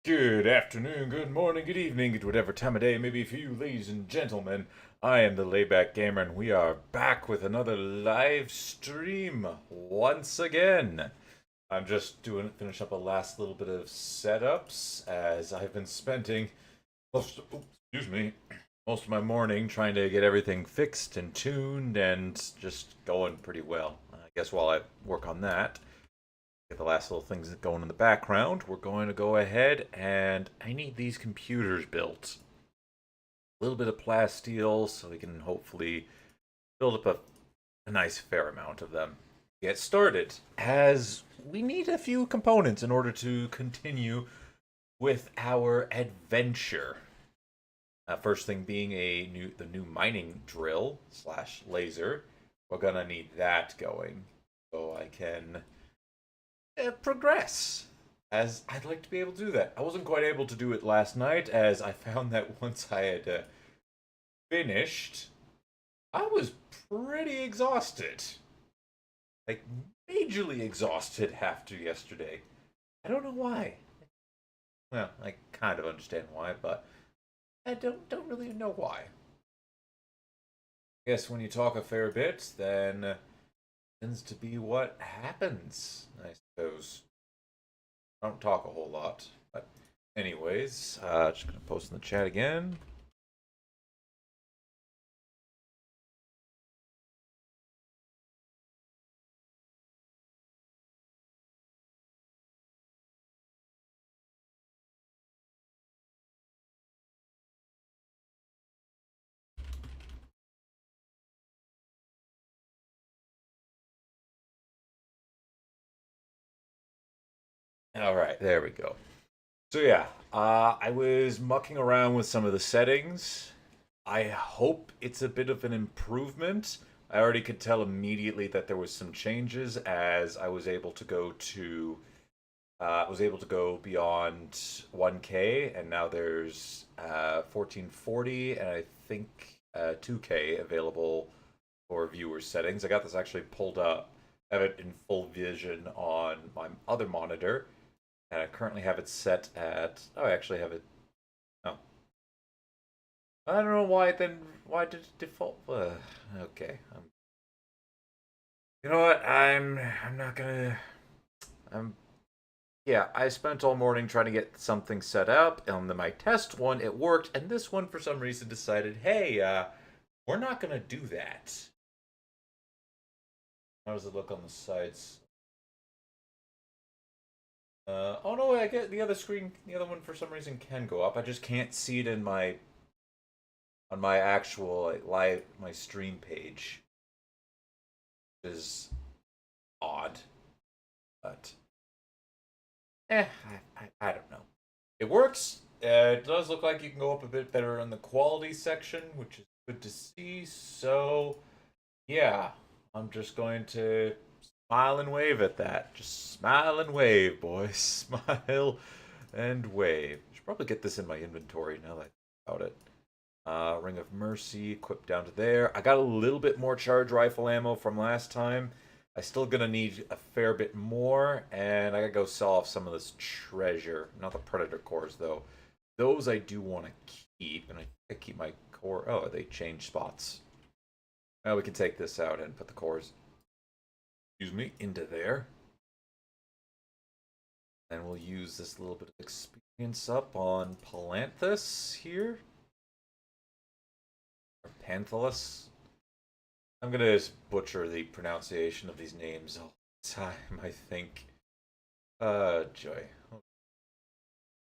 Good afternoon, good morning, good evening, good whatever time of day it may be for you, ladies and gentlemen. I am the Layback Gamer, and we are back with another live stream once again. I'm just finish up a last little bit of setups as I've been spending excuse me, most of my morning trying to get everything fixed and tuned and just going pretty well. I guess while I work on that, get the last little things going in the background, we're going to go ahead and I need these computers built. A little bit of plasteel so we can hopefully build up a nice fair amount of them. Get started, as we need a few components in order to continue with our adventure. First thing being the new mining drill slash laser. We're gonna need that going so I can progress, as I'd like to be able to do that. I wasn't quite able to do it last night, as I found that once I had finished, I was pretty exhausted. Like, majorly exhausted after yesterday. I don't know why. Well, I kind of understand why, but I don't really know why. I guess when you talk a fair bit, then tends to be what happens, I suppose. I don't talk a whole lot, but anyways, just gonna post in the chat again. All right, there we go. So yeah, I was mucking around with some of the settings. I hope it's a bit of an improvement. I already could tell immediately that there was some changes, as I was able to go beyond 1K, and now there's 1440 and I think 2K available for viewer settings. I got this actually pulled up, have it in full vision on my other monitor, and I currently have it set at. Oh, I actually have it. Oh, I don't know why. Then why did it default? Okay, you know what? I'm not gonna. I'm Yeah, I spent all morning trying to get something set up. On my test one, it worked, and this one, for some reason, decided, hey, we're not gonna do that. How does it look on the sides? Oh no, I get the other screen. The other one, for some reason, can go up. I just can't see it in my on my actual live my stream page, which is odd. But I don't know. It works. It does look like you can go up a bit better in the quality section, which is good to see. So, yeah, I'm just going to smile and wave at that. Just smile and wave, boys. Smile and wave. Should probably get this in my inventory now that I think about it. Ring of Mercy, equipped down to there. I got a little bit more charge rifle ammo from last time. I still gonna need a fair bit more, and I gotta go sell off some of this treasure. Not the Predator cores, though. Those I do want to keep, and I keep my core. Oh, they change spots. Now we can take this out and put the cores, excuse me, into there. And we'll use this little bit of experience up on Palanthus here. Or Panthalus. I'm gonna just butcher the pronunciation of these names all the time, I think. Joy.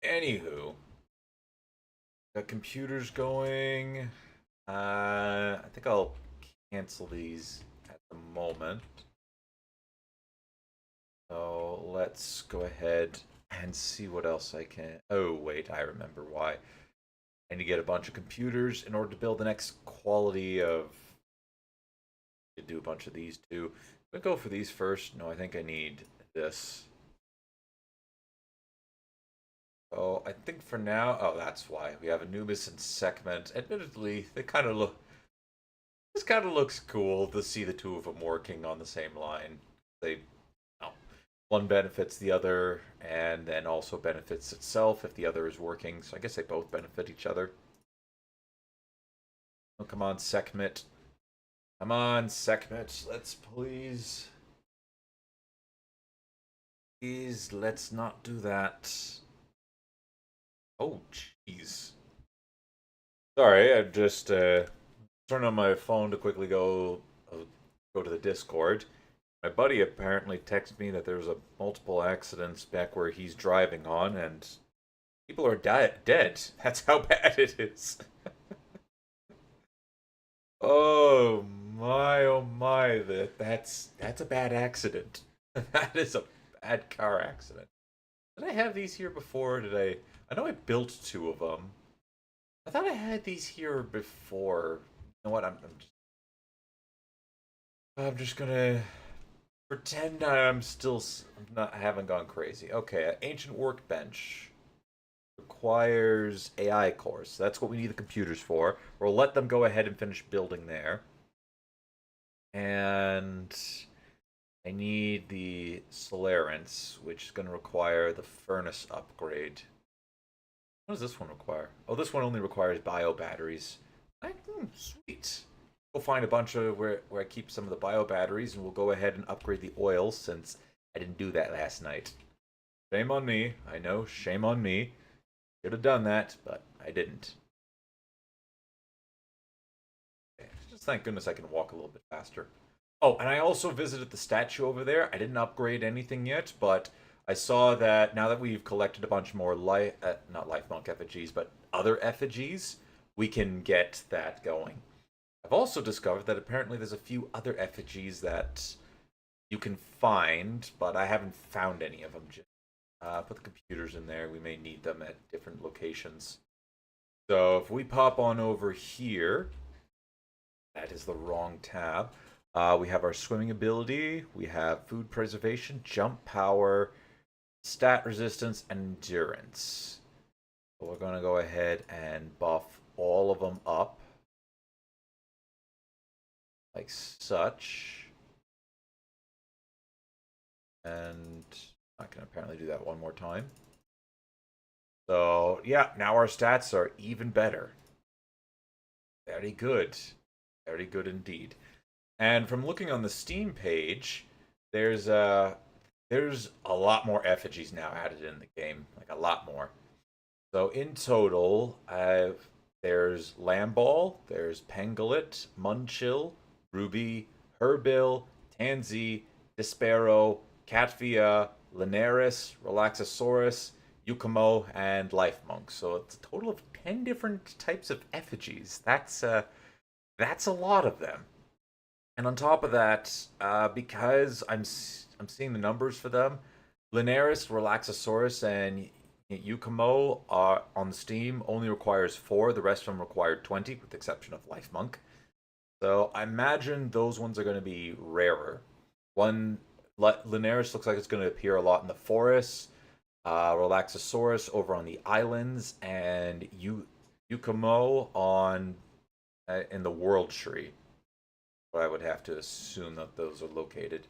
Anywho, got computers going. I think I'll cancel these at the moment. So let's go ahead and see what else I can. Oh, wait, I remember why. I need to get a bunch of computers in order to build the next quality of. To do a bunch of these too. But go for these first. No, I think I need this. Oh, I think for now. Oh, that's why we have Anubis and Segment. Admittedly, they kind of look. This kind of looks cool to see the two of them working on the same line. They, oh, one benefits the other, and then also benefits itself if the other is working. So I guess they both benefit each other. Oh, come on, Sekhmet. Come on, Sekhmet. Let's please. Please, let's not do that. Oh, jeez. Sorry, I just turned on my phone to quickly go to the Discord. My buddy apparently texted me that there's a multiple accidents back where he's driving on, and people are dead. That's how bad it is. Oh my! That's a bad accident. That is a bad car accident. Did I have these here before? Did I? I know I built two of them. I thought I had these here before. You know what? I'm just gonna pretend I'm still. I'm not. I haven't gone crazy. Okay, ancient workbench requires AI cores. That's what we need the computers for. We'll let them go ahead and finish building there. And I need the Solarance, which is going to require the furnace upgrade. What does this one require? Oh, this one only requires bio batteries. Sweet. We'll find a bunch of where I keep some of the bio batteries, and we'll go ahead and upgrade the oil since I didn't do that last night. Shame on me. I know, shame on me. Should have done that, but I didn't. Okay, just thank goodness I can walk a little bit faster. Oh, and I also visited the statue over there. I didn't upgrade anything yet, but I saw that now that we've collected a bunch more not life monk effigies, but other effigies, we can get that going. I've also discovered that apparently there's a few other effigies that you can find, but I haven't found any of them yet. Put the computers in there. We may need them at different locations. So if we pop on over here, that is the wrong tab. We have our swimming ability, we have food preservation, jump power, stat resistance, and endurance. So we're going to go ahead and buff all of them up like such. And I can apparently do that one more time. So yeah, now our stats are even better. Very good. Very good indeed. And from looking on the Steam page, there's a there's a lot more effigies now added in the game, like a lot more. So in total, there's Lamball, there's Pangolin, Munchill, Ruby, Herbil, Tansy, Despero, Catvia, Linares, Relaxosaurus, Yukumo, and Life Monk. So it's a total of 10 different types of effigies. That's a lot of them. And on top of that, because I'm seeing the numbers for them, Linares, Relaxosaurus, and Yukumo are on Steam only requires 4. The rest of them required 20, with the exception of Life Monk. So I imagine those ones are going to be rarer. One Linares looks like it's going to appear a lot in the forests. Relaxosaurus over on the islands, and Yukumo on in the World Tree. But I would have to assume that those are located.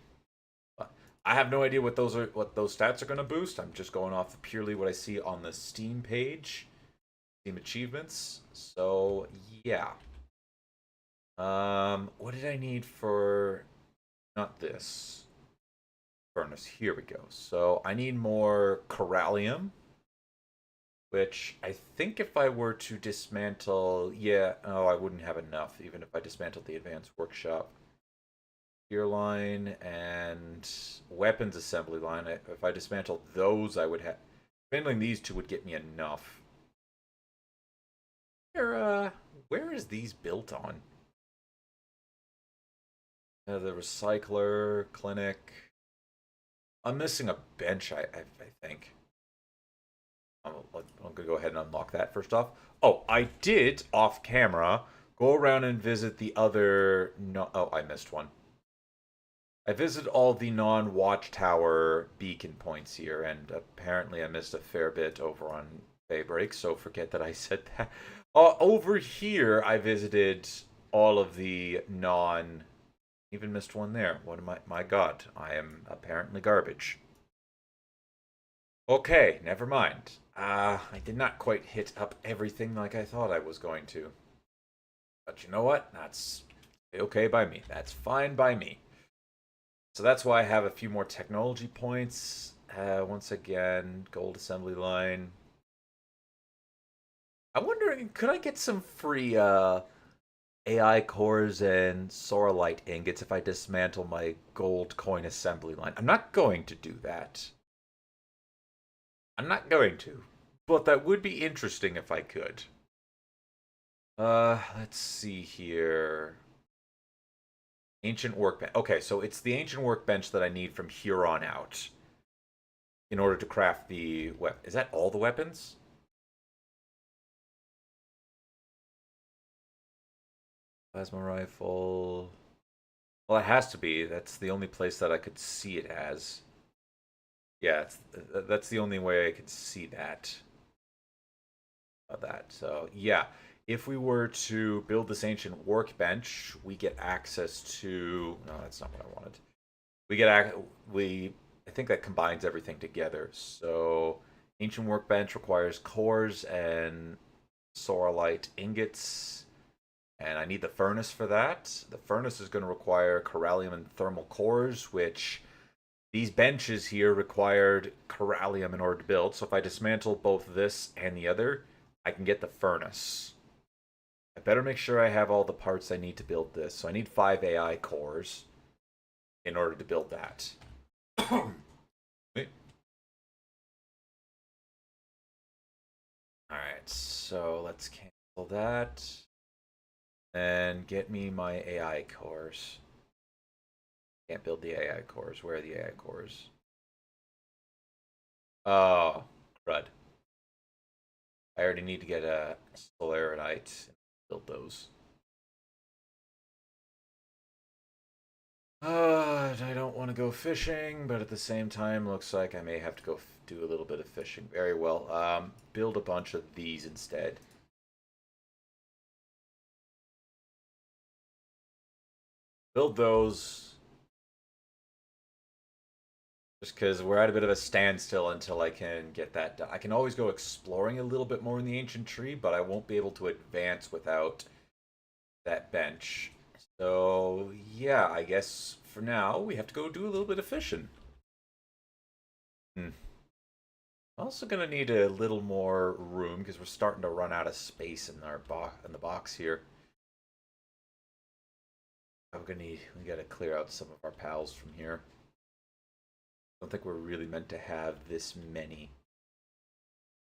I have no idea what those stats are going to boost. I'm just going off purely what I see on the Steam page, Steam achievements. So yeah. What did I need for not this furnace? Here we go. So I need more corallium, which I think if I were to dismantle, yeah, oh, I wouldn't have enough even if I dismantled the advanced workshop. Gear line and weapons assembly line. If I dismantled those, I would have. Dismantling these two would get me enough. Where is these built on? The recycler clinic. I'm missing a bench. I think. I'm gonna go ahead and unlock that first off. Oh, I did off camera go around and visit the other. No, oh, I missed one. I visited all the non-watchtower beacon points here, and apparently I missed a fair bit over on Daybreak, so forget that I said that. Over here, I visited all of the non... Even missed one there. What am I... My god, I am apparently garbage. Okay, never mind. I did not quite hit up everything like I thought I was going to. But you know what? That's okay by me. That's fine by me. So that's why I have a few more technology points. Once again, gold assembly line. I'm wondering, could I get some free AI cores and Soralite ingots if I dismantle my gold coin assembly line? I'm not going to do that. I'm not going to. But that would be interesting if I could. Let's see here. Ancient workbench. Okay, so it's the ancient workbench that I need from here on out in order to craft the weapon. Is that all the weapons? Plasma rifle. Well, it has to be. That's the only place that I could see it as. Yeah, that's the only way I could see that. So, yeah. If we were to build this ancient workbench, we get access to. No, that's not what I wanted. We get we I think that combines everything together. So ancient workbench requires cores and soralite ingots, and I need the furnace for that. The furnace is going to require corallium and thermal cores, which these benches here required corallium in order to build. So if I dismantle both this and the other, I can get the furnace. I better make sure I have all the parts I need to build this. So I need 5 AI cores in order to build that. Wait. Alright, so let's cancel that. And get me my AI cores. Can't build the AI cores. Where are the AI cores? Oh, crud. I already need to get a solaridite and build those. I don't want to go fishing, but at the same time, looks like I may have to go do a little bit of fishing. Very well. Build a bunch of these instead. Build those just because we're at a bit of a standstill until I can get that done. I can always go exploring a little bit more in the ancient tree, but I won't be able to advance without that bench. So, yeah, I guess for now we have to go do a little bit of fishing. Hmm. Also gonna need a little more room because we're starting to run out of space in our the box here. We gotta clear out some of our pals from here. I don't think we're really meant to have this many.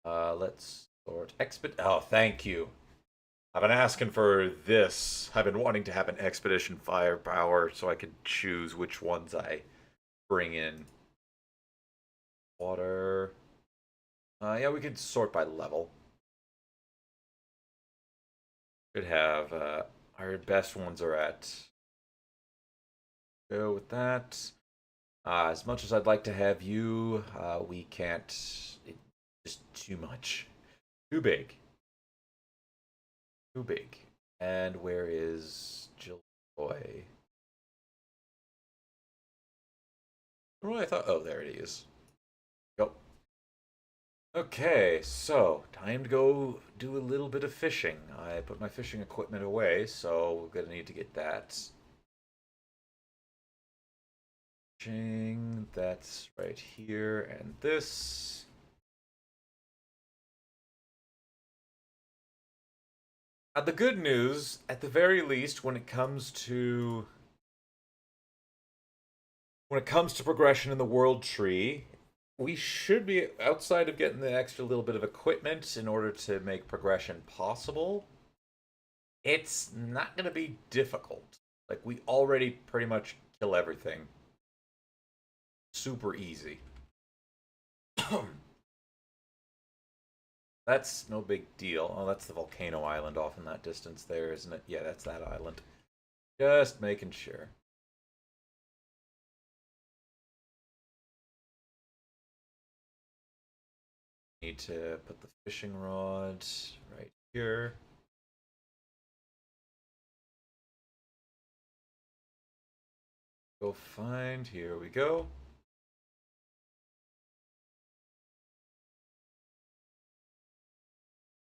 Let's sort Oh, thank you. I've been asking for this. I've been wanting to have an expedition firepower so I could choose which ones I bring in. Water. Yeah, we could sort by level. Could have our best ones are at. Go with that. As much as I'd like to have you, we can't. It's just too much. Too big. Too big. And where is Jill Boy? Roy, I thought. Oh, there it is. Go. Okay, so time to go do a little bit of fishing. I put my fishing equipment away, so we're gonna need to get that. Fishing, that's right here, and this. The good news, at the very least, when it comes to progression in the world tree, we should be outside of getting the extra little bit of equipment in order to make progression possible. It's not going to be difficult. Like we already pretty much kill everything. Super easy. That's no big deal. Oh, that's the volcano island off in that distance there, isn't it? Yeah, that's that island. Just making sure. Need to put the fishing rod right here. Go find. Here we go.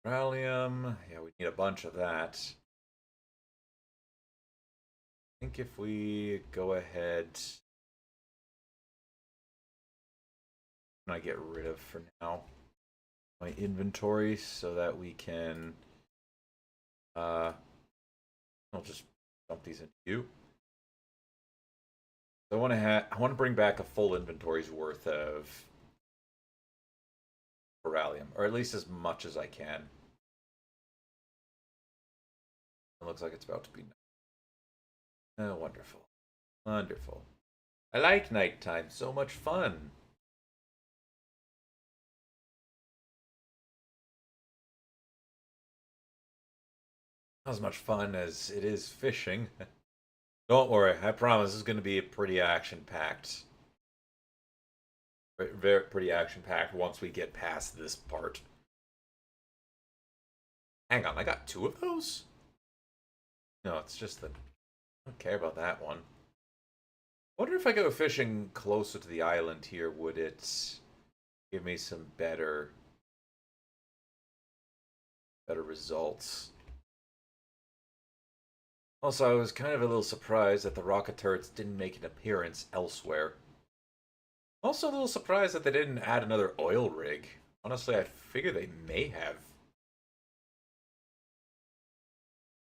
Rallium. Yeah, we need a bunch of that. I think if we go ahead, I get rid of for now my inventory so that we can I'll just dump these into you. So I want to bring back a full inventory's worth of beryllium, or at least as much as I can. It looks like it's about to be night. Oh, wonderful. Wonderful. I like nighttime. So much fun. Not as much fun as it is fishing. Don't worry. I promise this is going to be a pretty action-packed. Very pretty action-packed once we get past this part. Hang on, I got two of those? No, it's just that I don't care about that one. I wonder if I go fishing closer to the island here, would it give me some better results? Also, I was kind of a little surprised that the rocket turrets didn't make an appearance elsewhere. Also a little surprised that they didn't add another oil rig. Honestly, I figure they may have.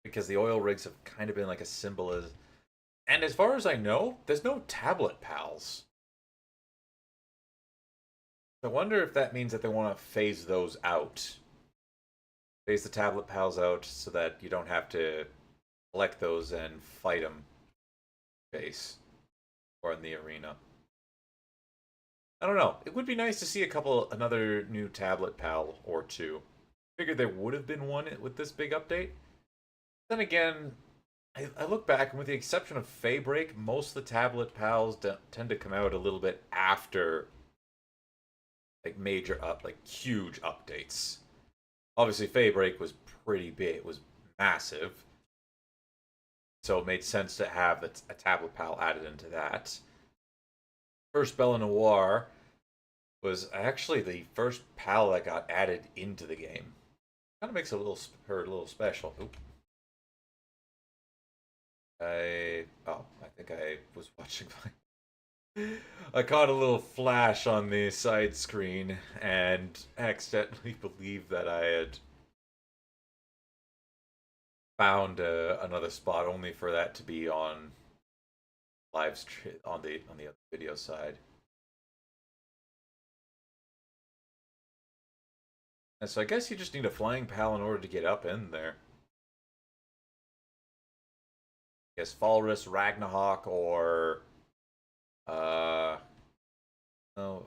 Because the oil rigs have kind of been like a symbol of... And as far as I know, there's no tablet pals. I wonder if that means that they want to phase those out. Phase the tablet pals out so that you don't have to collect those and fight them base or in the arena. I don't know. It would be nice to see another new tablet pal or two. Figured there would have been one with this big update. Then again, I look back, and with the exception of Faybreak, most of the tablet pals tend to come out a little bit after like huge updates. Obviously, Faybreak was pretty big; it was massive, so it made sense to have a tablet pal added into that. First Bella Noir was actually the first pal that got added into the game. Kind of makes her a little special. Oop. I think I was watching I caught a little flash on the side screen and accidentally believed that I had found another spot, only for that to be on live stream on the other video side. And so I guess you just need a flying pal in order to get up in there. I guess Falrus, Ragnarok, or no,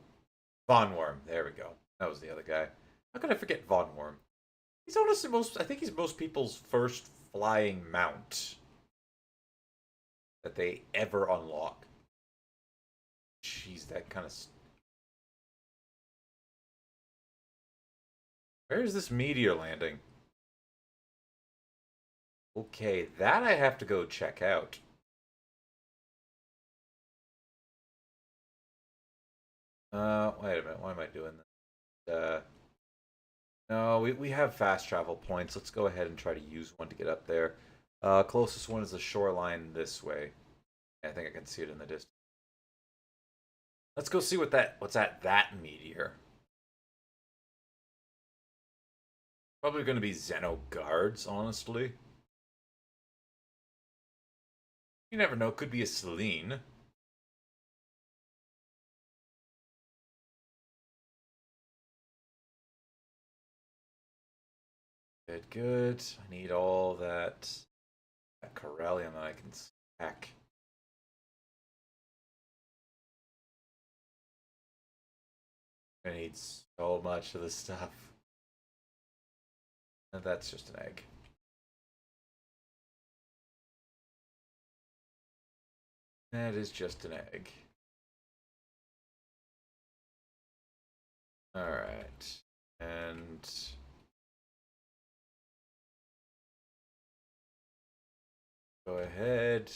Von Worm. There we go. That was the other guy. How could I forget Von Worm? He's honestly I think he's most people's first flying mount that they ever unlock. Jeez, that kind of... Where is this meteor landing? Okay, that I have to go check out. Wait a minute. Why am I doing this? No, we have fast travel points. Let's go ahead and try to use one to get up there. Closest one is the shoreline this way. I think I can see it in the distance. Let's go see what's at that meteor. Probably going to be Xeno guards, honestly. You never know. Could be a Selene. Good, good. I need all that Corellium that I can stack. I need so much of this stuff. And that's just an egg. That is just an egg. Alright. And... go ahead.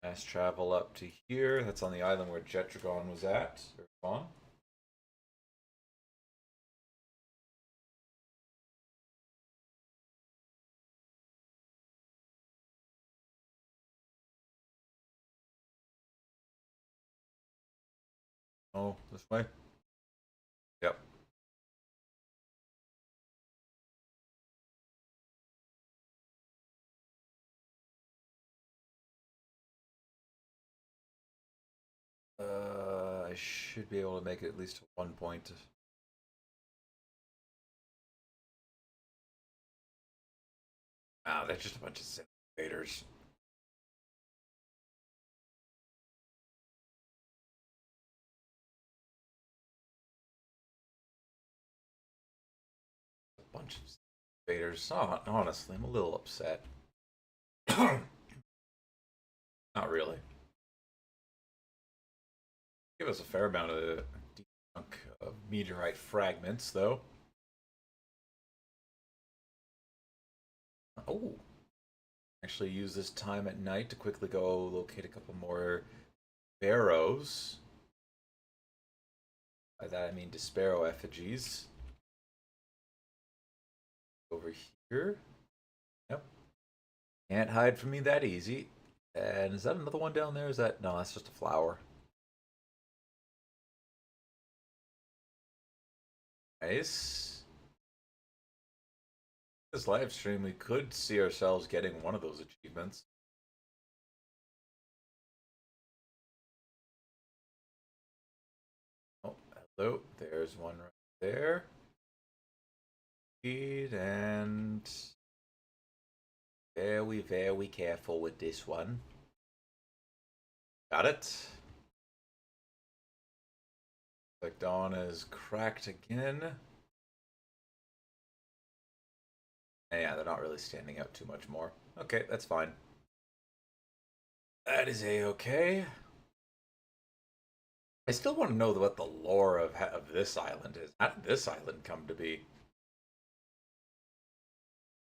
Fast travel up to here. That's on the island where Jetragon was at. Or gone. Oh, this way? Yep. I should be able to make it at least 1 point. Ah, they're just a bunch of invaders. A bunch of invaders. Oh, honestly, I'm a little upset. Not really. Give us a fair amount of debunk of meteorite fragments, though. Oh, actually use this time at night to quickly go locate a couple more barrows. By that I mean Despero effigies. Over here. Yep. Can't hide from me that easy. And is that another one down there? Is that no? That's just a flower. Nice. This live stream, we could see ourselves getting one of those achievements. Oh, hello. There's one right there. And very, very careful with this one. Got it. Like Dawn is cracked again. And yeah, they're not really standing out too much more. Okay, that's fine. That is a-okay. I still want to know what the lore of this island is. How did this island come to be?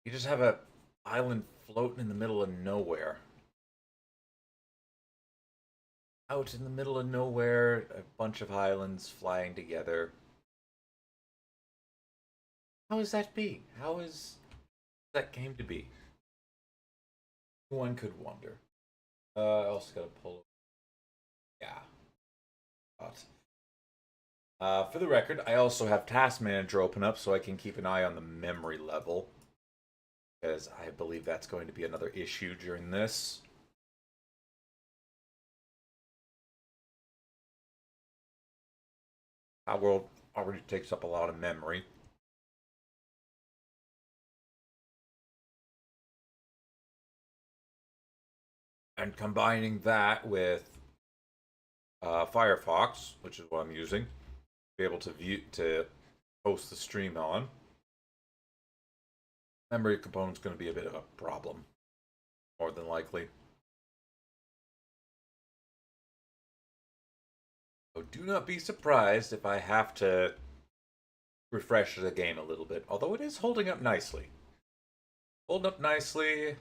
You just have a island floating in the middle of nowhere. Out in the middle of nowhere, a bunch of islands flying together. How is that be? How is that came to be? One could wonder. I also gotta pull. Yeah. But, for the record, I also have Task Manager open up so I can keep an eye on the memory level. Because I believe that's going to be another issue during this. Palworld already takes up a lot of memory. And combining that with Firefox, which is what I'm using, be able to post the stream on. Memory component's going to be a bit of a problem, more than likely. So do not be surprised if I have to refresh the game a little bit, although it is holding up nicely. Holding up nicely.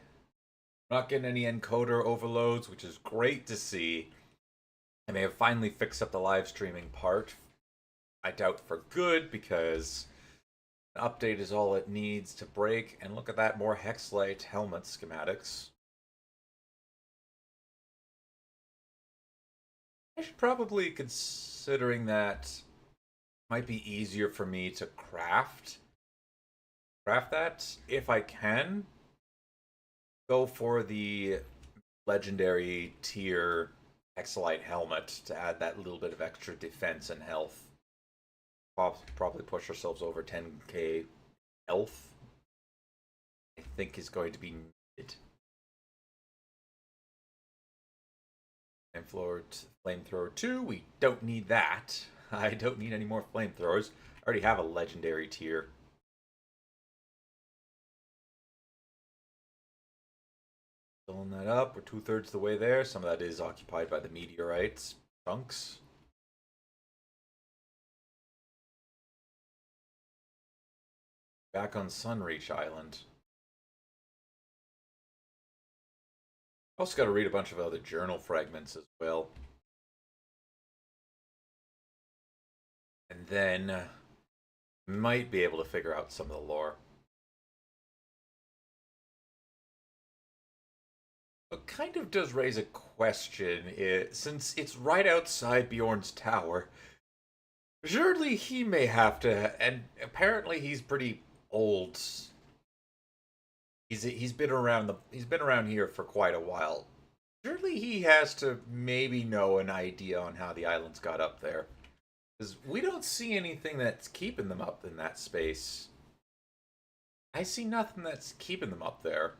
Not getting any encoder overloads, which is great to see. And they have finally fixed up the live streaming part. I doubt for good because an update is all it needs to break. And look at that, more Hexlight helmet schematics. I should probably, considering that might be easier for me to craft that if I can. Go for the legendary tier Hexalite helmet to add that little bit of extra defense and health. Probably push ourselves over 10k health. I think is going to be needed. Flamethrower 2, we don't need that. I don't need any more flamethrowers. I already have a legendary tier. Filling that up. We're 2/3 the way there. Some of that is occupied by the meteorites chunks. Back on Sunreach Island. Also got to read a bunch of other journal fragments as well. And then might be able to figure out some of the lore. It kind of does raise a question, since it's right outside Bjorn's tower. Surely he may have to, and apparently he's pretty old. He's been around here for quite a while. Surely he has to maybe know an idea on how the islands got up there, because we don't see anything that's keeping them up in that space. I see nothing that's keeping them up there.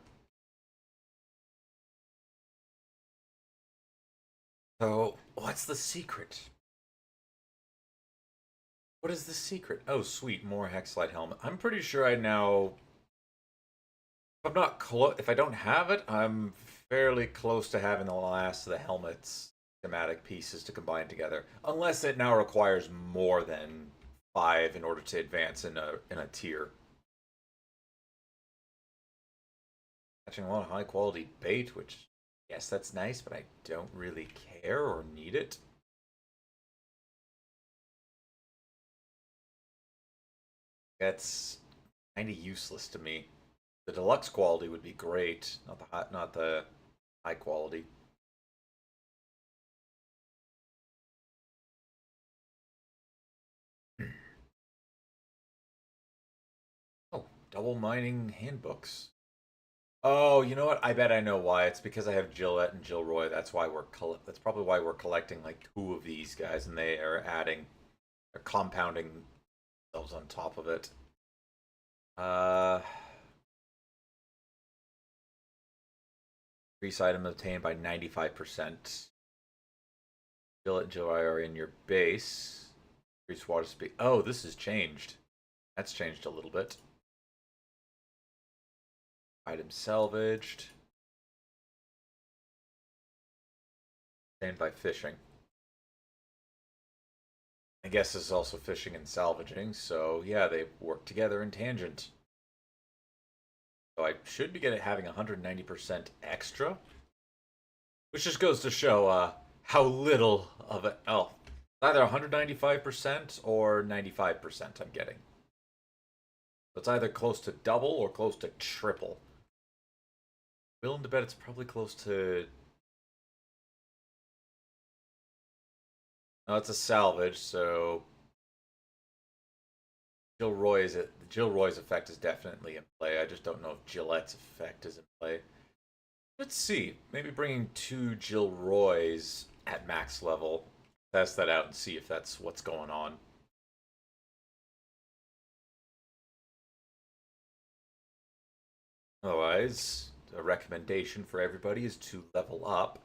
So, what's the secret? What is the secret? Oh, sweet, more Hexlight helmet. I'm pretty sure I now. If I'm not if I don't have it, I'm fairly close to having the last of the helmet's schematic pieces to combine together. Unless it now requires more than 5 in order to advance in a tier. Catching a lot of high quality bait, which yes, that's nice, but I don't really care or need it. That's kind of useless to me. The deluxe quality would be great, not the high quality. Oh, double mining handbooks. Oh, you know what? I bet I know why. It's because I have Gillette and Gilroy. That's why that's probably why we're collecting like 2 of these guys, and they are adding, they're compounding themselves on top of it. Increase item obtained by 95%. Gillette and Gilroy are in your base. Increase water speed. Oh, this has changed. That's changed a little bit. Item salvaged. Obtained by fishing. I guess this is also fishing and salvaging, so yeah, they work together in tangent. So I should be having 190% extra, which just goes to show how little of it. Oh, either 195% or 95% I'm getting. So it's either close to double or close to triple. Willing to bet it's probably close to. No, it's a salvage, so Gilroy's effect is definitely in play. I just don't know if Gillette's effect is in play. Let's see. Maybe bringing 2 Gilroys at max level. Test that out and see if that's what's going on. Otherwise, a recommendation for everybody is to level up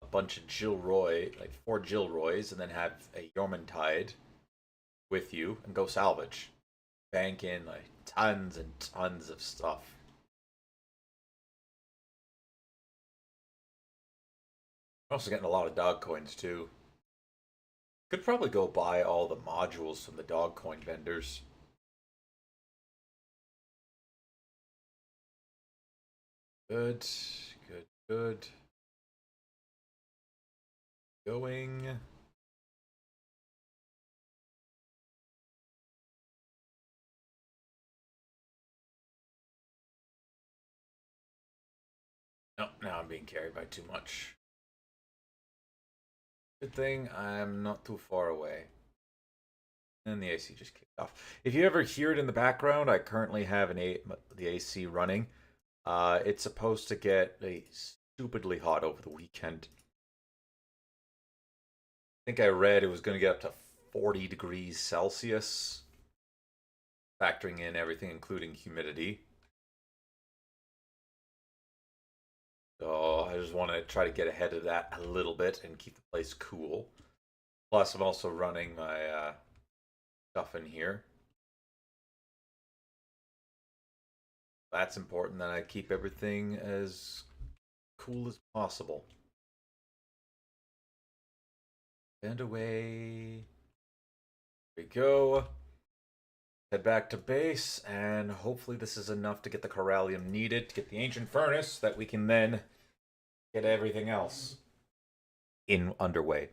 a bunch of Gilroy, like 4 Gilroys, and then have a Yormantide with you and go salvage. Bank in like tons and tons of stuff. I'm also getting a lot of dog coins too. Could probably go buy all the modules from the dog coin vendors. Good, good, good. Going. No, now I'm being carried by too much. Good thing I'm not too far away. And the AC just kicked off. If you ever hear it in the background, I currently have the AC running. It's supposed to get stupidly hot over the weekend. I think I read it was going to get up to 40 degrees Celsius, factoring in everything, including humidity. So I just want to try to get ahead of that a little bit and keep the place cool. Plus, I'm also running my stuff in here. That's important that I keep everything as cool as possible. And away we go. Head back to base, and hopefully this is enough to get the Corallium needed to get the ancient furnace that we can then get everything else in underway.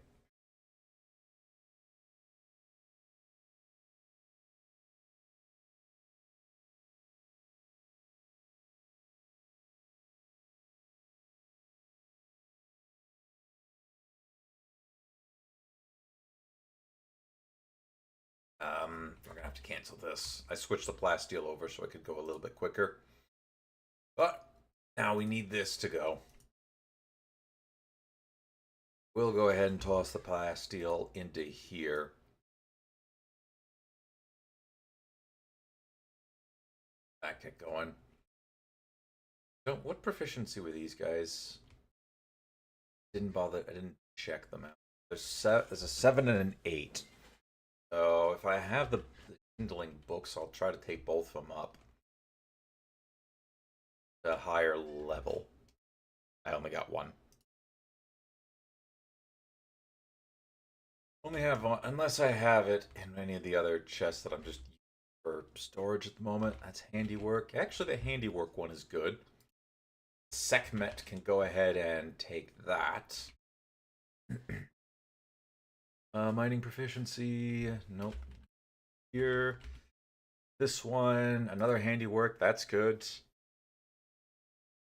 to cancel this. I switched the plasteel over so I could go a little bit quicker. But now we need this to go. We'll go ahead and toss the plasteel into here. That get going. So what proficiency were these guys? Didn't bother. I didn't check them out. There's a 7 and an 8. So if I have the kindling books, I'll try to take both of them up to a higher level. I only got one. Only have one, unless I have it in any of the other chests that I'm just using for storage at the moment. That's handiwork. Actually, the handiwork one is good. Sekhmet can go ahead and take that. Mining proficiency. Nope. Here. This one. Another handiwork. That's good.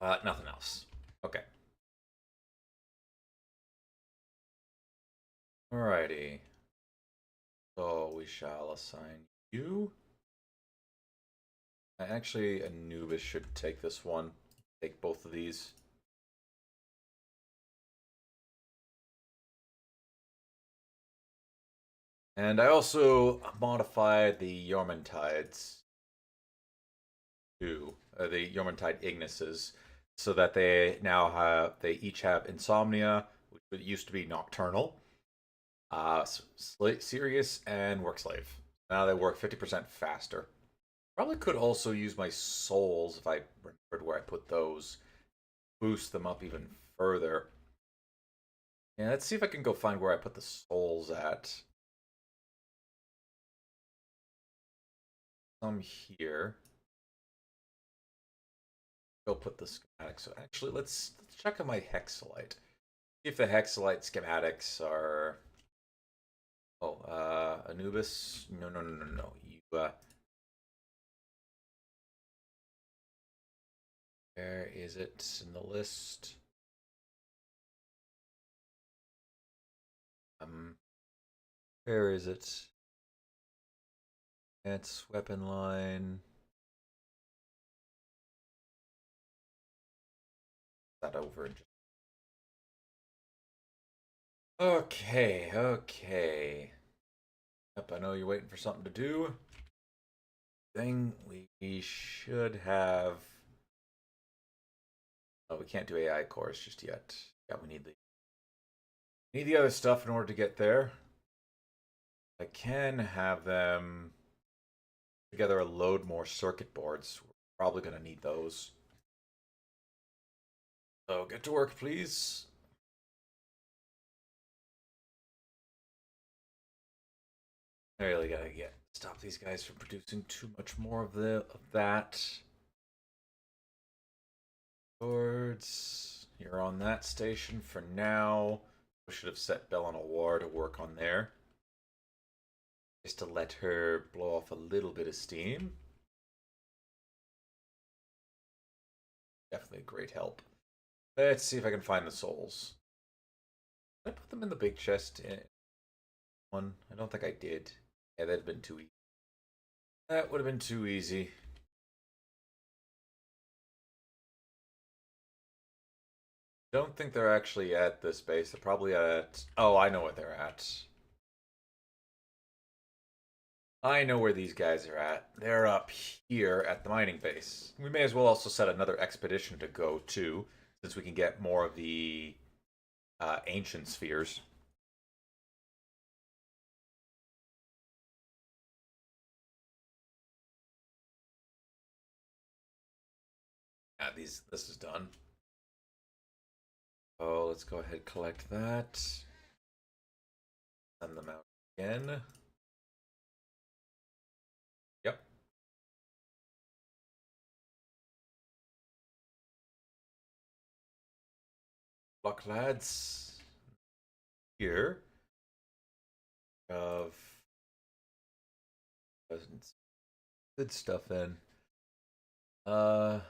Nothing else. Okay. Alrighty. So we shall assign you. Actually, Anubis should take this one. Take both of these. And I also modified the Yormantides to the Yormantide Ignises, so that they each have Insomnia, which used to be Nocturnal, Serious, and Work Slave. Now they work 50% faster. Probably could also use my souls if I remembered where I put those. Boost them up even further. Yeah, let's see if I can go find where I put the souls at. Some here. Go put the schematics. So actually, let's check on my hexalite. See if the hexalite schematics are. Oh, Anubis. No. You where is it in the list? Where is it? It's weapon line. That over. Okay. Yep, I know you're waiting for something to do. Thing we should have. Oh, we can't do AI cores just yet. Yeah, we need the other stuff in order to get there. I can have them together a load more circuit boards. We're probably going to need those. So get to work, please. I really gotta stop these guys from producing too much more of that. Boards. You're on that station for now. We should have set Bell on a war to work on there. Just to let her blow off a little bit of steam. Definitely a great help. Let's see if I can find the souls. Did I put them in the big chest? One? I don't think I did. Yeah, that'd have been too easy. That would have been too easy. Don't think they're actually at this base. They're probably at... Oh, I know what they're at. I know where these guys are at. They're up here at the mining base. We may as well also set another expedition to go to, since we can get more of the ancient spheres. Yeah, this is done. Oh, let's go ahead and collect that. Send them out again. Yep. Luck, lads. Here. Of good stuff in. What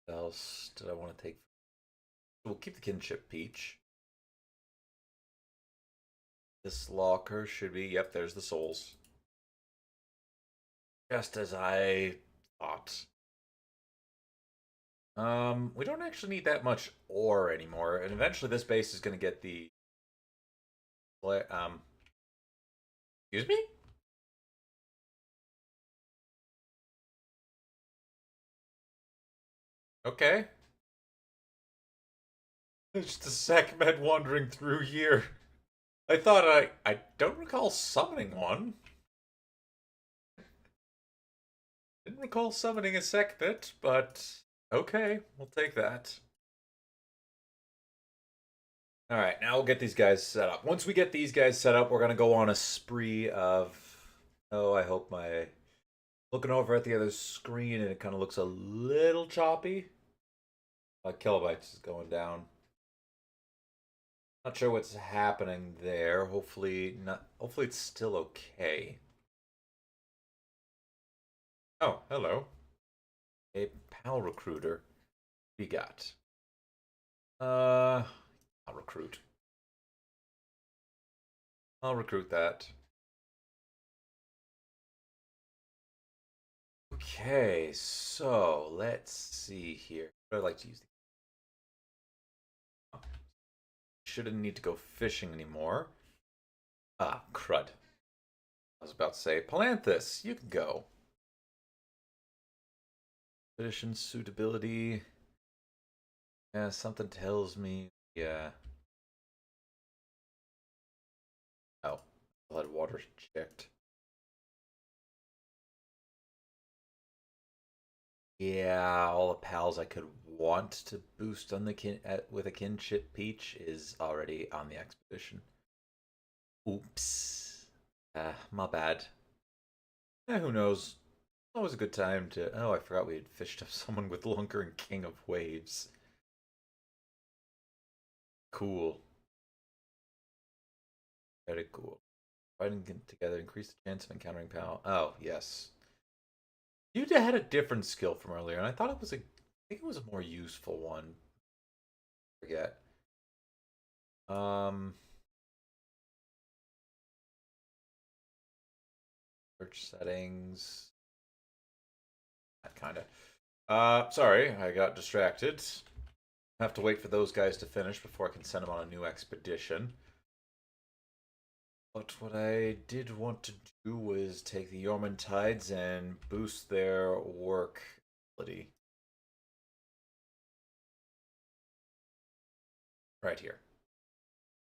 else did I want to take? We'll keep the kinship peach. This locker should be, yep, there's the souls. Just as I thought. We don't actually need that much ore anymore, and eventually this base is going to get the excuse me? Okay. It's just a Sakmed wandering through here. I don't recall summoning one. Didn't recall summoning a Sekbit, but okay, we'll take that. Alright, now we'll get these guys set up. Once we get these guys set up, we're gonna go on a spree of oh, I hope my looking over at the other screen and it kind of looks a little choppy. Kilobytes is going down. Not sure what's happening there. Hopefully not. Hopefully it's still okay. Oh, hello. A pal recruiter. We got. I'll recruit. I'll recruit that. Okay, so let's see here. What do I like to use? Shouldn't need to go fishing anymore. Ah, crud. I was about to say, Palanthus, you can go. Expedition suitability. Yeah, something tells me. Yeah. Oh, blood water checked. Yeah, all the pals I could want to boost on the with a kinship peach is already on the expedition. Oops. My bad. Who knows? Always a good time to. Oh, I forgot we had fished up someone with Lunker and King of Waves. Cool. Very cool. Fighting together increase the chance of encountering pal. Oh, yes. You had a different skill from earlier, and I thought it was a. I think it was a more useful one. Forget. Um. Search settings. That kind of. Sorry, I got distracted. I have to wait for those guys to finish before I can send them on a new expedition. But what I did want to do was take the Yeoman Tides and boost their work ability. Right here.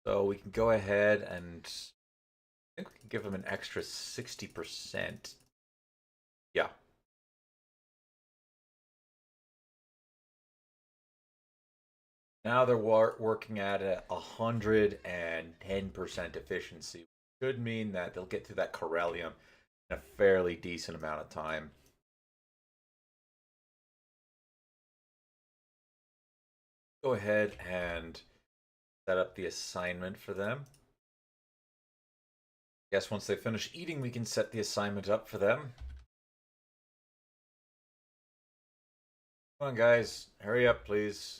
So we can go ahead and I think we can give them an extra 60%. Yeah. Now they're working at a 110% efficiency. Could mean that they'll get through that Corellium in a fairly decent amount of time. Go ahead and set up the assignment for them. Guess once they finish eating, we can set the assignment up for them. Come on, guys. Hurry up, please.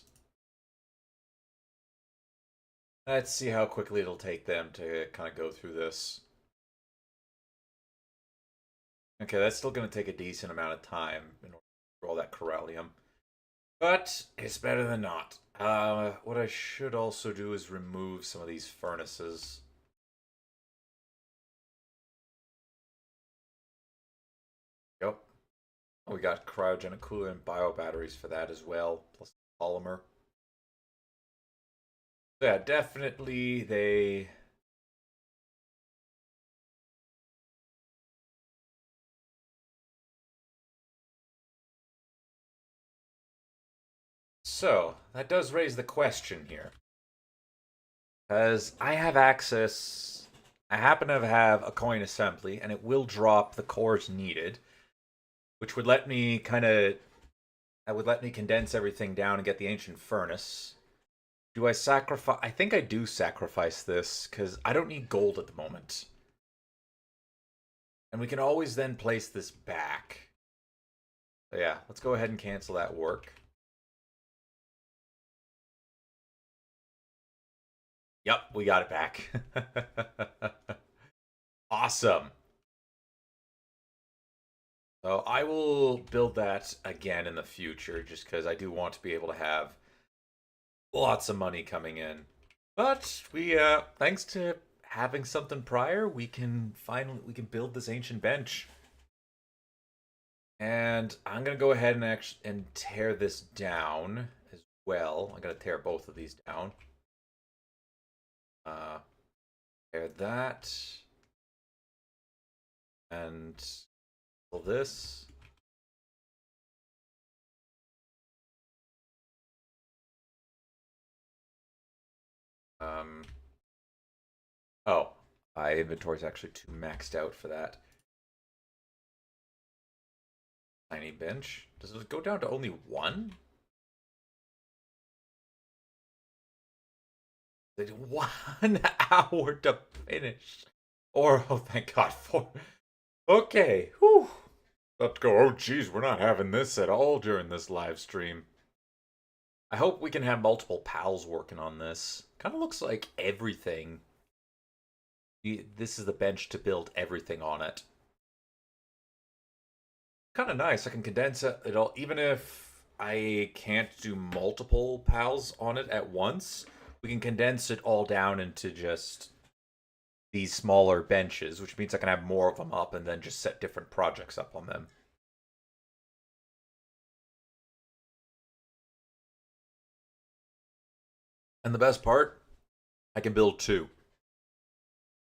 Let's see how quickly it'll take them to kind of go through this. Okay, that's still going to take a decent amount of time in order to roll that Corellium. But it's better than not. What I should also do is remove some of these furnaces. Yep. Oh, we got cryogenic cooler and bio batteries for that as well, plus polymer. Yeah, definitely they. So, that does raise the question here. Because I have access. I happen to have a coin assembly, and it will drop the cores needed, which would let me kind of. That would let me condense everything down and get the ancient furnace. Do I sacrifice? I think I do sacrifice this, because I don't need gold at the moment. And we can always then place this back. So yeah, let's go ahead and cancel that work. Yep, we got it back. Awesome. So I will build that again in the future, just because I do want to be able to have lots of money coming in. But thanks to having something prior, we can build this ancient bench. And I'm gonna go ahead and tear this down as well. I'm gonna tear both of these down. Uh, Tear that and pull this. Um, oh, my inventory's actually too maxed out for that. Tiny bench. Does it go down to only one? They do 1 hour to finish. Or, oh, thank God, for. Okay, whew. Let's go. Oh, geez, we're not having this at all during this live stream. I hope we can have multiple pals working on this. Kind of looks like everything. This is the bench to build everything on it. Kind of nice. I can condense it all, even if I can't do multiple pals on it at once. We can condense it all down into just these smaller benches, which means I can have more of them up and then just set different projects up on them. And the best part, I can build two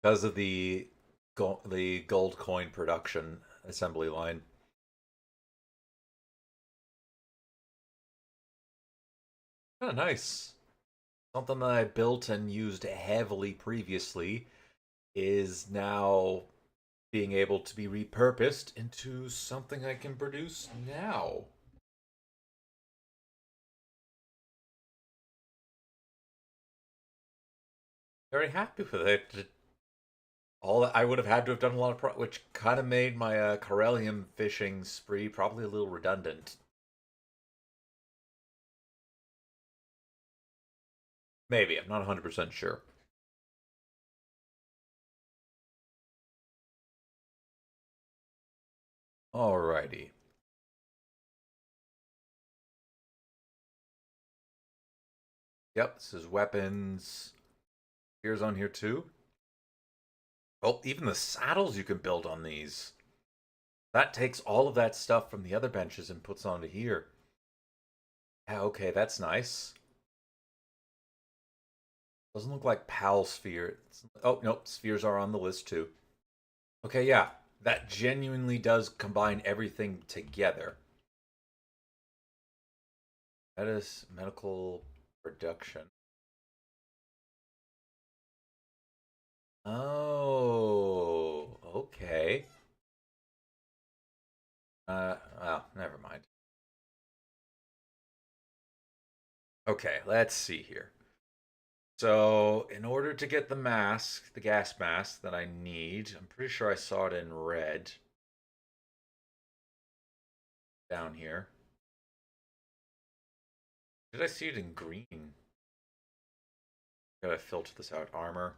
because of the gold coin production assembly line. Kind of nice. Something that I built and used heavily previously is now being able to be repurposed into something I can produce now. Very happy with it. All that I would have had to have done a lot of which kind of made my Corellium fishing spree probably a little redundant. Maybe, I'm not 100% sure. Alrighty. Yep, this is weapons. Here's on here too. Oh, even the saddles you can build on these. That takes all of that stuff from the other benches and puts onto here. Yeah, okay, that's nice. Doesn't look like PAL sphere. Oh, nope, spheres are on the list too. Okay, yeah, that genuinely does combine everything together. That is medical production. Oh, okay. Well, never mind. Okay, let's see here. So, in order to get the mask, the gas mask that I need, I'm pretty sure I saw it in red down here. Did I see it in green? Gotta filter this out. Armor.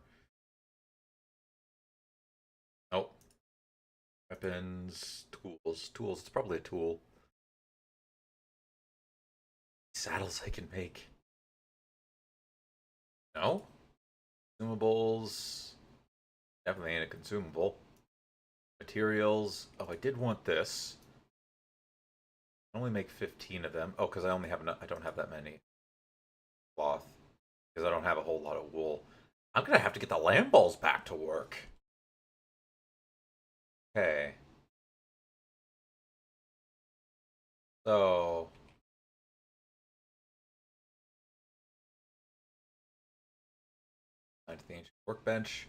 Nope. Weapons. Tools. Tools. It's probably a tool. Saddles I can make. No? Consumables. Definitely ain't a consumable. Materials. Oh, I did want this. I only make 15 of them. Oh, because I only have enough. I don't have that many. Cloth. Because I don't have a whole lot of wool. I'm gonna have to get the lamb balls back to work. Okay. So. Into the ancient workbench.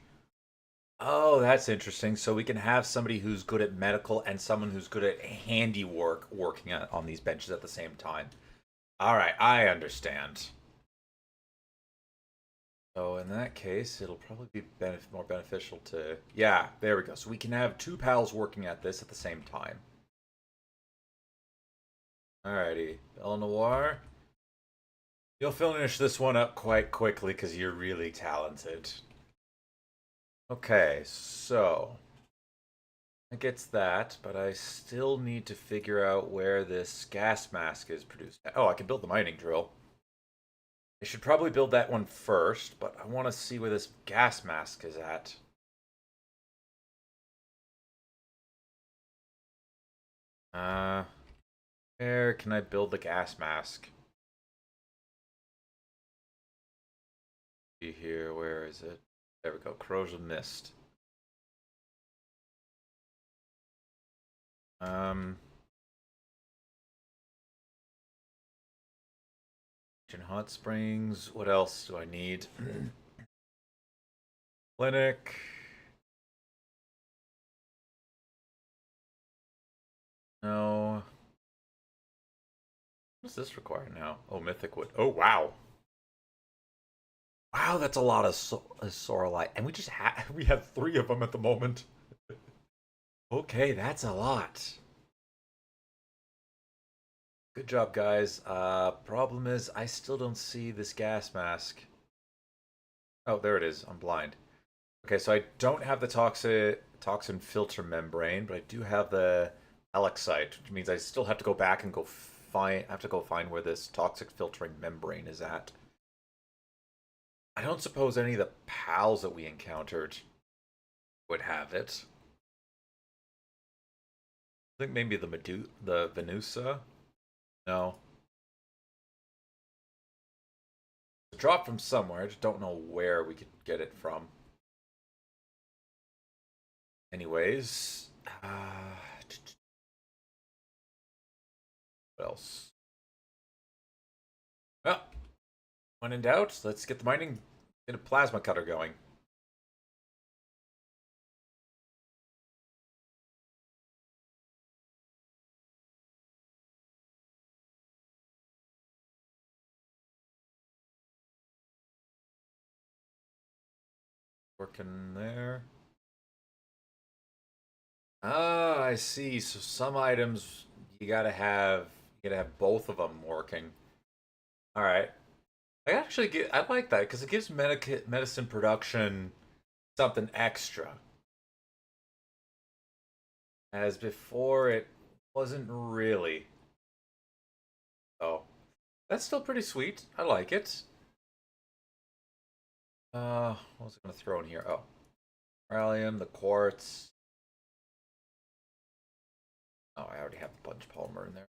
Oh, that's interesting. So we can have somebody who's good at medical and someone who's good at handiwork working on these benches at the same time. All right, I understand. So in that case, it'll probably be more beneficial to... Yeah, there we go. So we can have two pals working at this at the same time. Alrighty, Belle Noir. You'll finish this one up quite quickly because you're really talented. Okay, so It gets that, but I still need to figure out where this gas mask is produced. Oh, I can build the mining drill. I should probably build that one first, but I want to see where this gas mask is at. Uh, where can I build the gas mask? See here, where is it? There we go, corrosion mist. Um, Hot Springs. What else do I need? Clinic. No. What does this require now? Oh, mythic wood. Oh, wow. Wow, that's a lot of sorrelite, and we have 3 of them at the moment. Okay, that's a lot. Good job, guys. Problem is, I still don't see this gas mask. Oh, there it is. I'm blind. Okay, so I don't have the toxin filter membrane, but I do have the Alexite, which means I still have to go back and go find where this toxic filtering membrane is at. I don't suppose any of the pals that we encountered would have it. I think maybe the Venusa. No. It's dropped from somewhere. I just don't know where we could get it from. Anyways, what else? Well, when in doubt, let's get the mining, get a plasma cutter going. Working there. Ah, I see. So some items you gotta have both of them working. All right. I like that because it gives medicine production something extra. As before, it wasn't really. Oh, that's still pretty sweet. I like it. What was I gonna throw in here? Oh, Rallium, the quartz. Oh, I already have the bunch polymer in there.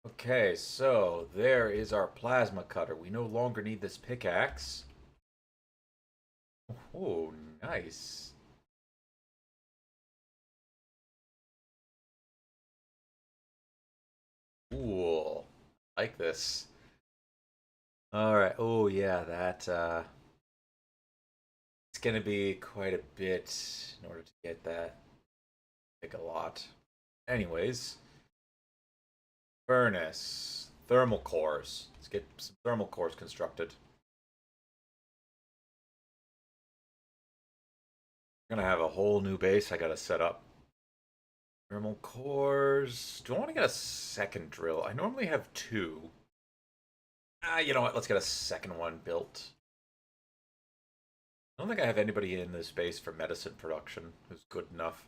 Okay, so there is our plasma cutter. We no longer need this pickaxe. Oh, nice. Cool. Like this. All right. Oh, yeah, it's gonna be quite a bit in order to get that. Take a lot. Anyways, furnace, thermal cores. Let's get some thermal cores constructed. I'm gonna have a whole new base I gotta set up. Thermal cores. Do I want to get a second drill? I normally have 2. You know what? Let's get a second one built. I don't think I have anybody in this base for medicine production who's good enough.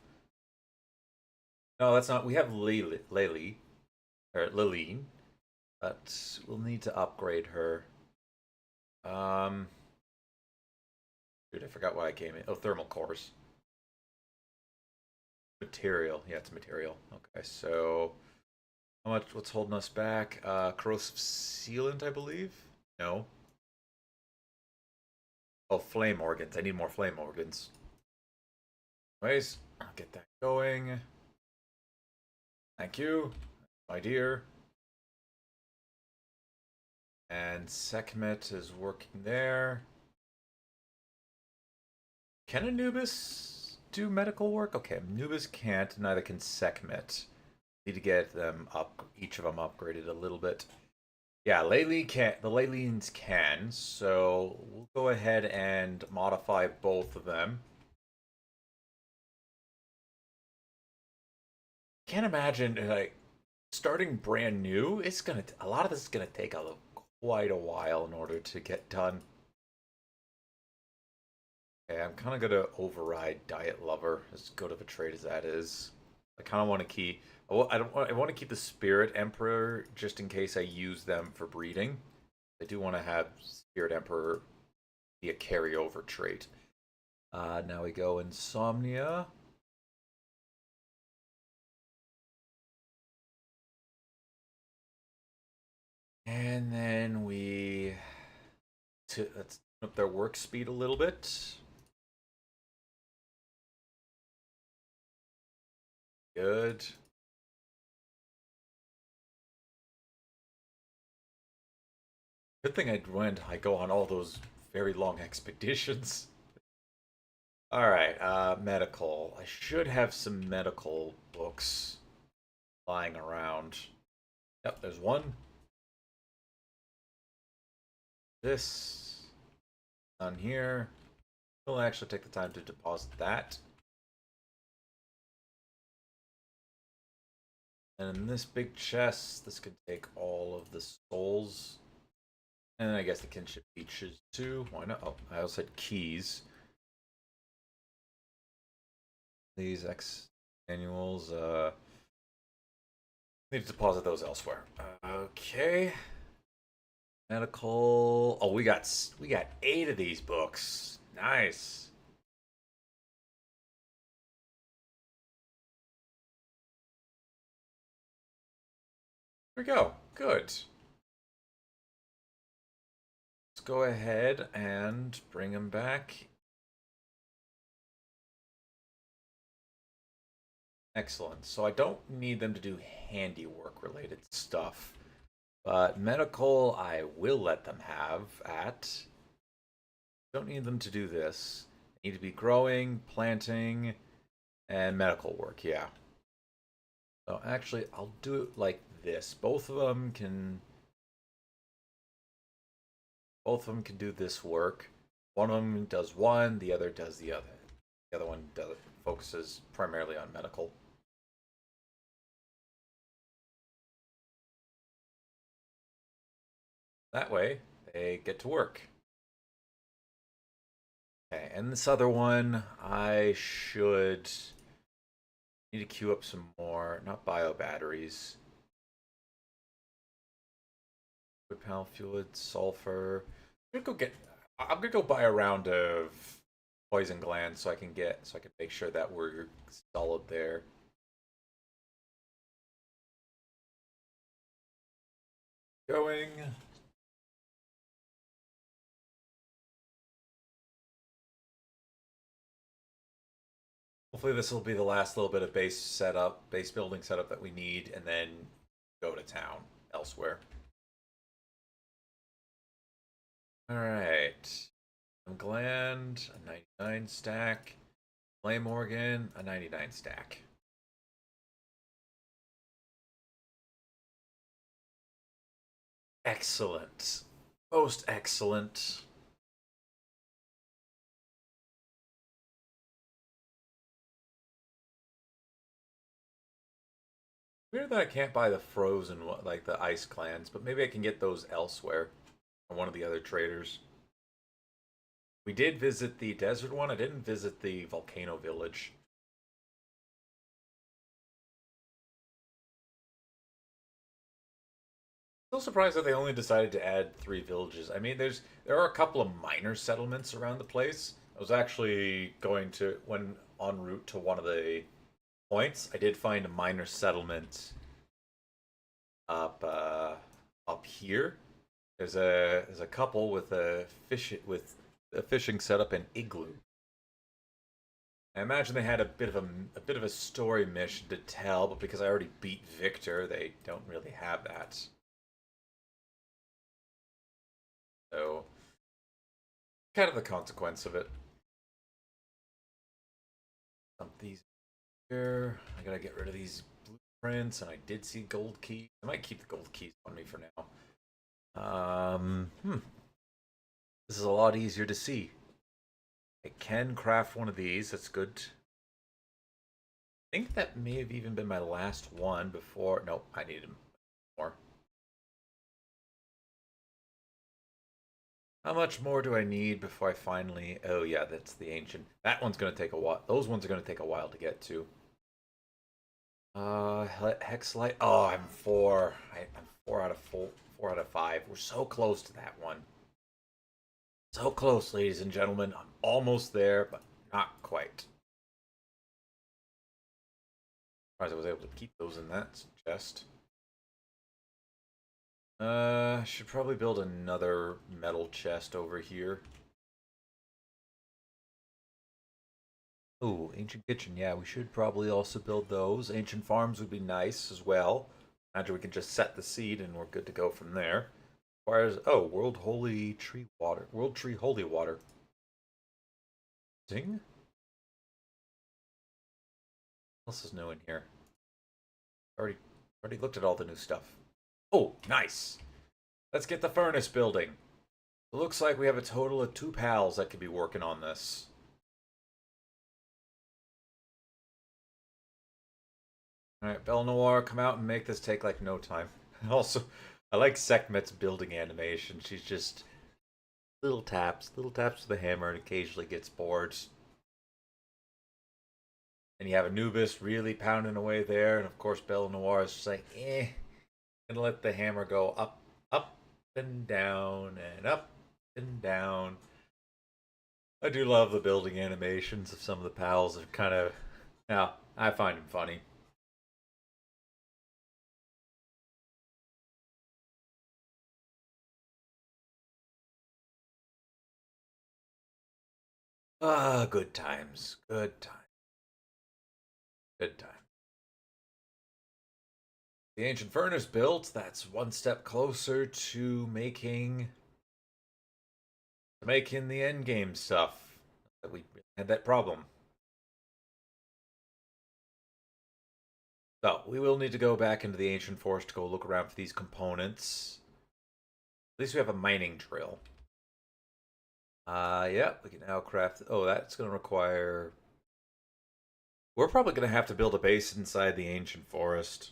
No, that's not. We have Lily, or Liline, but we'll need to upgrade her. Dude, I forgot why I came in. Oh, thermal cores. Material. Yeah, it's material. Okay, so how much? What's holding us back? Corrosive sealant, I believe. No. Oh, flame organs. I need more flame organs. Anyways, I'll get that going. Thank you, my dear. And Sekhmet is working there. Can Anubis do medical work? Okay, Anubis can't, neither can Sekhmet. Need to get them up, each of them upgraded a little bit. Yeah, Laylee can. The Laylines can, so we'll go ahead and modify both of them. Can't imagine like starting brand new. It's gonna a lot of this is gonna take quite a while in order to get done. Okay, I'm kind of gonna override Diet Lover, as good of a trait as that is. I kind of want to keep. I don't. I want to keep the Spirit Emperor just in case I use them for breeding. I do want to have Spirit Emperor be a carryover trait. Now we go Insomnia. And then let's up their work speed a little bit. Good. Good thing I go on all those very long expeditions. All right, medical. I should have some medical books lying around. Yep, there's one. This on here. We'll actually take the time to deposit that. And in this big chest, this could take all of the souls. And I guess the kinship features too. Why not? Oh, I also said keys. These X annuals, need to deposit those elsewhere. Okay. Medical. Oh, we got 8 of these books. Nice. Here we go. Good. Let's go ahead and bring him back. Excellent. So I don't need them to do handiwork related stuff. But medical, I will let them have at. Don't need them to do this. Need to be growing, planting, and medical work, yeah. So actually, I'll do it like this. Both of them can do this work. One of them does one, the other does the other. The other one focuses primarily on medical. That way, they get to work. Okay, and this other one, I should need to queue up some more, not bio batteries. Wood panel fluid, sulfur. I'm gonna go buy a round of poison glands so I can make sure that we're solid there. Going. Hopefully this will be the last little bit of base building setup that we need, and then go to town elsewhere. Alright. Gland, a 99 stack. Flame organ, a 99 stack. Excellent. Most excellent. Weird that I can't buy the frozen, like the ice clans, but maybe I can get those elsewhere from one of the other traders. We did visit the desert one. I didn't visit the volcano village. Still surprised that they only decided to add 3 villages. I mean, there are a couple of minor settlements around the place. I was actually going to when en route to one of the points. I did find a minor settlement up here. There's a couple with a fishing setup and igloo. I imagine they had a bit of a story mission to tell, but because I already beat Victor, they don't really have that. So, kind of the consequence of it. Dump these here. I gotta get rid of these blueprints, and I did see gold keys. I might keep the gold keys on me for now. This is a lot easier to see. I can craft one of these. That's good. I think that may have even been my last one before. Nope, I needed more. How much more do I need before I finally... Oh, yeah, that's the ancient. That one's going to take a while. Those ones are going to take a while to get to. Hexlight. Oh, I'm four. I'm 4 out of 4. 4 out of 5. We're so close to that one. So close, ladies and gentlemen. I'm almost there, but not quite. Surprised I was able to keep those in that chest. Should probably build another metal chest over here. Ooh, ancient kitchen. Yeah, we should probably also build those. Ancient farms would be nice as well. Imagine we can just set the seed and we're good to go from there. Requires world holy tree water. World tree holy water. Zing? What else is new in here? Already looked at all the new stuff. Oh, nice. Let's get the furnace building. It looks like we have a total of 2 pals that could be working on this. Alright, Belle Noire, come out and make this take like no time. Also, I like Sekhmet's building animation. She's just little taps with the hammer, and occasionally gets bored. And you have Anubis really pounding away there, and of course Belle Noire is just like, gonna let the hammer go up and down, and up and down. I do love the building animations of some of the pals. They're kind of, yeah, I find them funny. Ah, good times, good times, good times. The ancient furnace built. That's one step closer to making the end game stuff. That we had that problem. So we will need to go back into the ancient forest to go look around for these components. At least we have a mining drill. Yeah, we can now craft. Oh, that's going to require. We're probably going to have to build a base inside the ancient forest.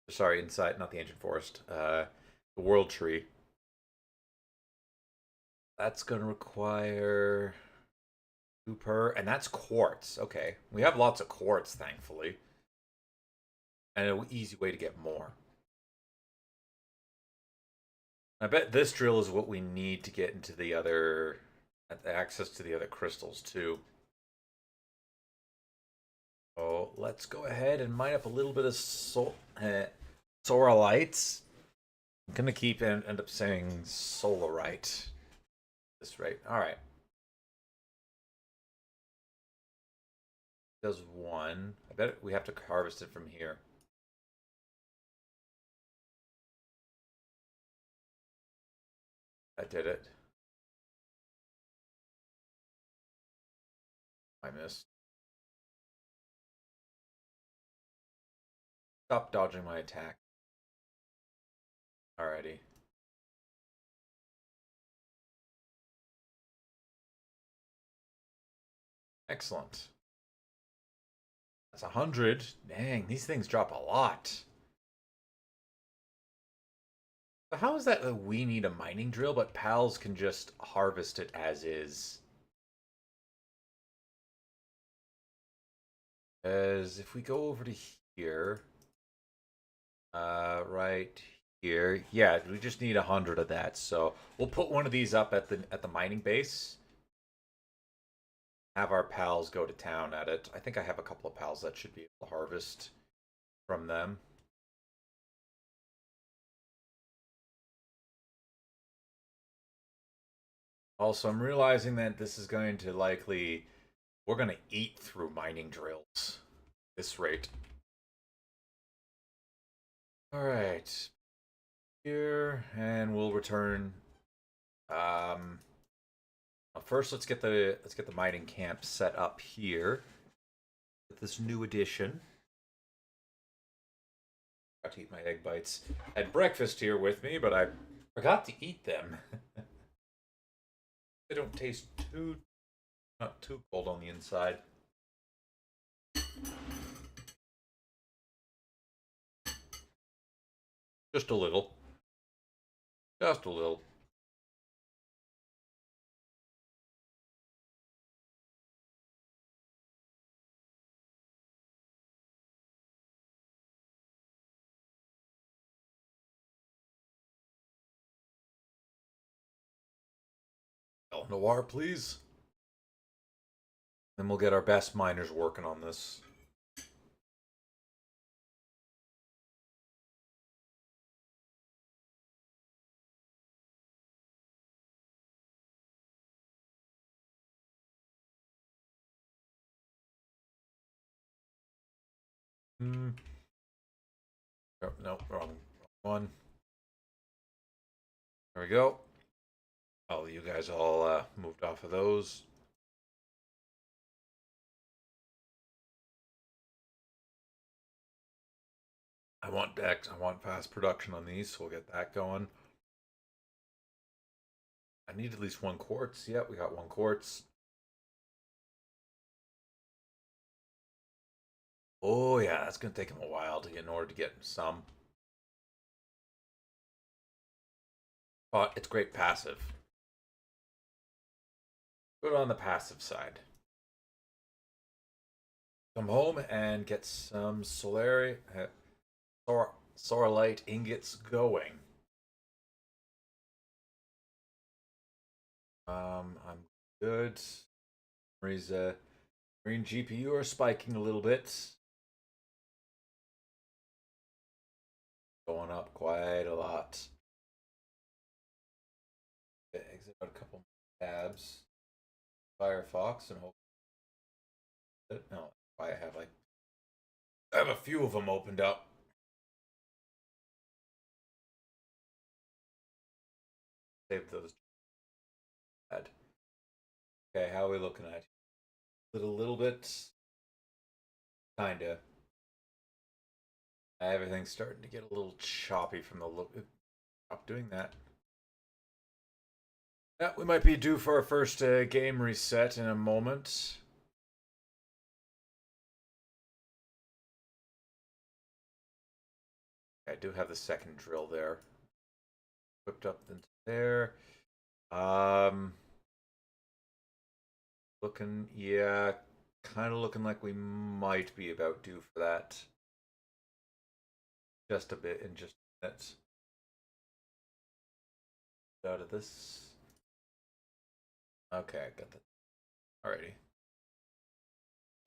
Sorry, inside, not the ancient forest. The world tree. That's going to require 2 per, and that's quartz. Okay, we have lots of quartz, thankfully, and an easy way to get more. I bet this drill is what we need to get into the other access to the other crystals too. Oh, let's go ahead and mine up a little bit of sorelites. I'm gonna keep and end up saying solarite. This rate. All right. Does 1. I bet we have to harvest it from here. I did it. I missed. Stop dodging my attack. Alrighty. Excellent. That's 100. Dang, these things drop a lot. So how is that we need a mining drill, but pals can just harvest it as is? As if we go over to here, right here, yeah, we just need 100 of that. So we'll put one of these up at the mining base. Have our pals go to town at it. I think I have a couple of pals that should be able to harvest from them. Also, I'm realizing that this is going to likely... We're going to eat through mining drills. This rate. Alright. Here, and we'll return... first, let's get the mining camp set up here with this new addition. Got to eat my egg bites. I had breakfast here with me, but I forgot to eat them. They don't taste not too cold on the inside. Just a little. Just a little. Noir, please. Then we'll get our best miners working on this. Hmm. Oh, no, wrong one. There we go. Oh, you guys all moved off of those. I want decks. I want fast production on these, so we'll get that going. I need at least one quartz. Yep, we got one quartz. Oh yeah, that's gonna take him a while to get in order to get some. But it's great passive. Good on the passive side. Come home and get some Solarite ingots going. I'm good. Marie's green GPU are spiking a little bit. Going up quite a lot. Exit out a couple tabs. Firefox and hope. No, I have a few of them opened up. Save those. Okay, how are we looking at? A little bit, kinda. Everything's starting to get a little choppy from the look. Stop doing that. Yeah, we might be due for our first game reset in a moment. I do have the second drill there. Whipped up into there. Um, looking, yeah, kind of looking like we might be about due for that. Just a bit in just a minute. Out of this. Okay, I got that. Alrighty.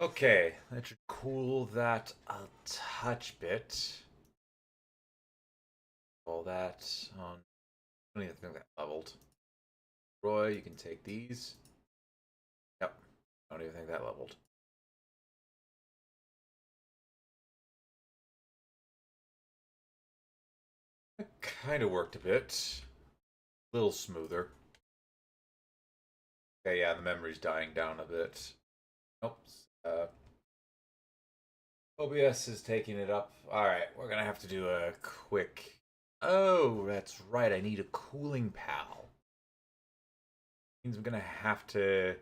Okay, that should cool that a touch bit. All that on. I don't even think that leveled. Roy, you can take these. Yep. I don't even think that leveled. It kind of worked a bit. A little smoother. Okay, yeah, the memory's dying down a bit. Oops. OBS is taking it up. Alright, we're gonna have to do a quick... Oh, that's right, I need a cooling pal. Means I'm gonna have to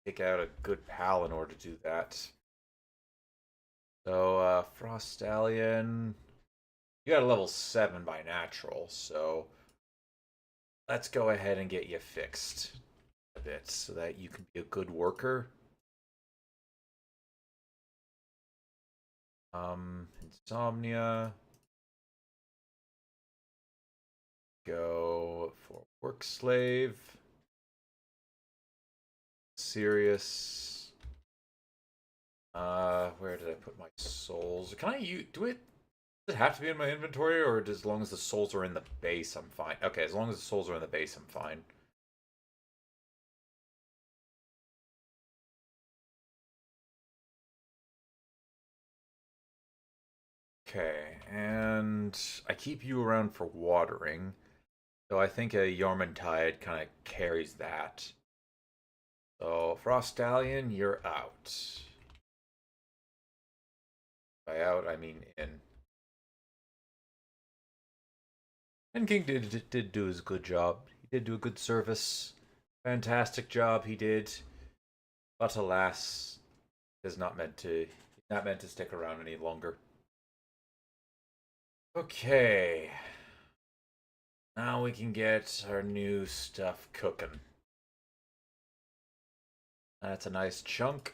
take out a good pal in order to do that. So, Frost Stallion... You got a level 7 by natural, so... Let's go ahead and get you fixed a bit so that you can be a good worker. Insomnia. Go for work slave. Serious. Where did I put my souls? Can I use, does it have to be in my inventory, or as long as the souls are in the base, I'm fine? Okay, as long as the souls are in the base, I'm fine. Okay, and I keep you around for watering. So I think a Yarmantide kind of carries that. So Frost Stallion, you're out. By out, I mean in. And King did do his good job. He did do a good service. Fantastic job he did. But alas, is not meant to stick around any longer. Okay. Now we can get our new stuff cooking. That's a nice chunk.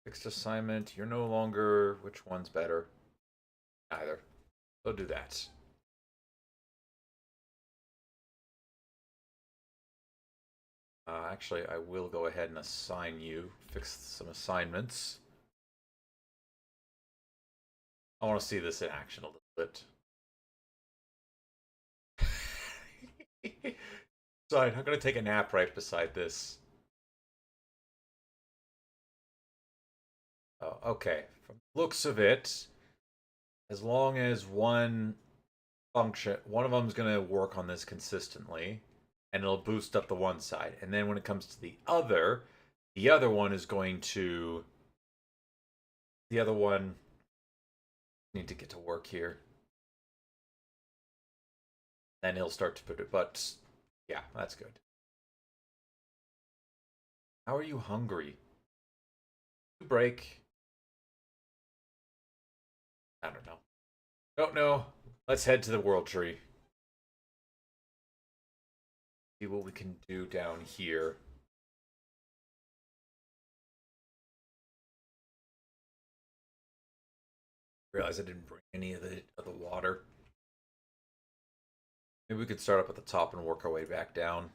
Fixed assignment. You're no longer... Which one's better? Either. So do that. Actually, I will go ahead and assign you, fix some assignments. I want to see this in action a little bit. So I'm going to take a nap right beside this. Oh, okay. From the looks of it, as long as one of them's going to work on this consistently, and it'll boost up the one side. And then when it comes to the other one is going to, the other one need to get to work here. Then he'll start to put it, but yeah, that's good. How are you hungry? Break. I don't know. Don't know. Let's head to the world tree. See what we can do down here. Realize I didn't bring any of the water. Maybe we could start up at the top and work our way back down.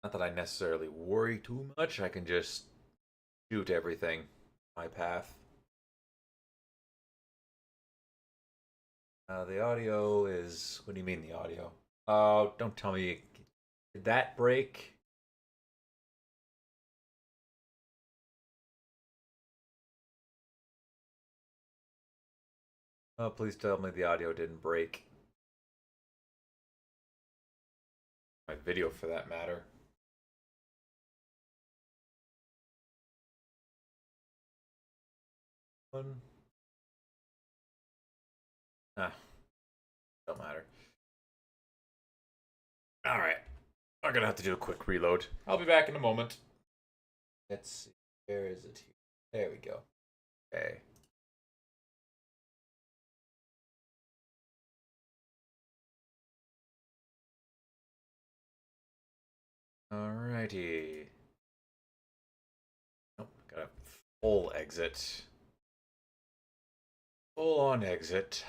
Not that I necessarily worry too much. I can just shoot everything my path. The audio is... What do you mean the audio? Oh, don't tell me. Did that break? Oh, please tell me the audio didn't break. My video, for that matter. One. Ah, don't matter. Alright. I'm gonna have to do a quick reload. I'll be back in a moment. Let's see. Where is it here? There we go. Okay. Alrighty. Nope, got a full exit. Full on exit.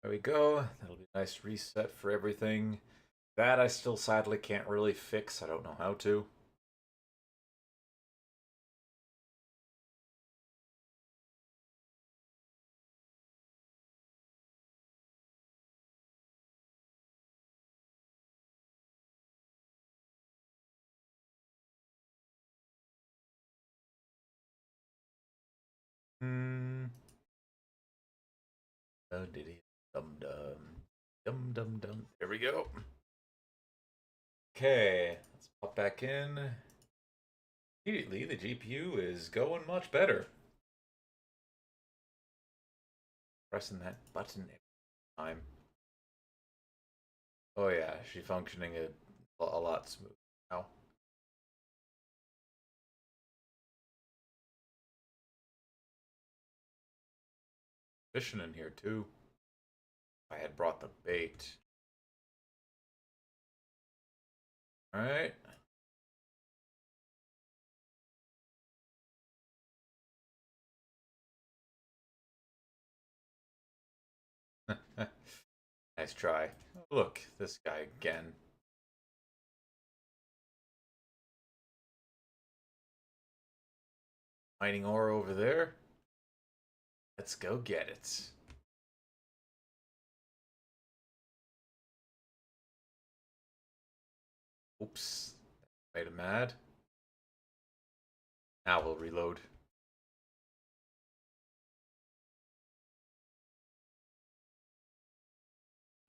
There we go. That'll be a nice reset for everything. That I still sadly can't really fix. I don't know how to. Hmm. Oh, did he? Dum dum. Dum dum dum. There we go. Okay, let's pop back in. Immediately, the GPU is going much better. Pressing that button every time. Oh yeah, she's functioning a lot smoother now. Fishing in here too. I had brought the bait. Alright. Nice try. Look, this guy again. Mining ore over there. Let's go get it. Oops. Made him mad. Now we'll reload.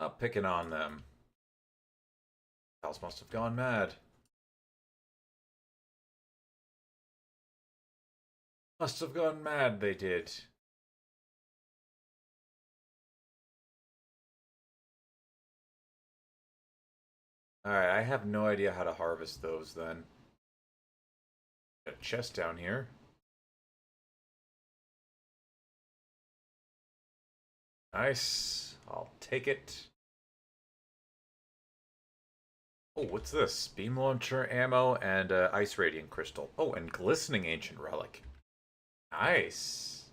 Not picking on them. House must have gone mad. Must have gone mad, they did. Alright, I have no idea how to harvest those then. Got a chest down here. Nice. I'll take it. Oh, what's this? Beam launcher ammo and ice radiant crystal. Oh, and glistening ancient relic. Nice.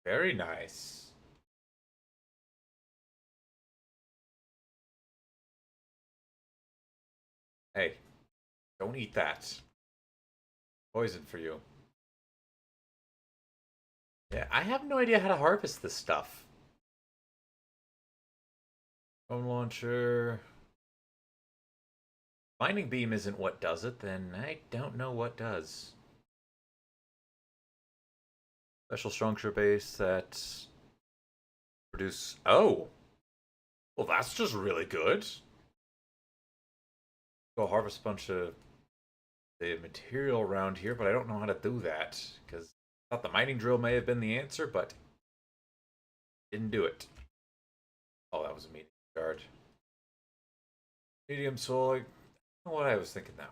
Very nice. Hey, don't eat that. Poison for you. Yeah, I have no idea how to harvest this stuff. Phone launcher. Mining beam isn't what does it, then I don't know what does. Special structure base that produce. Oh, well, that's just really good. Go harvest a bunch of the material around here, but I don't know how to do that because I thought the mining drill may have been the answer, but didn't do it. Oh, that was a medium guard. Medium soul. I don't know what I was thinking now.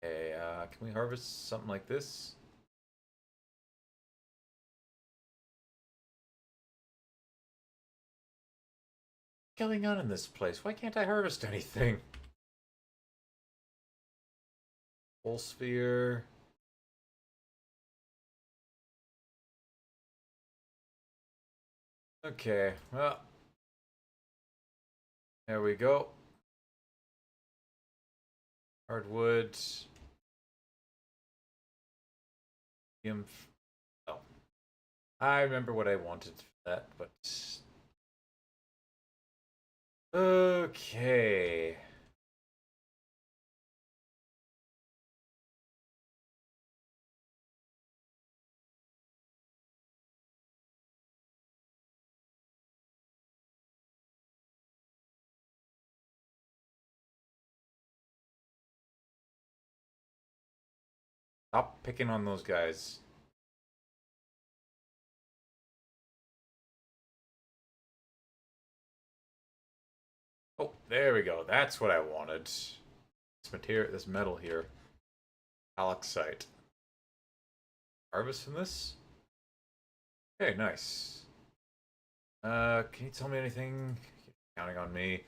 Okay, can we harvest something like this? What's going on in this place? Why can't I harvest anything? Full sphere. Okay, well, there we go. Hardwood. Oh, I remember what I wanted for that, but okay. Stop picking on those guys. Oh, there we go. That's what I wanted. This material, this metal here. Alexite. Harvest from this? Okay, nice. Can you tell me anything? Counting on me.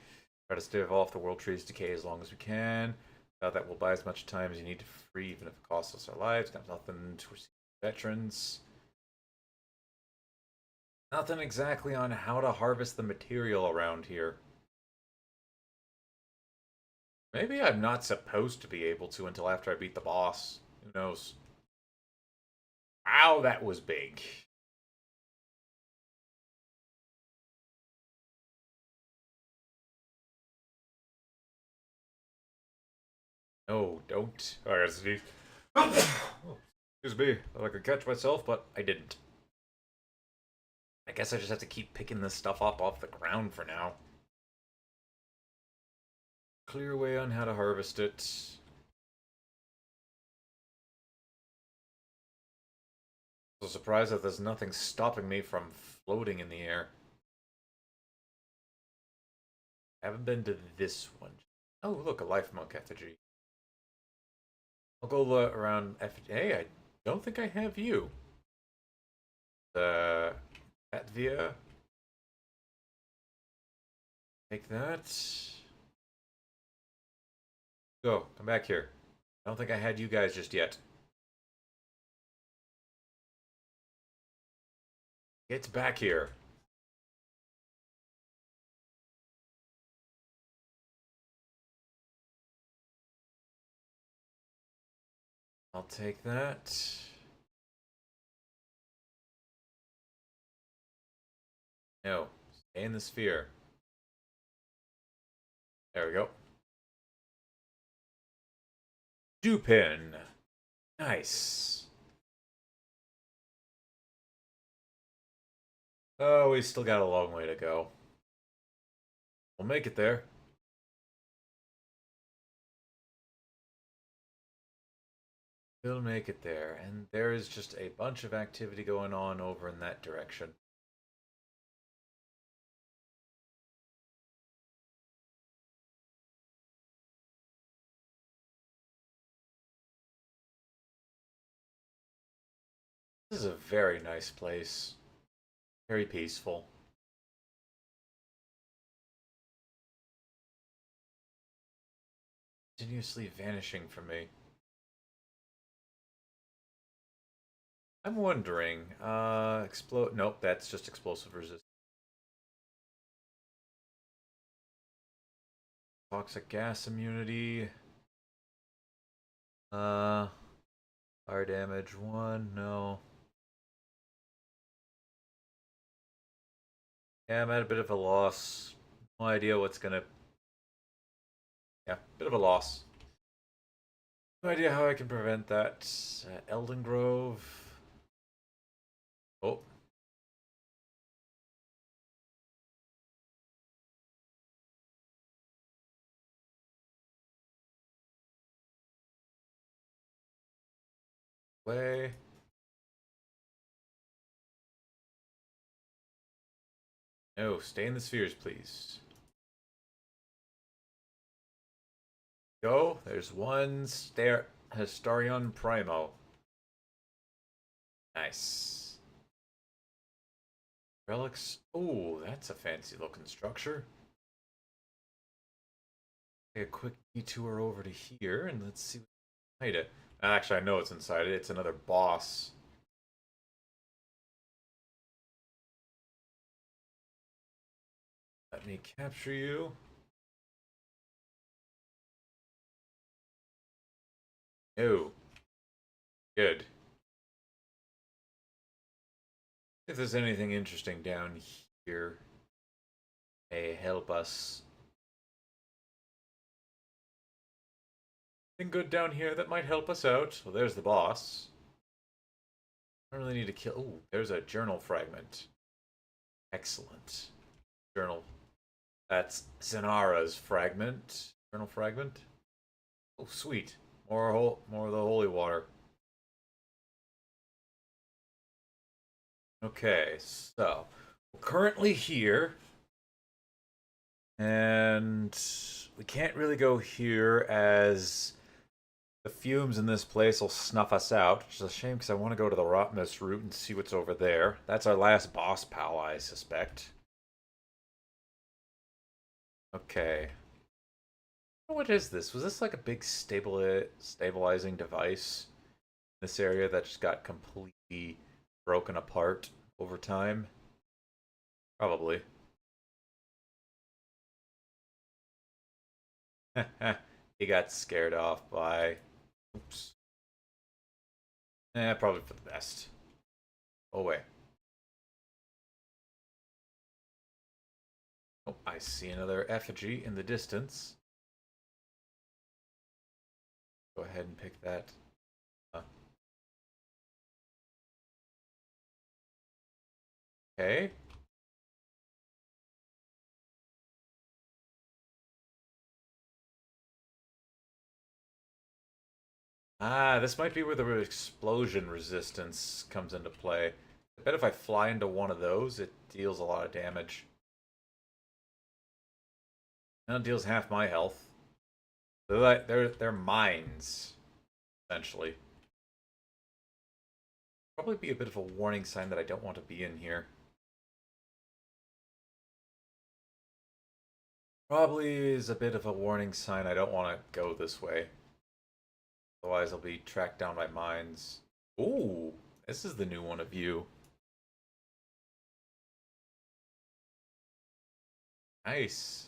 Try to stave off the world tree's decay as long as we can. That will buy as much time as you need to free, even if it costs us our lives. Got nothing to receive veterans. Nothing exactly on how to harvest the material around here. Maybe I'm not supposed to be able to until after I beat the boss. Who knows? Ow, that was big. No, don't. Alright, Steve. Excuse me. Thought I could catch myself, but I didn't. I guess I just have to keep picking this stuff up off the ground for now. Clear way on how to harvest it. So surprised that there's nothing stopping me from floating in the air. I haven't been to this one. Oh, look, a life monk effigy. I'll go around effigy. Hey, I don't think I have you. The Atvia. Take that. Go, come back here. I don't think I had you guys just yet. Get back here. I'll take that. No, stay in the sphere. There we go. Dupin. Nice. Oh, we still got a long way to go. We'll make it there. We'll make it there. And there is just a bunch of activity going on over in that direction. This is a very nice place. Very peaceful. Continuously vanishing from me. I'm wondering, explode. Nope, that's just explosive resistance. Toxic gas immunity. Uh, fire damage 1, no. Yeah, I'm at a bit of a loss. No idea what's gonna. Yeah, bit of a loss. No idea how I can prevent that. Elden Grove. Oh, way. No, stay in the spheres, please. Go. There's one Histarion Primo. Nice. Relics. Oh, that's a fancy looking structure. Take a quick detour over to here and let's see what's inside it. Actually, I know it's inside it. It's another boss. Let me capture you. Oh, good. If there's anything interesting down here, may help us. Anything good down here that might help us out? Well, there's the boss. I don't really need to kill. Oh, there's a journal fragment. Excellent. Journal. That's Zanara's fragment. Journal fragment. Oh, sweet. More of the holy water. Okay, so we're currently here, and we can't really go here as the fumes in this place will snuff us out, which is a shame because I want to go to the Rotmus route and see what's over there. That's our last boss pal, I suspect. Okay. What is this? Was this like a big stabilizing device in this area that just got completely broken apart over time? Probably. He got scared off by. Oops. Probably for the best. Oh, wait. Oh, I see another effigy in the distance. Go ahead and pick that. Okay. Ah, this might be where the explosion resistance comes into play. I bet if I fly into one of those, it deals a lot of damage. And it deals half my health. They're mines, essentially. Probably be a bit of a warning sign that I don't want to be in here. Probably is a bit of a warning sign I don't want to go this way. Otherwise, I'll be tracked down by mines. Ooh, this is the new one of you. Nice.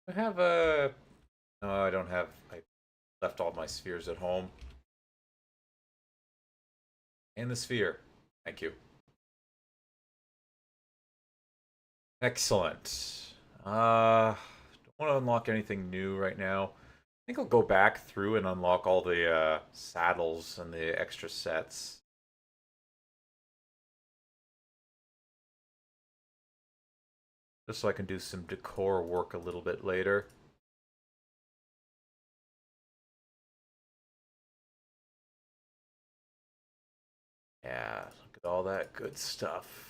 I have a. No, I don't have. I left all my spheres at home. And the sphere. Thank you. Excellent. Don't want to unlock anything new right now. I think I'll go back through and unlock all the saddles and the extra sets. Just so I can do some decor work a little bit later. Yeah, look at all that good stuff.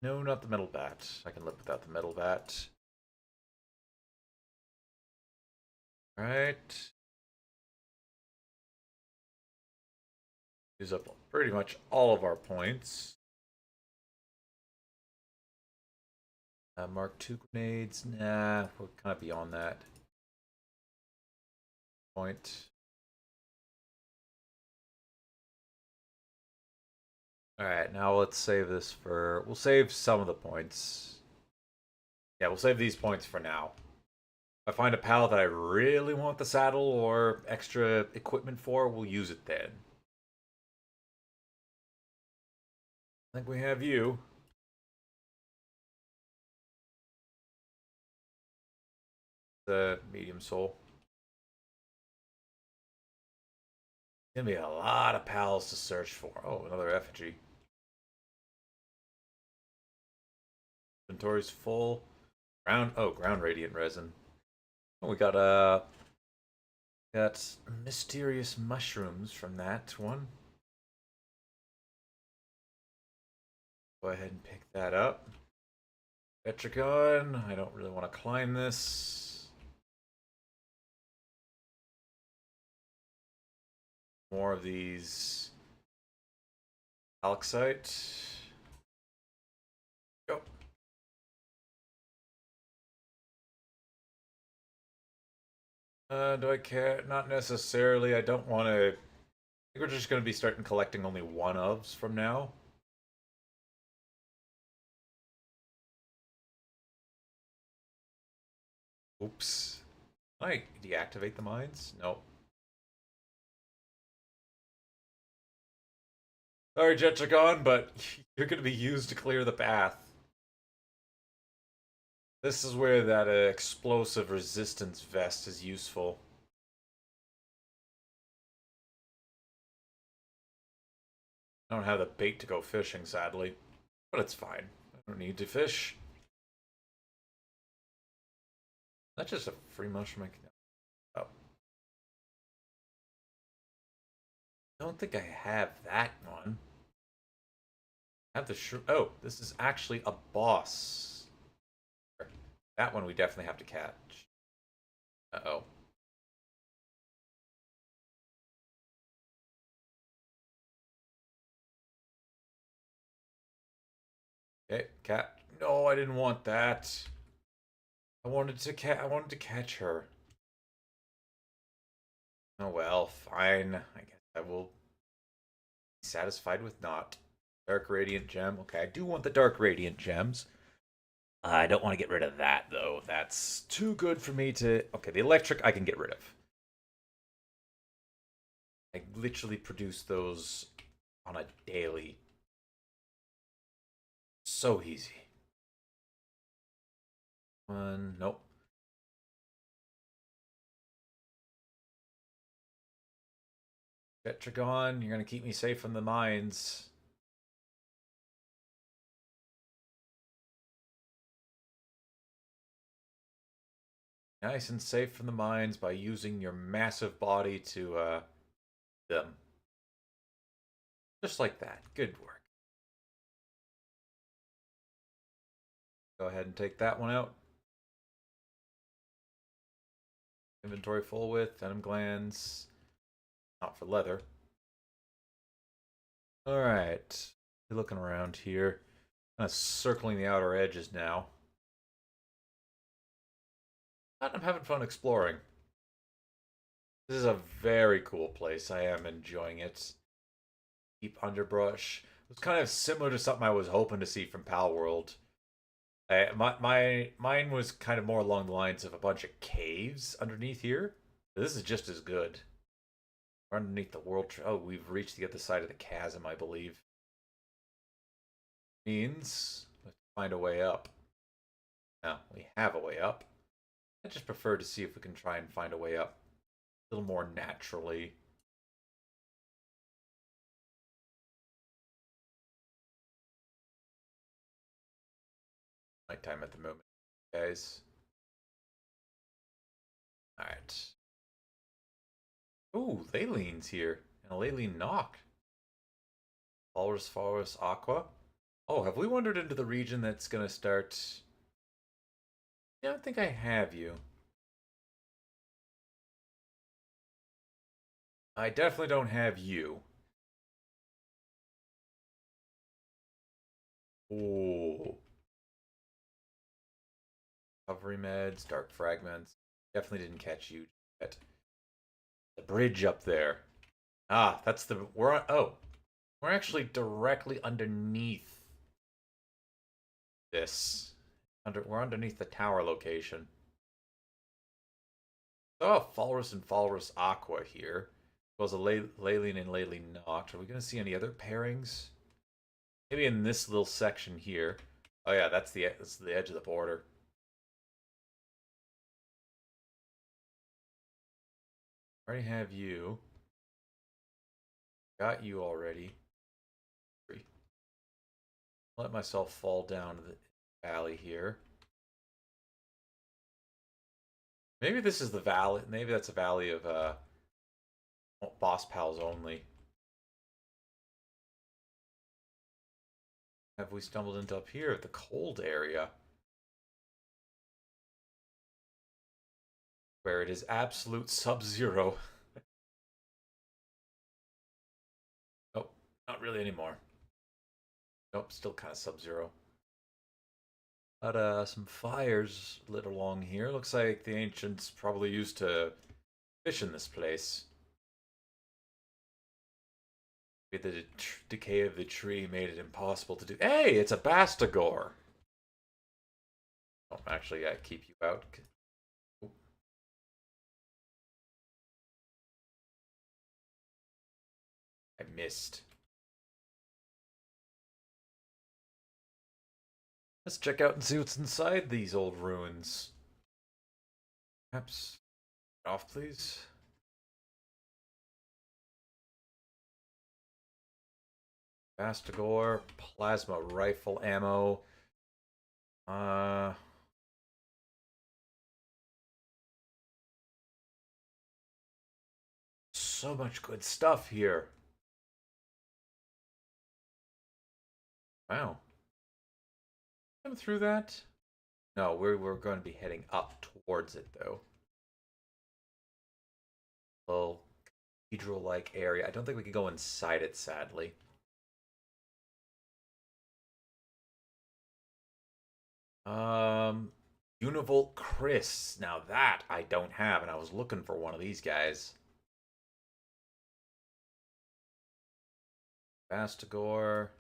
No, not the metal bat. I can live without the metal bat. Right. Use up pretty much all of our points. Mark 2 grenades. Nah, we're kind of beyond that point. Alright, now let's save this for... We'll save some of the points. Yeah, we'll save these points for now. If I find a pal that I really want the saddle or extra equipment for, we'll use it then. I think we have you. The medium soul. Gonna be a lot of pals to search for. Oh, another effigy. Inventory's full. Ground radiant resin. Oh, we got mysterious mushrooms from that one. Go ahead and pick that up. Petricon. I don't really want to climb this. More of these calcite. Go. Do I care? Not necessarily. I don't want to... I think we're just going to be starting collecting only one ofs from now. Oops. Can I deactivate the mines? Nope. Sorry, Jetragon, but you're going to be used to clear the path. This is where that explosive resistance vest is useful. I don't have the bait to go fishing, sadly. But it's fine. I don't need to fish. That's just a free mushroom I can... Oh. I don't think I have that one. I have the oh, this is actually a boss. That one we definitely have to catch. Uh-oh. Okay, cat. No, I didn't want that. I wanted to catch her. Oh well, fine. I guess I will be satisfied with not. Dark Radiant Gem. Okay, I do want the Dark Radiant Gems. I don't want to get rid of that, though. That's too good for me to... Okay, the electric I can get rid of. I literally produce those on a daily. So easy. Nope. Tetragon, you're gonna keep me safe from the mines. Nice and safe from the mines by using your massive body to, them. Just like that. Good work. Go ahead and take that one out. Inventory full with venom glands. Not for leather. Alright. Looking around here. Kind of circling the outer edges now. I'm having fun exploring. This is a very cool place. I am enjoying it. Deep underbrush. It was kind of similar to something I was hoping to see from Palworld. Mine was kind of more along the lines of a bunch of caves underneath here. This is just as good. We're underneath the world. Oh, we've reached the other side of the chasm, I believe. Means let's find a way up. Now we have a way up. I just prefer to see if we can try and find a way up a little more naturally. Nighttime at the moment, guys. Alright. Ooh, Laylene's here. And a Laylene knock. Walrus, Forest, Aqua. Oh, have we wandered into the region that's gonna start... I don't think I have you. I definitely don't have you. Ooh. Recovery meds, dark fragments. Definitely didn't catch you yet. The bridge up there. Ah, that's the we're on. Oh, we're actually directly underneath this. We're underneath the tower location. Oh, Falrus and Falrus Aqua here. As well as a Leyline and Leyline Noct. Are we going to see any other pairings? Maybe in this little section here. Oh yeah, that's the edge of the border. Already have you. Got you already. Let myself fall down to the valley here. Maybe this is the valley. Maybe that's a valley of boss pals only. Have we stumbled into up here, the cold area? Where it is absolute sub-zero. Nope, not really anymore. Nope, still kind of sub-zero. Got some fires lit along here. Looks like the ancients probably used to fish in this place. Maybe the decay of the tree made it impossible to do. Hey, it's a Bastagor! Oh, actually, I keep you out. I missed. Let's check out and see what's inside these old ruins. Perhaps off, please. Bastagor, plasma rifle ammo. So much good stuff here. Wow. Come through that? No, we're going to be heading up towards it though. Little cathedral-like area. I don't think we can go inside it, sadly. Univolt Chris. Now that I don't have, and I was looking for one of these guys. Bastagor.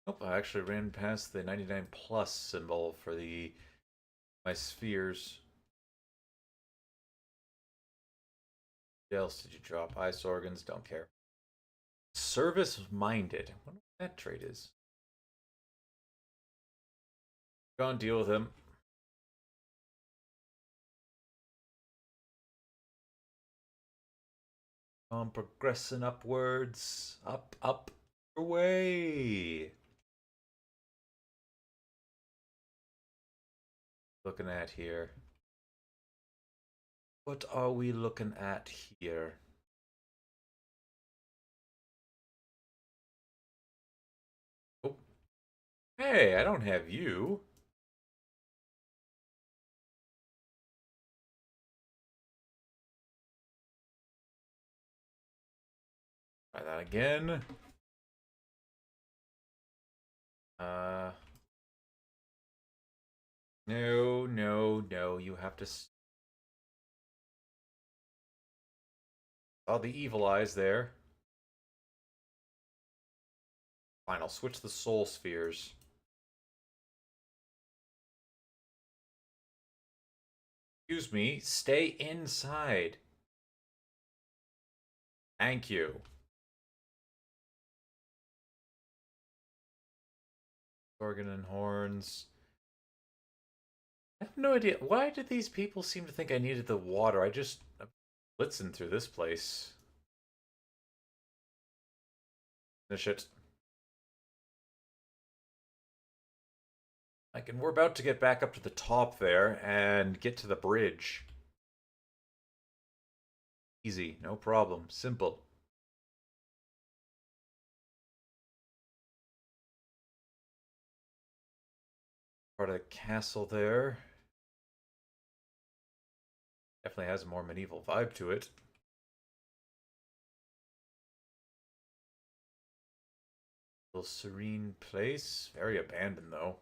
Nope, I actually ran past the 99 plus symbol for my spheres. What else did you drop? Ice organs, don't care. Service minded. I wonder what that trait is. Go and deal with him. Progressing upwards. Up, up, away. Looking at here. What are we looking at here? Oh. Hey, I don't have you. Try that again. No, no, no. You have to. Oh, the evil eyes there. Fine, I'll switch the soul spheres. Excuse me, stay inside. Thank you. Organ and horns. I have no idea. Why did these people seem to think I needed the water? I'm blitzing through this place. This shit. We're about to get back up to the top there and get to the bridge. Easy, no problem, simple. Part of the castle there. Definitely has a more medieval vibe to it. Little serene place. Very abandoned, though.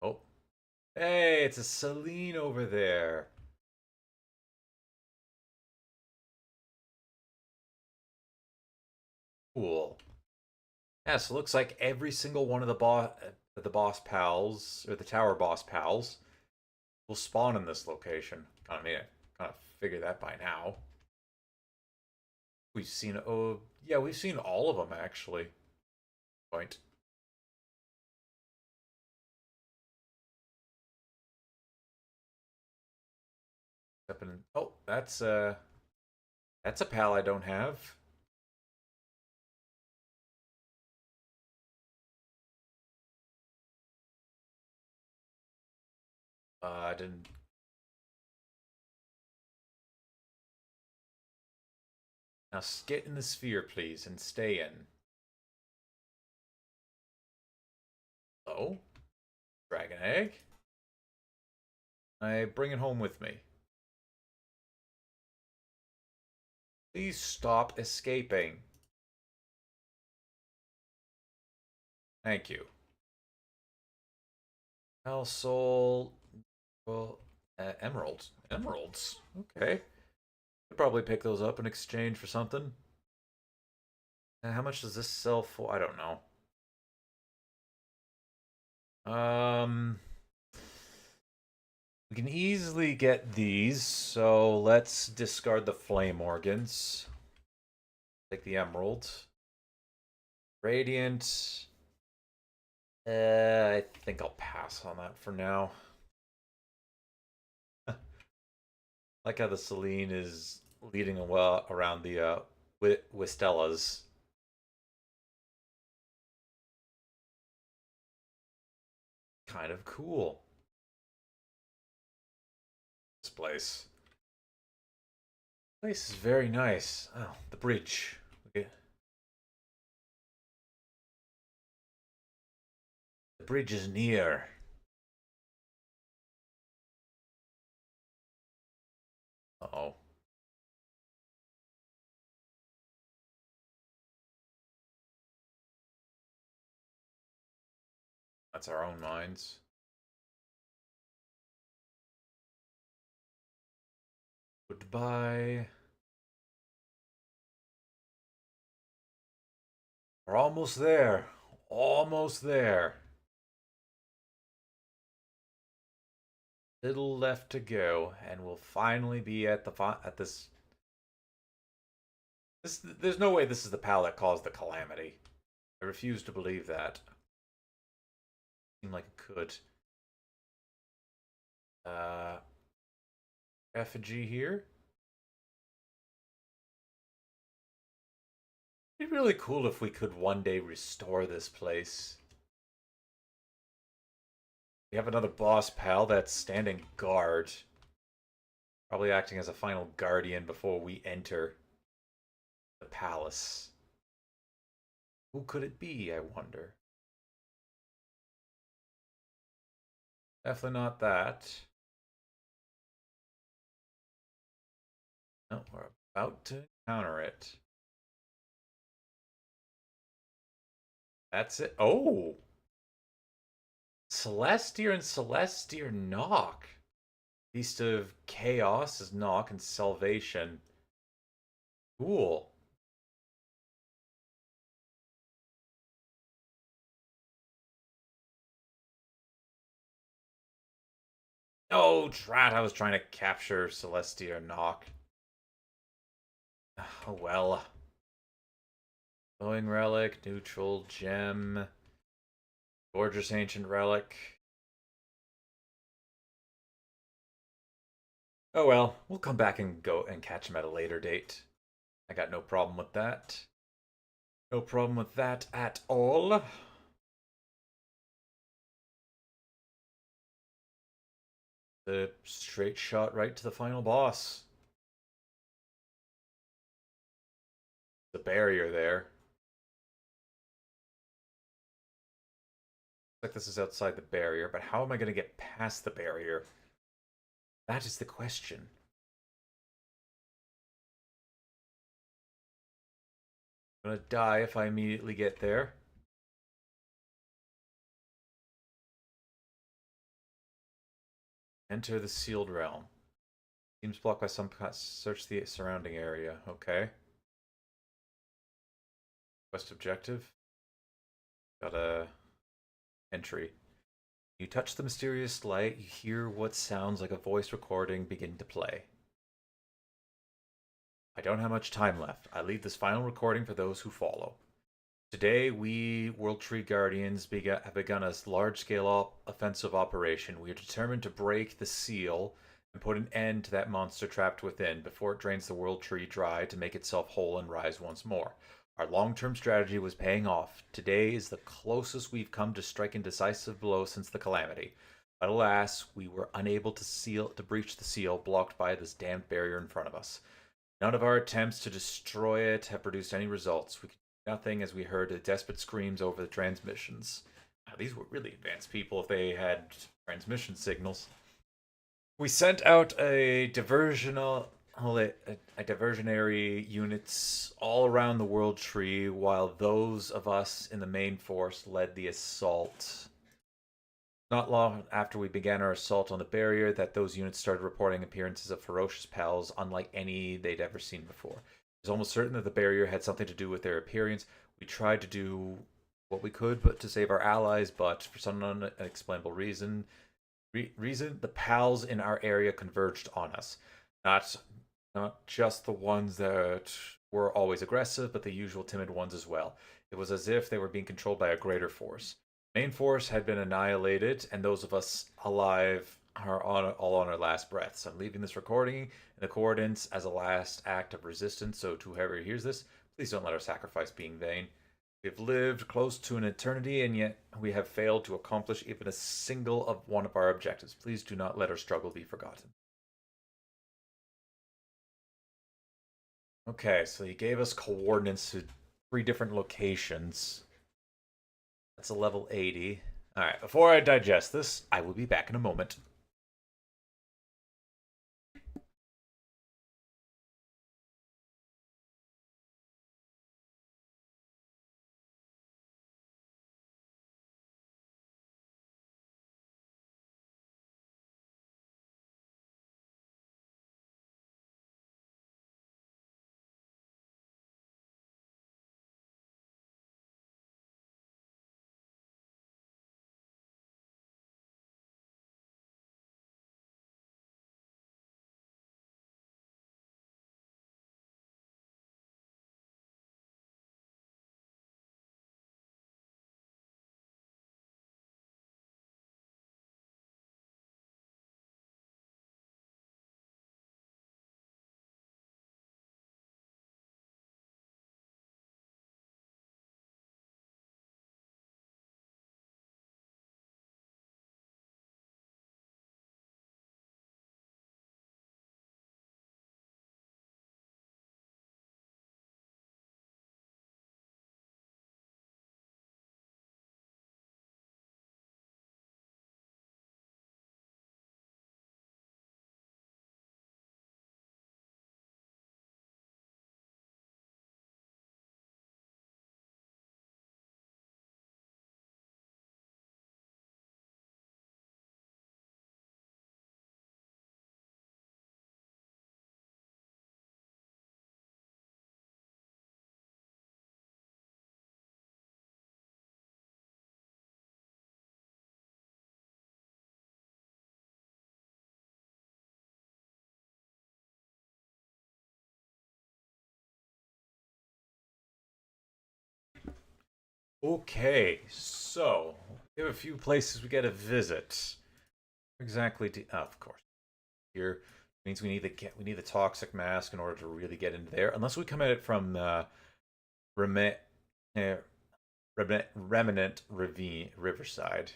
Oh. Hey, it's a Celine over there. Cool. Yeah, so it looks like every single one of the boss pals, or the tower boss pals, will spawn in this location. Kind of need to kind of figure that by now. We've seen, oh, yeah, we've seen all of them, actually. Point. Oh, that's a pal I don't have. I didn't. Now get in the sphere, please, and stay in. Oh, dragon egg. I bring it home with me. Please stop escaping. Thank you. Hell soul. Well, emeralds. Emeralds. Okay. Could probably pick those up in exchange for something. How much does this sell for? I don't know. We can easily get these, so let's discard the flame organs. Take the emerald. Radiant. I think I'll pass on that for now. Like how the Celine is leading well around the Wistellas. Kind of cool. This place. Place is very nice. Oh, the bridge. Okay. The bridge is near. Uh-oh. That's our own minds. Goodbye. We're almost there. Almost there. Little left to go, and we'll finally be at this. There's no way this is the pal that caused the calamity. I refuse to believe that. Seemed like it could. Uh, effigy here. It'd be really cool if we could one day restore this place. We have another boss pal that's standing guard. Probably acting as a final guardian before we enter the palace. Who could it be, I wonder? Definitely not that. No, we're about to counter it. That's it. Oh! Celestier and Celestier knock. Beast of Chaos is knock and Salvation. Cool. Oh, drat, I was trying to capture Celestia Knock. Oh well. Glowing Relic, Neutral Gem, Gorgeous Ancient Relic. Oh well, we'll come back and go and catch him at a later date. I got no problem with that. No problem with that at all. The straight shot right to the final boss. The barrier there. Looks like this is outside the barrier, but how am I going to get past the barrier? That is the question. I'm gonna die if I immediately get there. Enter the sealed realm. Seems blocked by some search the surrounding area. Okay. Quest objective. Got a entry. You touch the mysterious light, you hear what sounds like a voice recording begin to play. I don't have much time left. I leave this final recording for those who follow. Today, we World Tree Guardians have begun a large-scale offensive operation. We are determined to break the seal and put an end to that monster trapped within before it drains the World Tree dry to make itself whole and rise once more. Our long-term strategy was paying off. Today is the closest we've come to striking decisive blow since the calamity. But alas, we were unable to breach the seal, blocked by this damned barrier in front of us. None of our attempts to destroy it have produced any results. We could do nothing as we heard the desperate screams over the transmissions. Now, these were really advanced people if they had transmission signals. We sent out a diversionary units all around the World Tree, while those of us in the main force led the assault. Not long after we began our assault on the barrier, that those units started reporting appearances of ferocious pals unlike any they'd ever seen before. It was almost certain that the barrier had something to do with their appearance. We tried to do what we could but to save our allies, but for some unexplainable reason, the pals in our area converged on us. Not not just the ones that were always aggressive, but the usual timid ones as well. It was as if they were being controlled by a greater force. Main force had been annihilated, and those of us alive are all on our last breaths. I'm leaving this recording in accordance as a last act of resistance, so to whoever hears this, please don't let our sacrifice be in vain. We've lived close to an eternity, and yet we have failed to accomplish even a single of one of our objectives. Please do not let our struggle be forgotten. Okay, so he gave us coordinates to 3 different locations. That's a level 80. Alright, before I digest this, I will be back in a moment. Okay, so we have a few places we gotta visit. Exactly. Oh, of course. Here means we need the toxic mask in order to really get into there. Unless we come at it from Rem- uh, Remnant Ravine Riverside.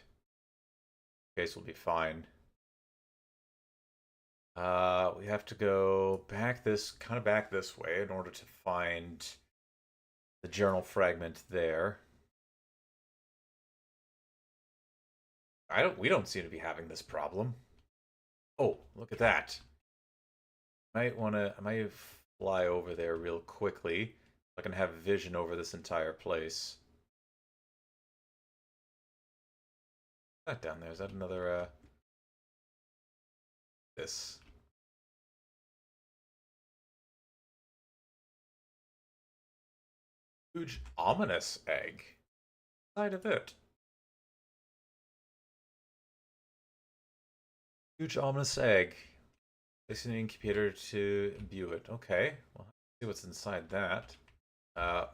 Case will be fine. We have to go back this way in order to find the journal fragment there. We don't seem to be having this problem. Oh, look at that. I might fly over there real quickly. I can have vision over this entire place. That down there, is that another, this? Huge ominous egg. Side of it. Huge ominous egg. Placing an incubator to imbue it. Okay, well, let's see what's inside that.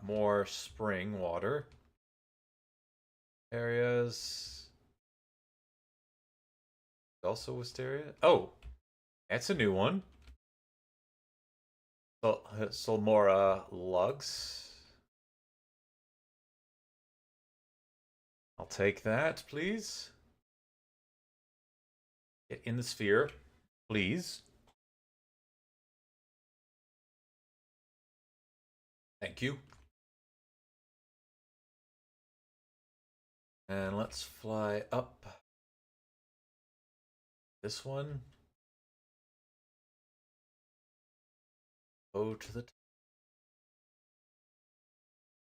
More spring water areas. Also wisteria. Oh, that's a new one. So more lugs. I'll take that, please. Get in the sphere, please. Thank you. And let's fly up. This one. Go to the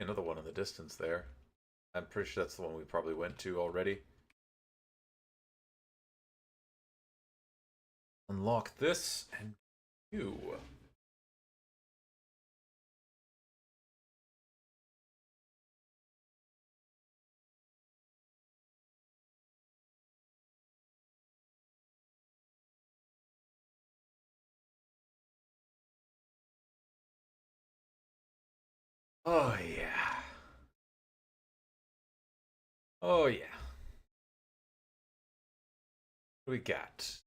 another one in the distance there. I'm pretty sure that's the one we probably went to already. Unlock this and you. Oh yeah. Oh yeah. What do we got?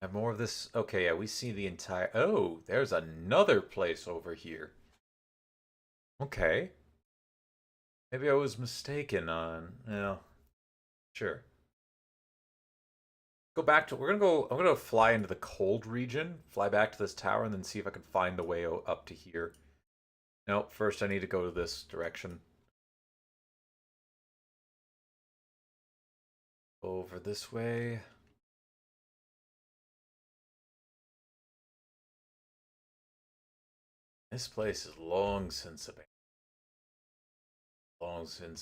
Have more of this. Okay, yeah, we see the entire. Oh, there's another place over here. Okay. Maybe I was mistaken on. Yeah. Sure. Go back to. We're gonna go. I'm gonna fly into the cold region, fly back to this tower, and then see if I can find the way up to here. Nope. First, I need to go to this direction. Over this way. This place is long since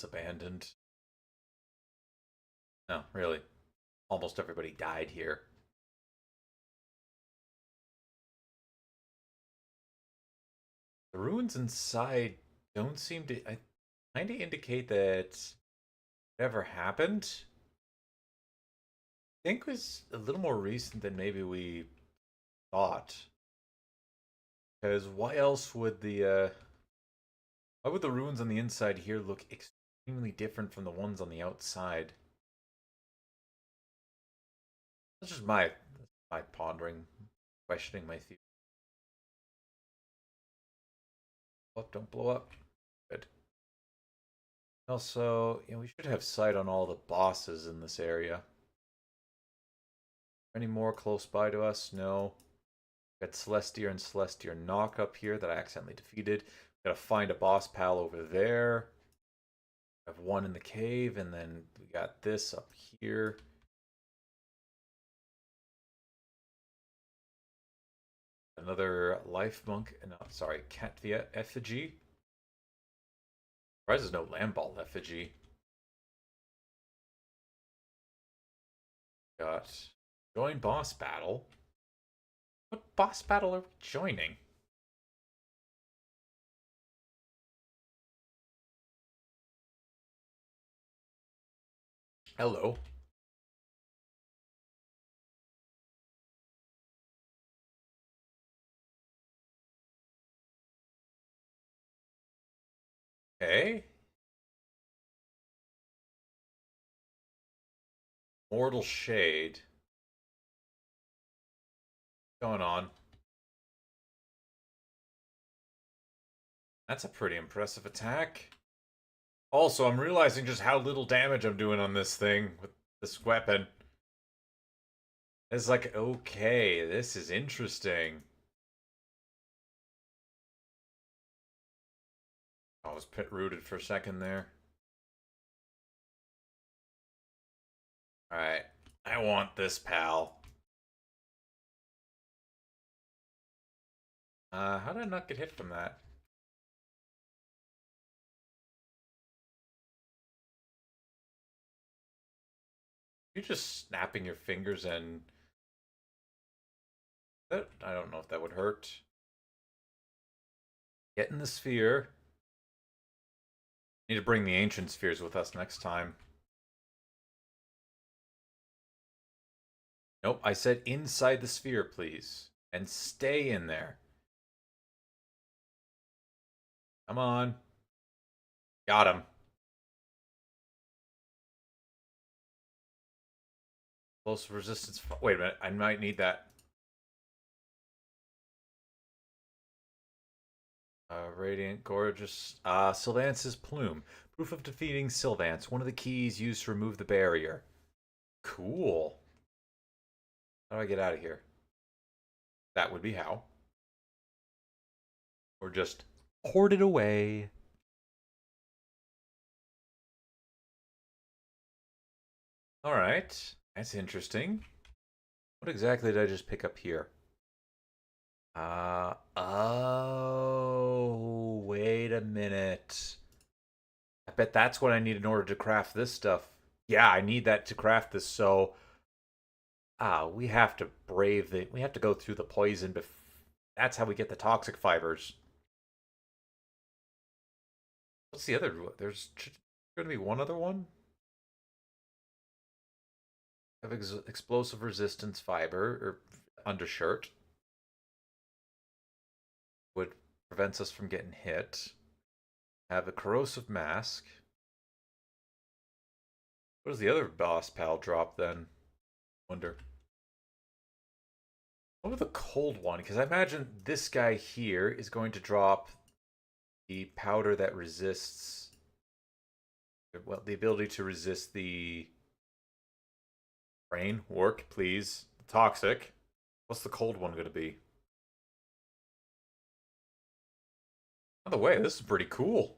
abandoned. No, really. Almost everybody died here. The ruins inside don't seem to. I kind of indicate that whatever happened, I think was a little more recent than maybe we thought. Because why else would why would the ruins on the inside here look extremely different from the ones on the outside? That's just my pondering, questioning my theory. Oh, don't blow up. Good. Also, we should have sight on all the bosses in this area. Any more close by to us? No. Got Celestia and Celestia knock up here that I accidentally defeated. Gotta find a boss pal over there. I have one in the cave, and then we got this up here. Another life monk, no, sorry, Katvia effigy. Surprised there's no Lamball effigy. Got join boss battle. What boss battle are we joining? Hello. Okay. Mortal Shade. What's going on? That's a pretty impressive attack. Also, I'm realizing just how little damage I'm doing on this thing with this weapon. It's like, okay, this is interesting. I was pit rooted for a second there. Alright, I want this, pal. How did I not get hit from that? You're just snapping your fingers and... I don't know if that would hurt. Get in the sphere. Need to bring the ancient spheres with us next time. Nope, I said inside the sphere, please. And stay in there. Come on. Got him. Close resistance. Wait a minute, I might need that. Radiant, gorgeous. Sylvance's plume. Proof of defeating Sylvance. One of the keys used to remove the barrier. Cool. How do I get out of here? That would be how. Or just hoard it away. Alright. That's interesting. What exactly did I just pick up here? Oh, wait a minute. I bet that's what I need in order to craft this stuff. Yeah, I need that to craft this, so... we have to we have to go through the poison, that's how we get the toxic fibers. What's the other? There's going to be one other one? Have explosive resistance fiber, or undershirt. Would prevents us from getting hit. Have a corrosive mask. What does the other boss pal drop then? Wonder. What about the cold one? Because I imagine this guy here is going to drop the powder that resists... Well, the ability to resist the... Rain, work, please. Toxic. What's the cold one going to be? By the way, this is pretty cool.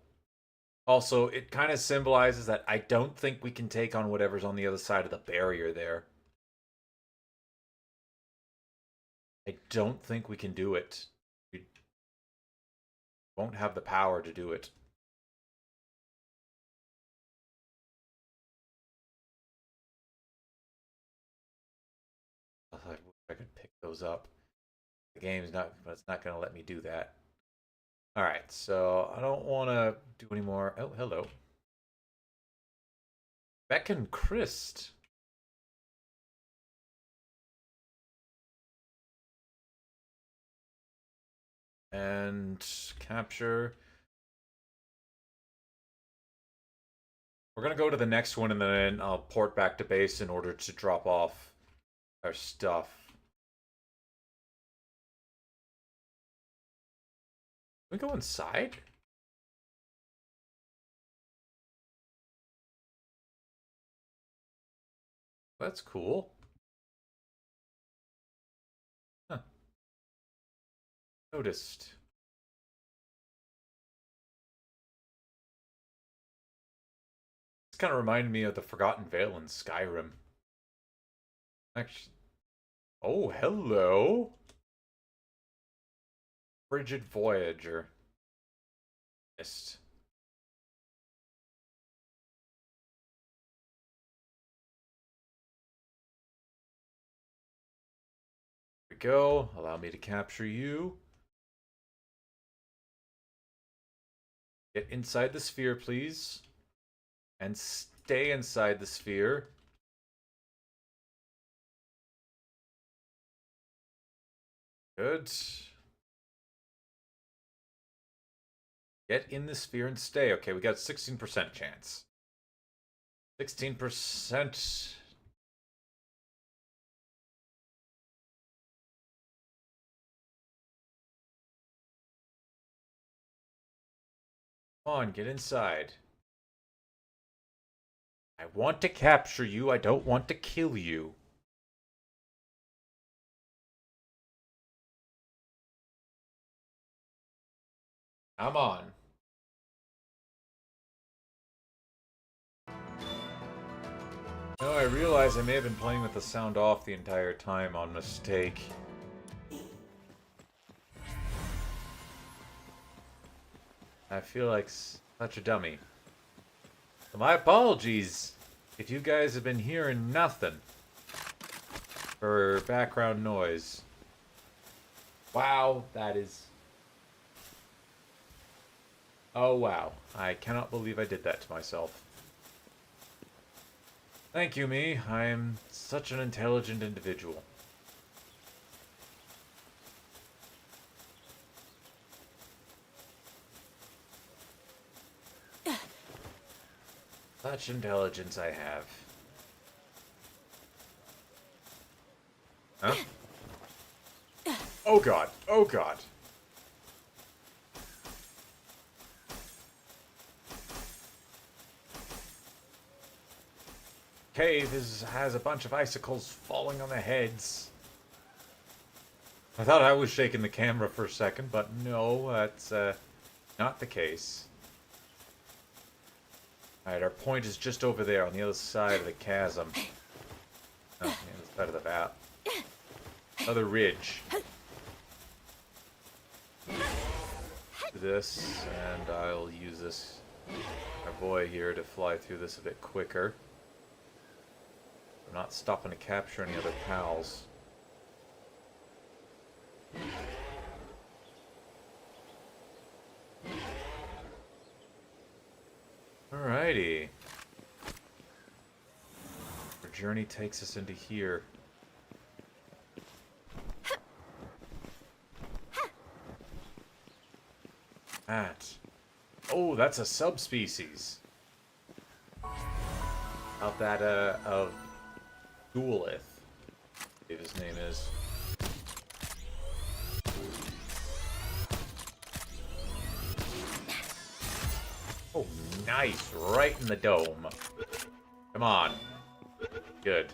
Also, it kind of symbolizes that I don't think we can take on whatever's on the other side of the barrier there. I don't think we can do it. We won't have the power to do it. I wish I could pick those up. The game's not, but it's not going to let me do that. Alright, so I don't want to do any more. Oh, hello. Beck and Christ. And capture. We're going to go to the next one and then I'll port back to base in order to drop off our stuff. Can we go inside? That's cool. Huh. Noticed. This kind of reminded me of the Forgotten Vale in Skyrim. Actually, oh, hello. Frigid Voyager. Mist. Here we go. Allow me to capture you. Get inside the sphere, please. And stay inside the sphere. Good. Get in the sphere and stay. Okay, we got 16% chance. 16%. Come on, get inside. I want to capture you. I don't want to kill you. Come on. No, I realize I may have been playing with the sound off the entire time on mistake. I feel like such a dummy. So my apologies if you guys have been hearing nothing for background noise. Wow, that is... Oh wow, I cannot believe I did that to myself. Thank you, me. I am such an intelligent individual. Such intelligence I have. Huh? Oh god, oh god. Cave has a bunch of icicles falling on their heads. I thought I was shaking the camera for a second, but no, that's not the case. Alright, our point is just over there on the other side of the chasm. Oh, the other side of the map. Another ridge. This, and I'll use this, my boy here, to fly through this a bit quicker. I'm not stopping to capture any other pals. Alrighty. Our journey takes us into here. That. Oh, that's a subspecies. Of that, of Duelith, if his name is. Oh, nice. Right in the dome. Come on. Good.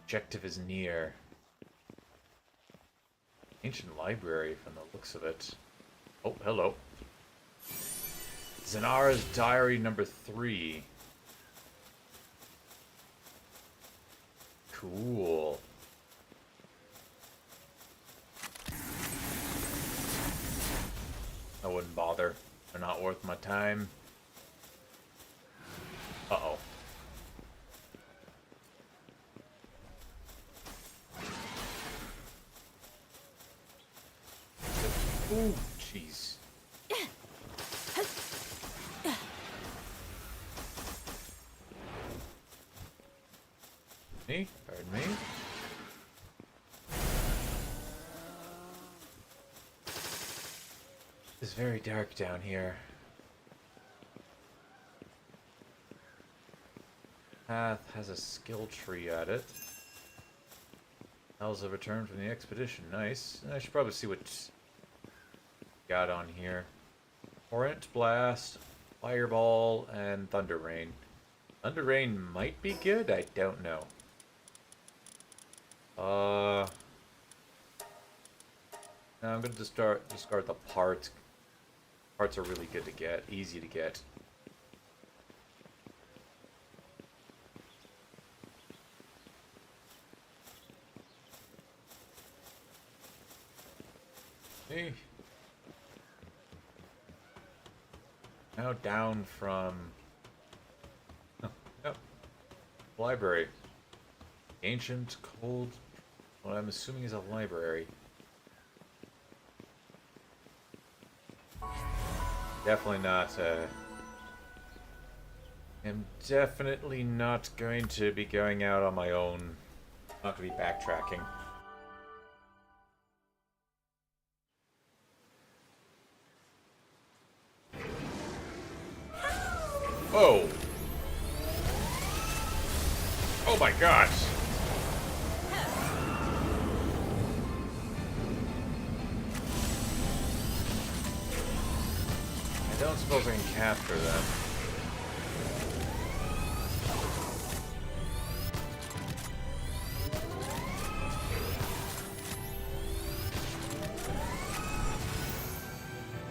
Objective is near. Ancient library from the looks of it. Oh, hello. Zanara's Diary number 3. Cool. I wouldn't bother. They're not worth my time. Uh-oh. Ooh, jeez. Me? Pardon me? It's very dark down here. Path has a skill tree at it. How's a return from the expedition? Nice. I should probably see what got on here. Torrent Blast, Fireball, and Thunder Rain. Thunder Rain might be good, I don't know. No, I'm gonna discard the parts. Parts are really good to get, easy to get. Hey. Now down from... Oh, yep. Library. Ancient, cold... What I'm assuming is a library. Definitely not, I'm definitely not going to be going out on my own. Not going to be backtracking. Whoa! Oh my gosh! I don't suppose I can capture them.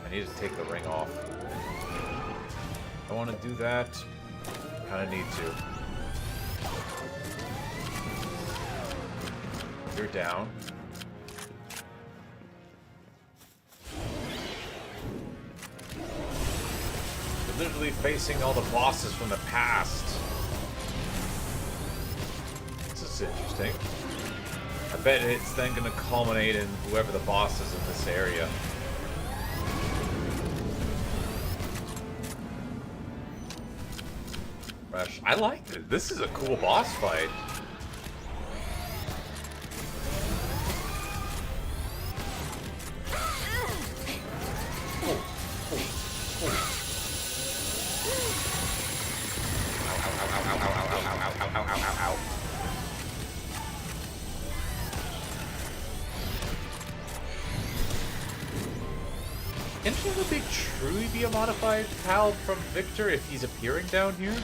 I need to take the ring off. I want to do that. Kind of need to. You're down. literally facing all the bosses from the past. This is interesting. I bet it's then going to culminate in whoever the boss is in this area. Fresh. I like it. This is a cool boss fight. Can Shinobi truly be a modified pal from Victor if he's appearing down here?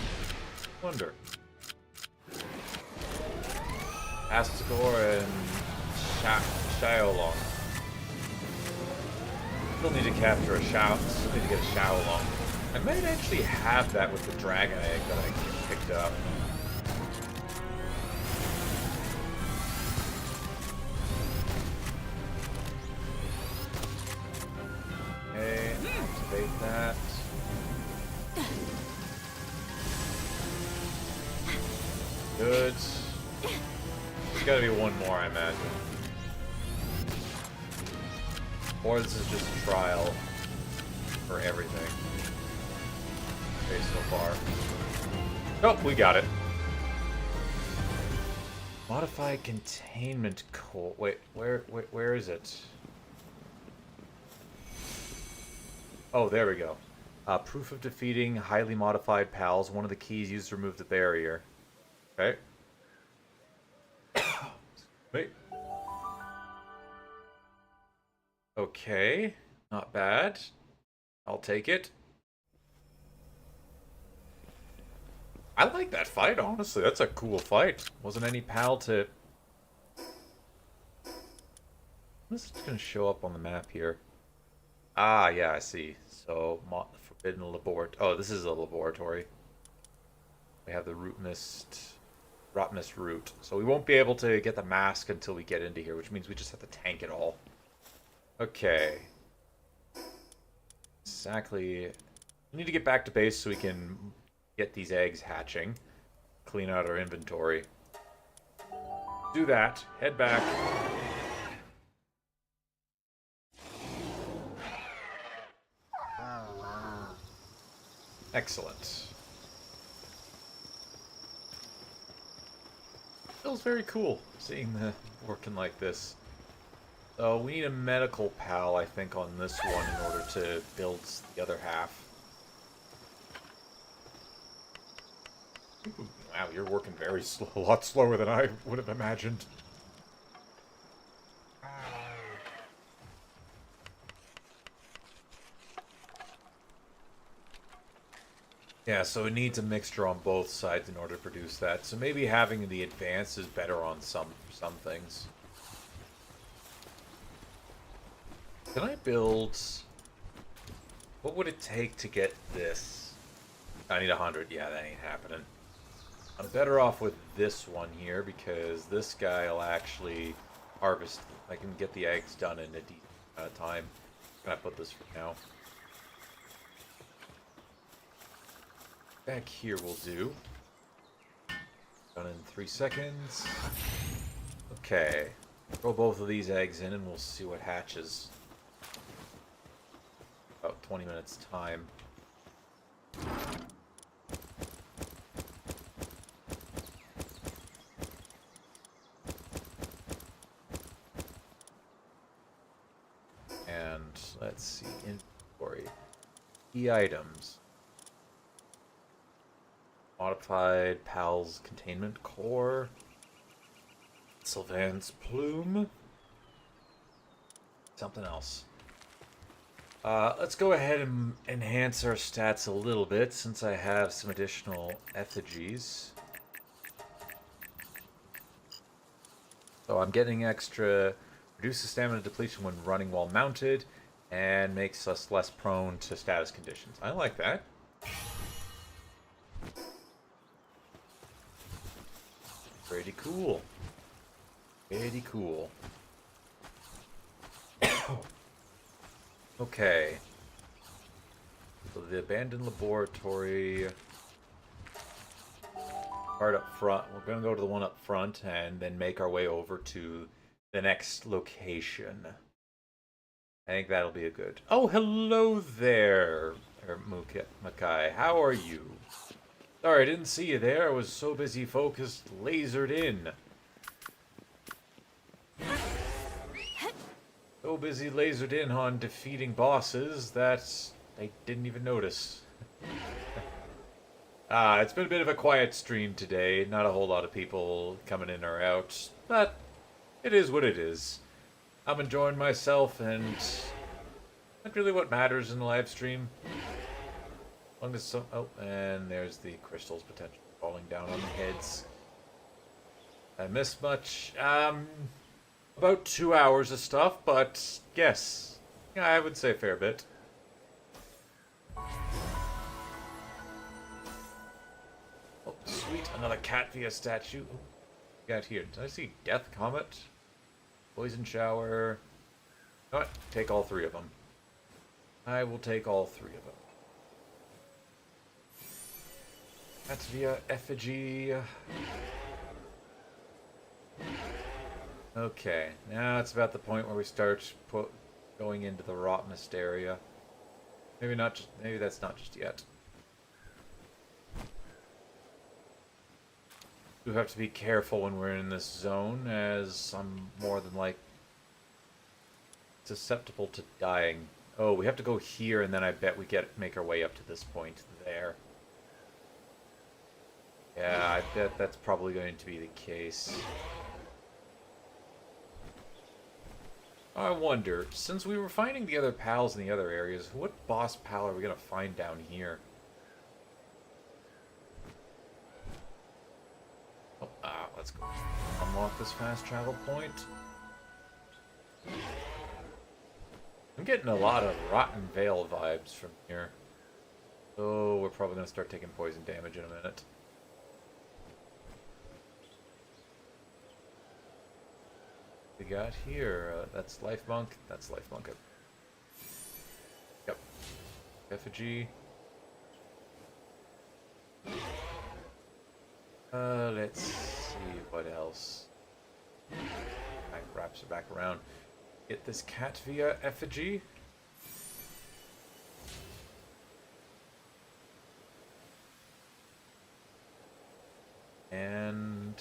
Wonder. Astigor and Xiaolong. Still need to capture a still need to get a Xiaolong. I might actually have that with the dragon egg that I picked up. Okay, activate that. Good. There's gotta be one more, I imagine. Or this is just a trial for everything. Okay, so far. Nope, we got it. Modify containment core. Wait, where is it? Oh, there we go. Proof of defeating highly modified pals. One of the keys used to remove the barrier. Okay. Wait. Okay. Not bad. I'll take it. I like that fight, honestly. That's a cool fight. Wasn't any pal to... This is going to show up on the map here. Ah, yeah, I see. So, forbidden laboratory. Oh, this is a laboratory. We have the rot mist root. So we won't be able to get the mask until we get into here, which means we just have to tank it all. Okay. Exactly. We need to get back to base so we can get these eggs hatching. Clean out our inventory. Do that. Head back. Excellent. Feels very cool seeing the working like this. So we need a medical pal, I think, on this one in order to build the other half. Wow, you're working very slow, a lot slower than I would have imagined. Yeah, so it needs a mixture on both sides in order to produce that. So maybe having the advance is better on some things. Can I build... What would it take to get this? I need 100. Yeah, that ain't happening. I'm better off with this one here because this guy will actually harvest. I can get the eggs done in a decent time. Can I put this for now? Back here will do. Done in 3 seconds. Okay. Throw both of these eggs in and we'll see what hatches. About 20 minutes time. And let's see, inventory. Key items. Modified PAL's containment core. Sylvan's plume. Something else. Let's go ahead and enhance our stats a little bit since I have some additional effigies. So I'm getting extra, reduces stamina depletion when running while mounted, and makes us less prone to status conditions. I like that. Pretty cool. Pretty cool. Okay. So the abandoned laboratory part up front. We're going to go to the one up front and then make our way over to the next location. I think that'll be a good... Oh, hello there, Makai. How are you? Sorry, I didn't see you there. I was so busy focused, lasered in. So busy lasered in on defeating bosses that I didn't even notice. It's been a bit of a quiet stream today. Not a whole lot of people coming in or out, but it is what it is. I'm enjoying myself, and not really what matters in the live stream. As long as some... Oh, and there's the crystals potentially falling down on the heads. I missed much. About 2 hours of stuff, but yes, yeah, I would say a fair bit. Oh, sweet, another Katvia statue. Oh, got here. Did I see Death Comet? Poison Shower. You know what? Take all three of them. I will take all three of them. Katvia Effigy. Okay, now it's about the point where we start going into the rottenest area. Maybe not. Maybe that's not just yet. We have to be careful when we're in this zone, as I'm more than like susceptible to dying. Oh, we have to go here, and then I bet we make our way up to this point there. Yeah, I bet that's probably going to be the case. I wonder, since we were finding the other pals in the other areas, what boss pal are we going to find down here? Oh, let's go. Unlock this fast travel point. I'm getting a lot of Rotten Vale vibes from here. So we're probably going to start taking poison damage in a minute. We got here. That's Life Monk. That's Life Monk. Yep. Effigy. Let's see what else. Wraps it back around. Get this Katvia Effigy. And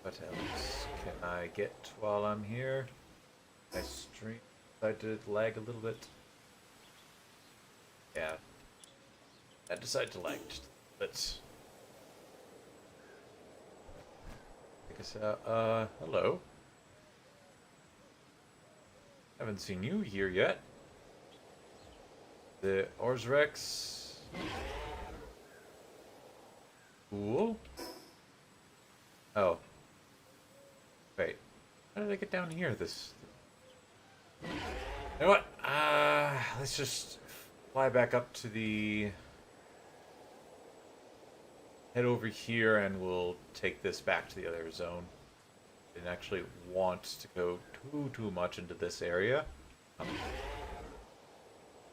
what else can I get while I'm here? My stream decided to lag a little bit. Yeah. I decided to lag just a bit. I guess, hello. Haven't seen you here yet. The Orzrex. Cool. Oh. Wait. How did I get down here? You know what? Let's just fly back up to the... Head over here and we'll take this back to the other zone. Didn't actually want to go too much into this area.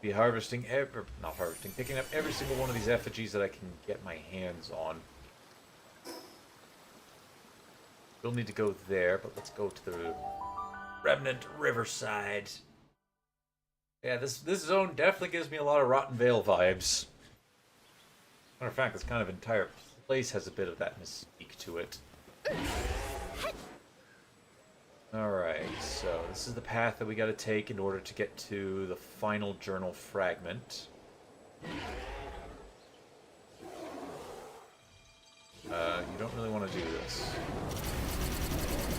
Be harvesting picking up every single one of these effigies that I can get my hands on. We'll need to go there, but let's go to the Remnant Riverside. Yeah, this zone definitely gives me a lot of Rotten Vale vibes. Matter of fact, this kind of entire place has a bit of that mystique to it. Alright, so this is the path that we gotta take in order to get to the final journal fragment. You don't really want to do this.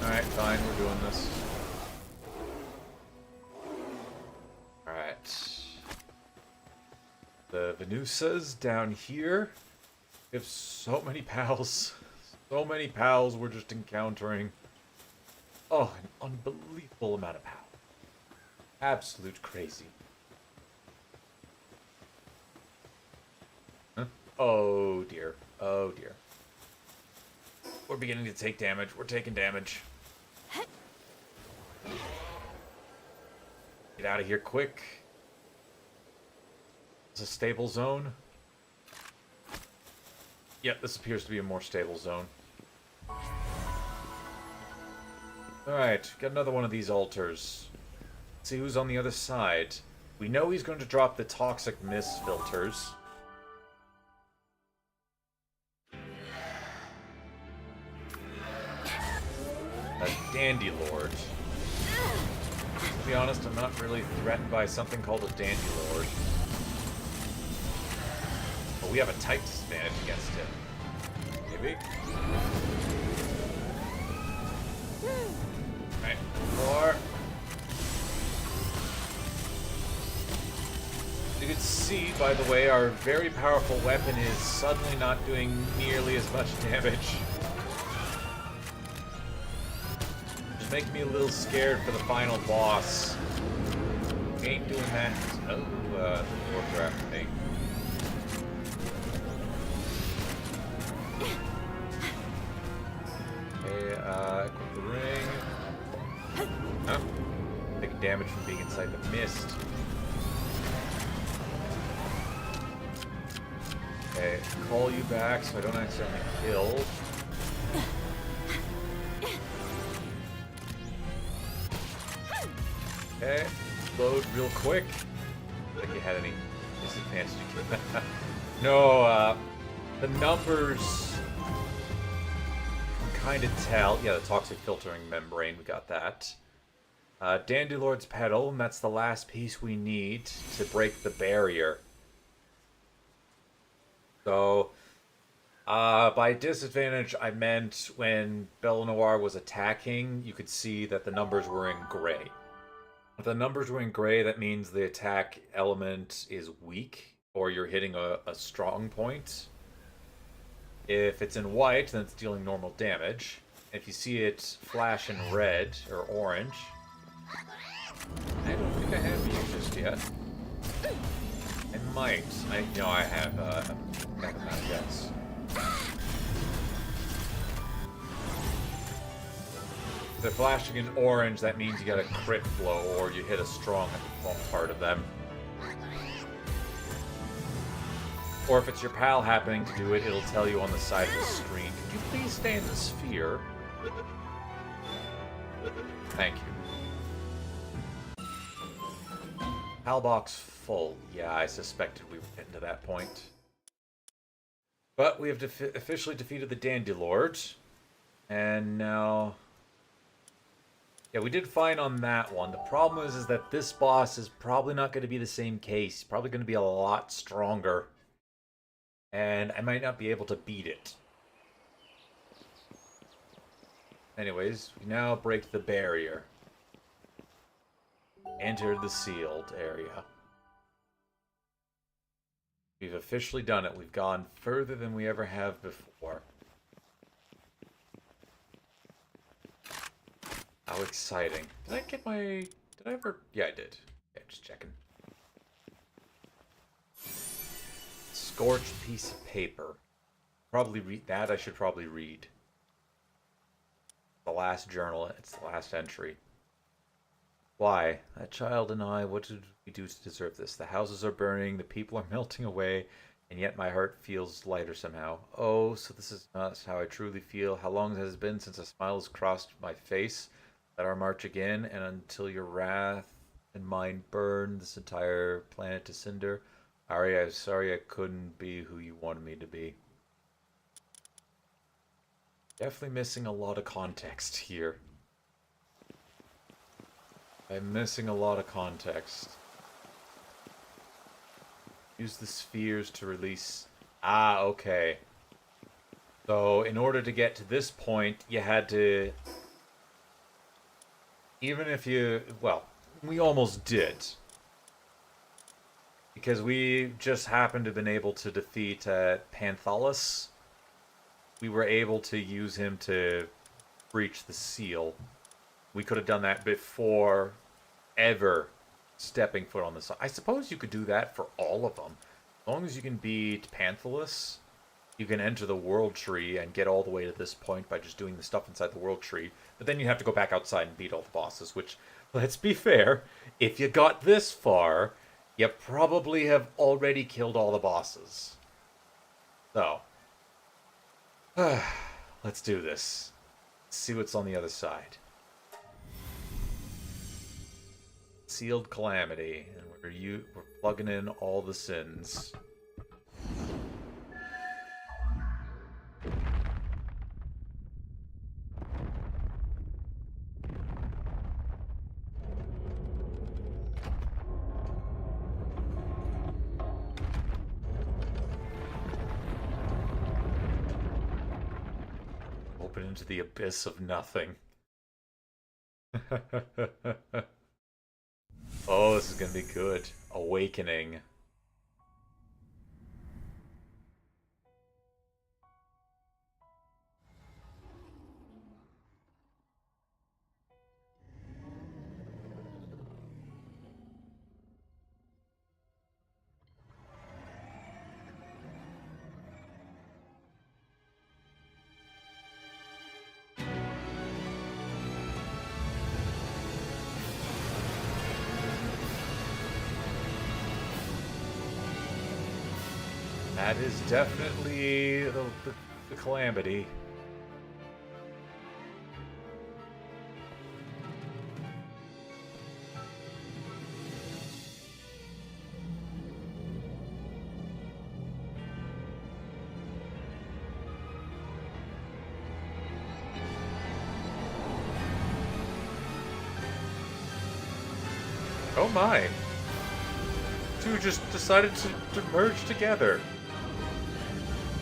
Alright, fine, we're doing this. Alright. The Venusas down here. We have so many pals. So many pals we're just encountering. Oh, an unbelievable amount of power. Absolute crazy. Huh? Oh dear. Oh dear. We're beginning to take damage. We're taking damage. Get out of here quick. It's a stable zone. Yep, this appears to be a more stable zone. Alright, got another one of these altars. Let's see who's on the other side. We know he's going to drop the toxic mist filters. A Dandy Lord. To be honest, I'm not really threatened by something called a Dandy Lord. But we have a type disadvantage against him. Maybe? Right, 4. You can see, by the way, our very powerful weapon is suddenly not doing nearly as much damage. Just making me a little scared for the final boss. We ain't doing that. Oh, the warcraft thing. Okay, equip the ring. Huh? Taking damage from being inside the mist. Okay, call you back so I don't accidentally kill. Okay, load real quick. I don't think you had any disadvantage to that. No, the numbers can kind of tell. Yeah, the toxic filtering membrane, we got that. Dandylord's Petal, and that's the last piece we need to break the barrier. So, by disadvantage, I meant when Belnoir was attacking, you could see that the numbers were in gray. If the numbers were in gray, that means the attack element is weak, or you're hitting a strong point. If it's in white, then it's dealing normal damage. If you see it flash in red or orange, I don't think I have you just yet. I might. I have a guess. If they're flashing in orange, that means you got a crit blow, or you hit a strong part of them. Or if it's your pal happening to do it, it'll tell you on the side of the screen. Could you please stay in the sphere? Thank you. Pal box full. Yeah, I suspected we were getting to that point. But we have officially defeated the Dandylord. And now... yeah, we did fine on that one. The problem is that this boss is probably not going to be the same case. He's probably going to be a lot stronger. And I might not be able to beat it. Anyways, we now break the barrier. Enter the sealed area. We've officially done it. We've gone further than we ever have before. How exciting. Did I get my... did I ever... yeah, I did. Yeah, just checking. Scorched piece of paper. Probably read that. I should probably read. The last journal. It's the last entry. Why? That child and I, what did we do to deserve this? The houses are burning, the people are melting away, and yet my heart feels lighter somehow. Oh, so this is not how I truly feel. How long has it been since a smile has crossed my face? Let our march again, and until your wrath and mine burn this entire planet to cinder. Ari, I'm sorry I couldn't be who you wanted me to be. Definitely missing a lot of context here. I'm missing a lot of context. Use the spheres to release... ah, okay. So, in order to get to this point, you had to... even if you... well, we almost did. Because we just happened to have been able to defeat Panthalus. We were able to use him to breach the seal. We could have done that before ever stepping foot on the side. I suppose you could do that for all of them. As long as you can beat Panthalus, you can enter the world tree and get all the way to this point by just doing the stuff inside the world tree. But then you have to go back outside and beat all the bosses, which, let's be fair, if you got this far, You probably have already killed all the bosses. So, let's do this. Let's see what's on the other side. Sealed Calamity, and we're plugging in all the sins. Open into the abyss of nothing. Oh, this is gonna be good. Awakening. That is definitely the calamity. Oh my! Two just decided to merge together.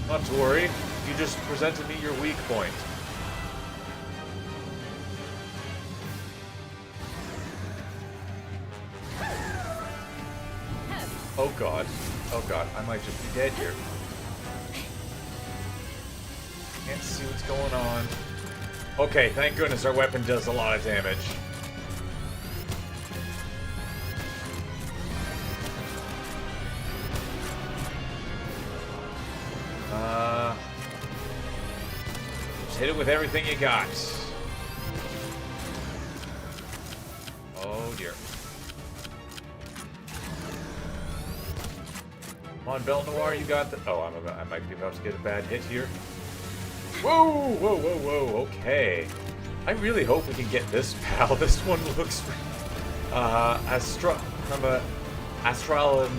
Not to worry, you just presented me your weak point. Oh god. Oh god, I might just be dead here. Can't see what's going on. Okay, thank goodness our weapon does a lot of damage. Just hit it with everything you got. Oh dear. Come on, Belle Noire, you got the... Oh, I might be about to get a bad hit here. Whoa, whoa, whoa, whoa, okay. I really hope we can get this, pal. This one looks... from a... Astral...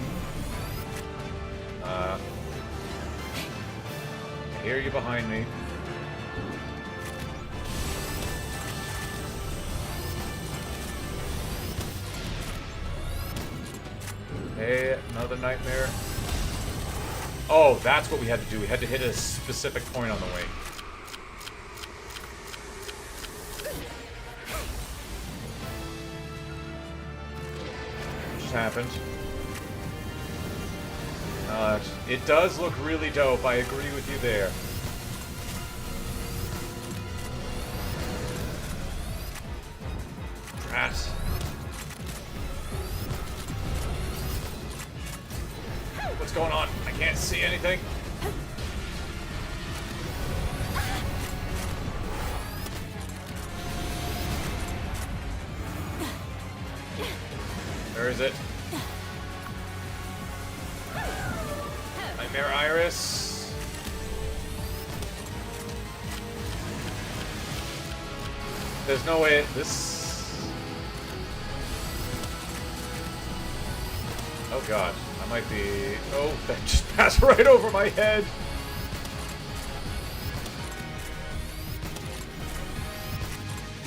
I hear you behind me. Hey, another nightmare. Oh, that's what we had to do. We had to hit a specific point on the way. What just happened? It does look really dope. I agree with you there. Rat. What's going on? I can't see anything. Where is it? Nightmare Iris. There's no way this... Oh god, I might be... Oh, that just passed right over my head!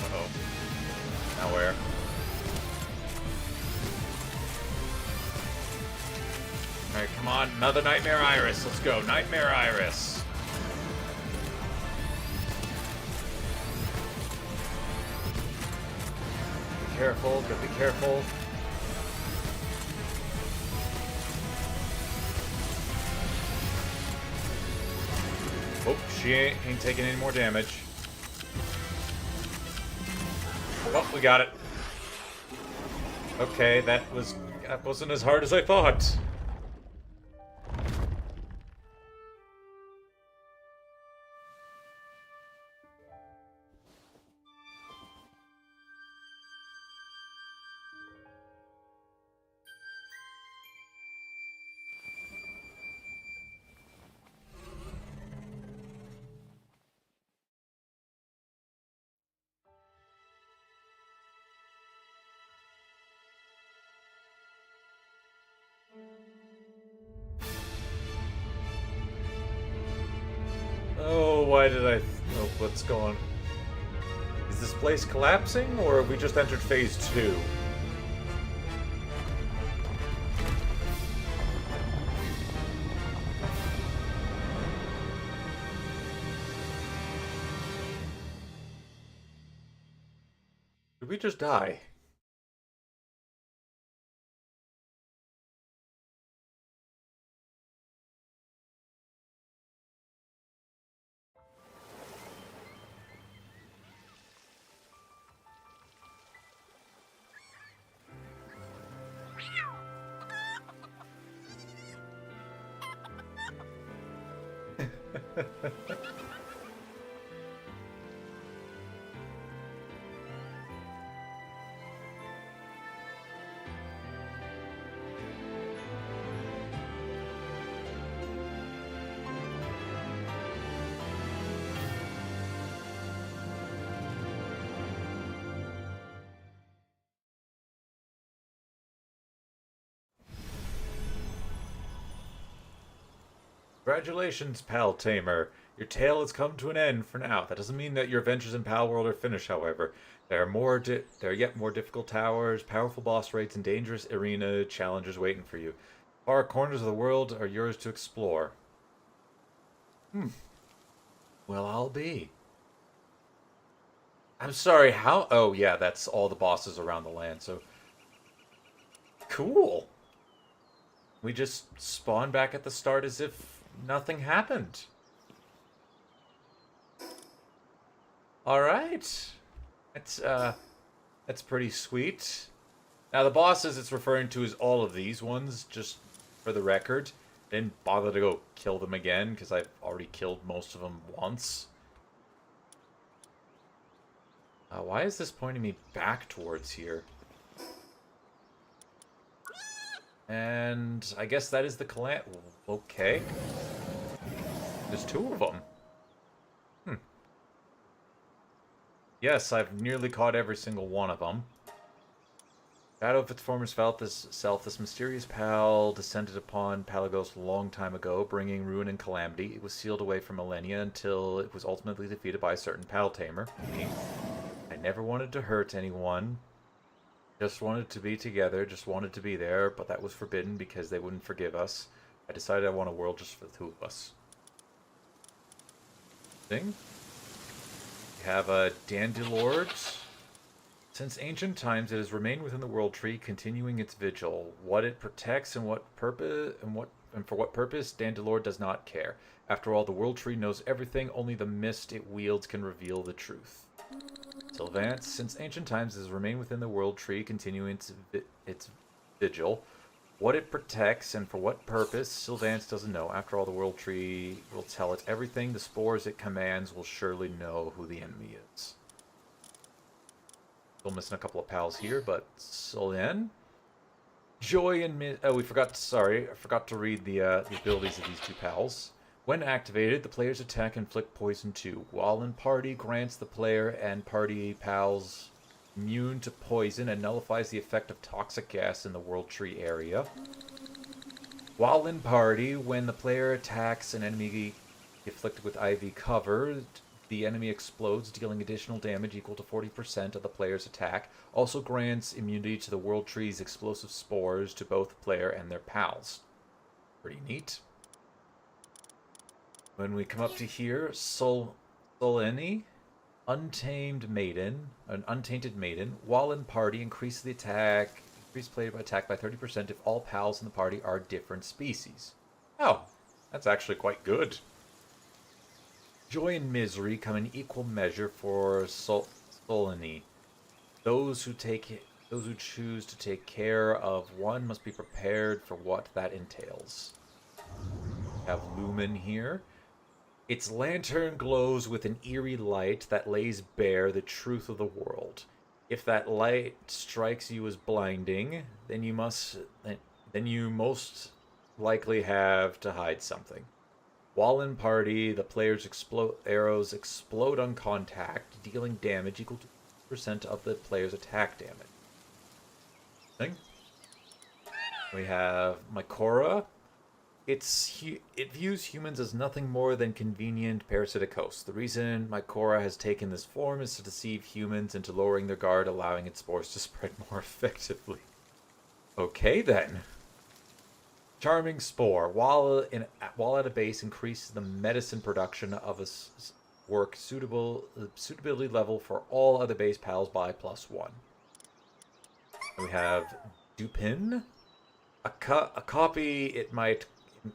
Uh-oh. Now where? Alright, come on, another Nightmare Iris. Let's go, Nightmare Iris. Be careful, gotta be careful. Oh, she ain't taking any more damage. Oh, we got it. Okay, that wasn't as hard as I thought. Oh, why did I... Oh, what's going... Is this place collapsing, or have we just entered phase 2? Did we just die? Congratulations, Pal Tamer. Your tale has come to an end for now. That doesn't mean that your adventures in Palworld are finished, however. There are yet more difficult towers, powerful boss raids, and dangerous arena challenges waiting for you. Far corners of the world are yours to explore. Well, I'll be. I'm sorry, how? Oh, yeah, that's all the bosses around the land, so... Cool. We just spawn back at the start as if nothing happened. Alright. That's pretty sweet. Now, the bosses it's referring to is all of these ones, just for the record. I didn't bother to go kill them again, because I've already killed most of them once. Why is this pointing me back towards here? And I guess that is the Okay. There's 2 of them. Yes, I've nearly caught every single one of them. Shadow of its former this mysterious pal descended upon Palagos a long time ago, bringing ruin and calamity. It was sealed away for millennia until it was ultimately defeated by a certain pal tamer. Me. I never wanted to hurt anyone. Just wanted to be together, just wanted to be there, but that was forbidden because they wouldn't forgive us. I decided I want a world just for the 2 of us. Thing? We have a Dandilord. Since ancient times, it has remained within the World Tree, continuing its vigil. What it protects and what purpose and for what purpose, Dandilord does not care. After all, the World Tree knows everything. Only the mist it wields can reveal the truth. Sylvance, since ancient times, has remained within the World Tree, continuing its vigil. What it protects and for what purpose, Sylvance doesn't know. After all, the World Tree will tell it everything. The spores it commands will surely know who the enemy is. Still missing a couple of pals here, but Solen. Joy and oh, sorry, I forgot to read the abilities of these 2 pals. When activated, the player's attack inflict poison 2. While in party, grants the player and party pals immune to poison and nullifies the effect of toxic gas in the World Tree area. While in party, when the player attacks an enemy afflicted with IV cover, the enemy explodes, dealing additional damage equal to 40% of the player's attack. Also grants immunity to the World Tree's explosive spores to both the player and their pals. Pretty neat. When we come up to here, Soleni, Untamed Maiden, an Untainted Maiden, while in party, increase player attack by 30% if all pals in the party are different species. Oh, that's actually quite good. Joy and misery come in equal measure for Soleni. Those who choose to take care of one must be prepared for what that entails. We have Lumen here. Its lantern glows with an eerie light that lays bare the truth of the world. If that light strikes you as blinding, then you most likely have to hide something. While in party, the player's arrows explode on contact, dealing damage equal to 2% of the player's attack damage. We have Mycora. It views humans as nothing more than convenient parasitic hosts. The reason Mycora has taken this form is to deceive humans into lowering their guard, allowing its spores to spread more effectively. Okay then. Charming Spore, while at a base, increases the medicine production of a suitability level for all other base pals by +1. We have Dupin. A copy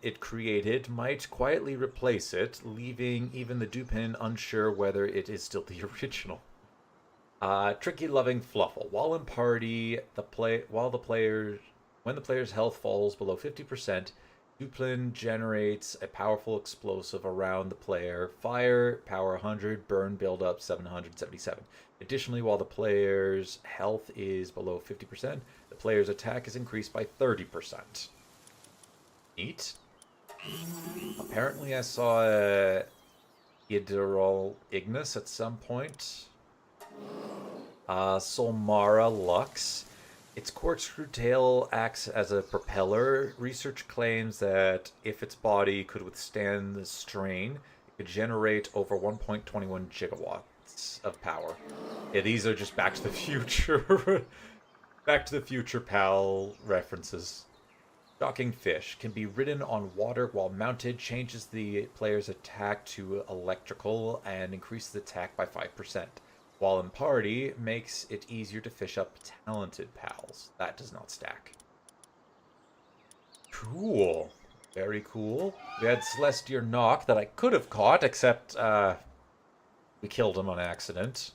it created might quietly replace it, leaving even the Dupin unsure whether it is still the original. Tricky loving Fluffle. While in party, when the player's health falls below 50%, Dupin generates a powerful explosive around the player. Fire, power 100, burn buildup 777. Additionally, while the player's health is below 50%, the player's attack is increased by 30%. Neat. Apparently I saw a Idrol Ignis at some point. Solmara Lux. Its corkscrew tail acts as a propeller. Research claims that if its body could withstand the strain, it could generate over 1.21 gigawatts of power. Yeah, these are just Back to the Future. Back to the Future pal references. Shocking Fish can be ridden on water while mounted, changes the player's attack to electrical, and increases attack by 5%. While in party, makes it easier to fish up talented pals. That does not stack. Cool. Very cool. We had Celestial Knock that I could have caught, except we killed him on accident.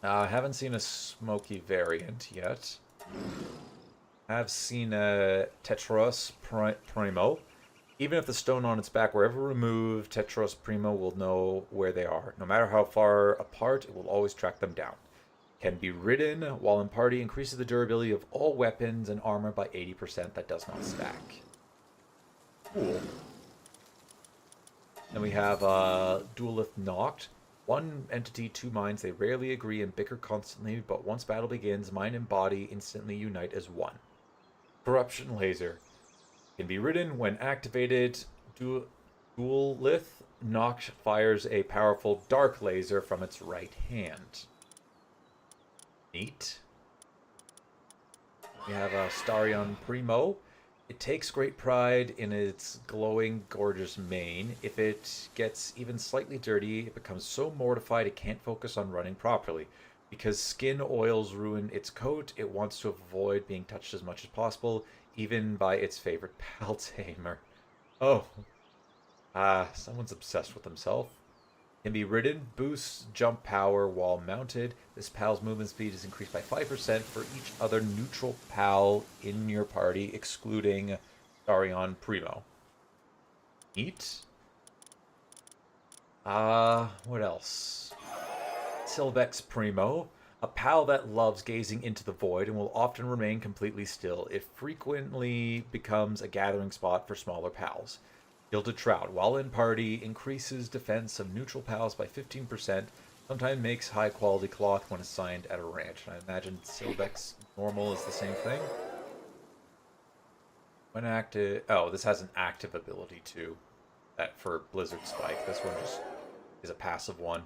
I haven't seen a smoky variant yet. I've seen a Tetros Primo. Even if the stone on its back were ever removed, Tetros Primo will know where they are. No matter how far apart, it will always track them down. Can be ridden while in party, increases the durability of all weapons and armor by 80%. That does not stack. Cool. Then we have Duelith Knocked. One entity, two minds. They rarely agree and bicker constantly, but once battle begins, mind and body instantly unite as one. Corruption Laser. Can be ridden when activated. Duelith Knocked fires a powerful dark laser from its right hand. Neat. We have Starion Primo. It takes great pride in its glowing, gorgeous mane. If it gets even slightly dirty, it becomes so mortified it can't focus on running properly. Because skin oils ruin its coat, it wants to avoid being touched as much as possible, even by its favorite pal tamer. Oh. Someone's obsessed with himself. Can be ridden, boosts jump power while mounted. This pal's movement speed is increased by 5% for each other neutral pal in your party, excluding Starion Primo. Neat. What else? Silvex Primo. A pal that loves gazing into the void and will often remain completely still. It frequently becomes a gathering spot for smaller pals. Gilded Trout, while in party, increases defense of neutral pals by 15%, sometimes makes high quality cloth when assigned at a ranch. And I imagine Silvex normal is the same thing. When active... Oh, this has an active ability too. That for Blizzard Spike. This one just is a passive one.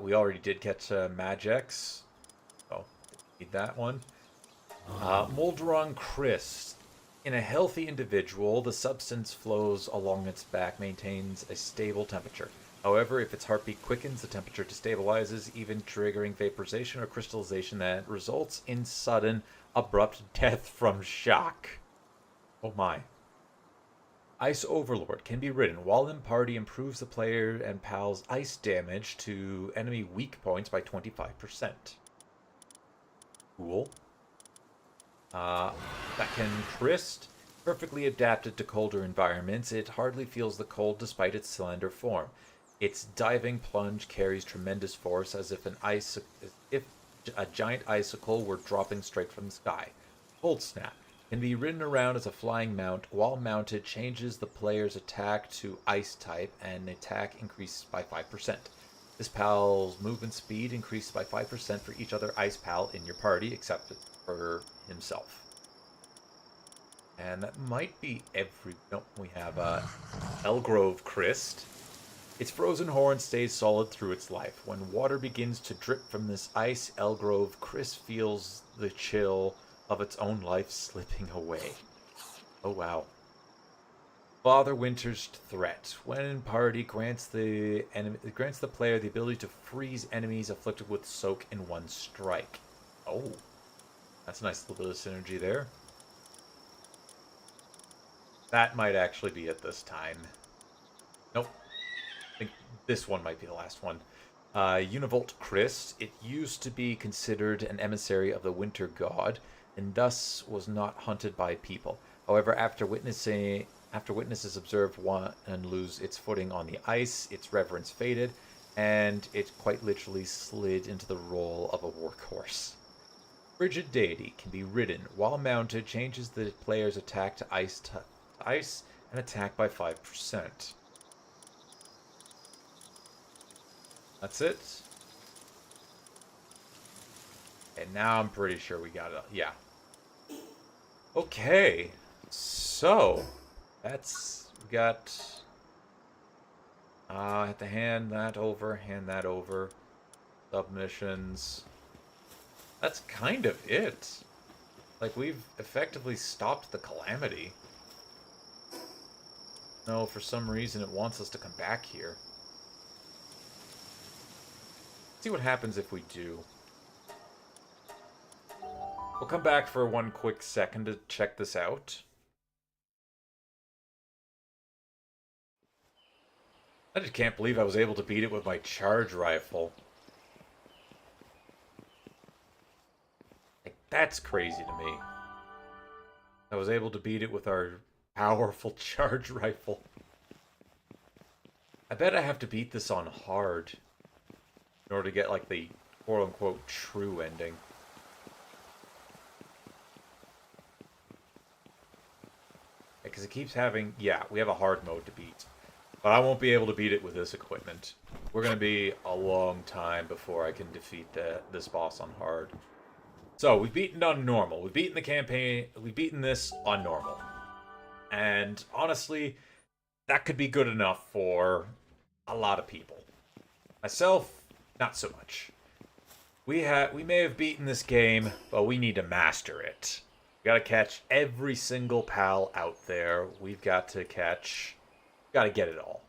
We already did get Magix. Oh, need that one. Molderon Christ. In a healthy individual, the substance flows along its back, maintains a stable temperature. However, if its heartbeat quickens, the temperature destabilizes, even triggering vaporization or crystallization that results in sudden, abrupt death from shock. Oh my. Ice Overlord can be ridden. While in party, improves the player and pal's ice damage to enemy weak points by 25%. Cool. That can Christ, perfectly adapted to colder environments. It hardly feels the cold despite its slender form. Its diving plunge carries tremendous force, as if a giant icicle were dropping straight from the sky. Cold Snap can be ridden around as a flying mount. While mounted, changes the player's attack to ice type, and attack increases by 5%. This pal's movement speed increases by 5% for each other ice pal in your party, except for himself. And that might be every... Nope, we have Elgrove Crest. Its frozen horn stays solid through its life. When water begins to drip from this ice, Elgrove Crest feels the chill of its own life slipping away. Oh, wow. Father Winter's Threat. When in party, grants the player the ability to freeze enemies afflicted with soak in one strike. Oh, that's a nice little bit of synergy there. That might actually be it this time. Nope. I think this one might be the last one. Univolt Christ. It used to be considered an emissary of the Winter God, and thus was not hunted by people. However, after witnesses observed one and lose its footing on the ice, its reverence faded, and it quite literally slid into the role of a workhorse. Frigid Deity can be ridden. While mounted, changes the player's attack to ice and attack by 5%. That's it. And now I'm pretty sure we got it. Yeah. Okay. So, we got... I have to hand that over. Submissions. That's kind of it. Like, we've effectively stopped the calamity. No, for some reason it wants us to come back here. Let's see what happens if we do. We'll come back for one quick second to check this out. I just can't believe I was able to beat it with my charge rifle. Like, that's crazy to me. I was able to beat it with our powerful charge rifle. I bet I have to beat this on hard in order to get, like, the quote-unquote true ending. Because it keeps having... Yeah, we have a hard mode to beat. But I won't be able to beat it with this equipment. We're going to be a long time before I can defeat this boss on hard. So, we've beaten on normal. We've beaten the campaign. We've beaten this on normal. And honestly, that could be good enough for a lot of people. Myself, not so much. We may have beaten this game, but we need to master it. We gotta catch every single pal out there. We've got to catch... Gotta get it all.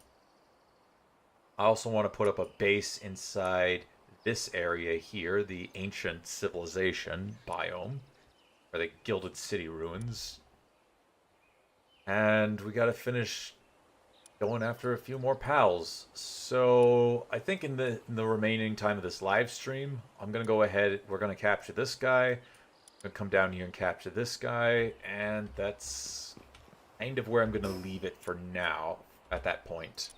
I also want to put up a base inside this area here, the Ancient Civilization biome, or the Gilded City Ruins. And we gotta finish going after a few more pals. So I think in the remaining time of this live stream, I'm gonna go ahead. We're gonna capture this guy. I'm gonna come down here and capture this guy, and that's kind of where I'm gonna leave it for now. At that point,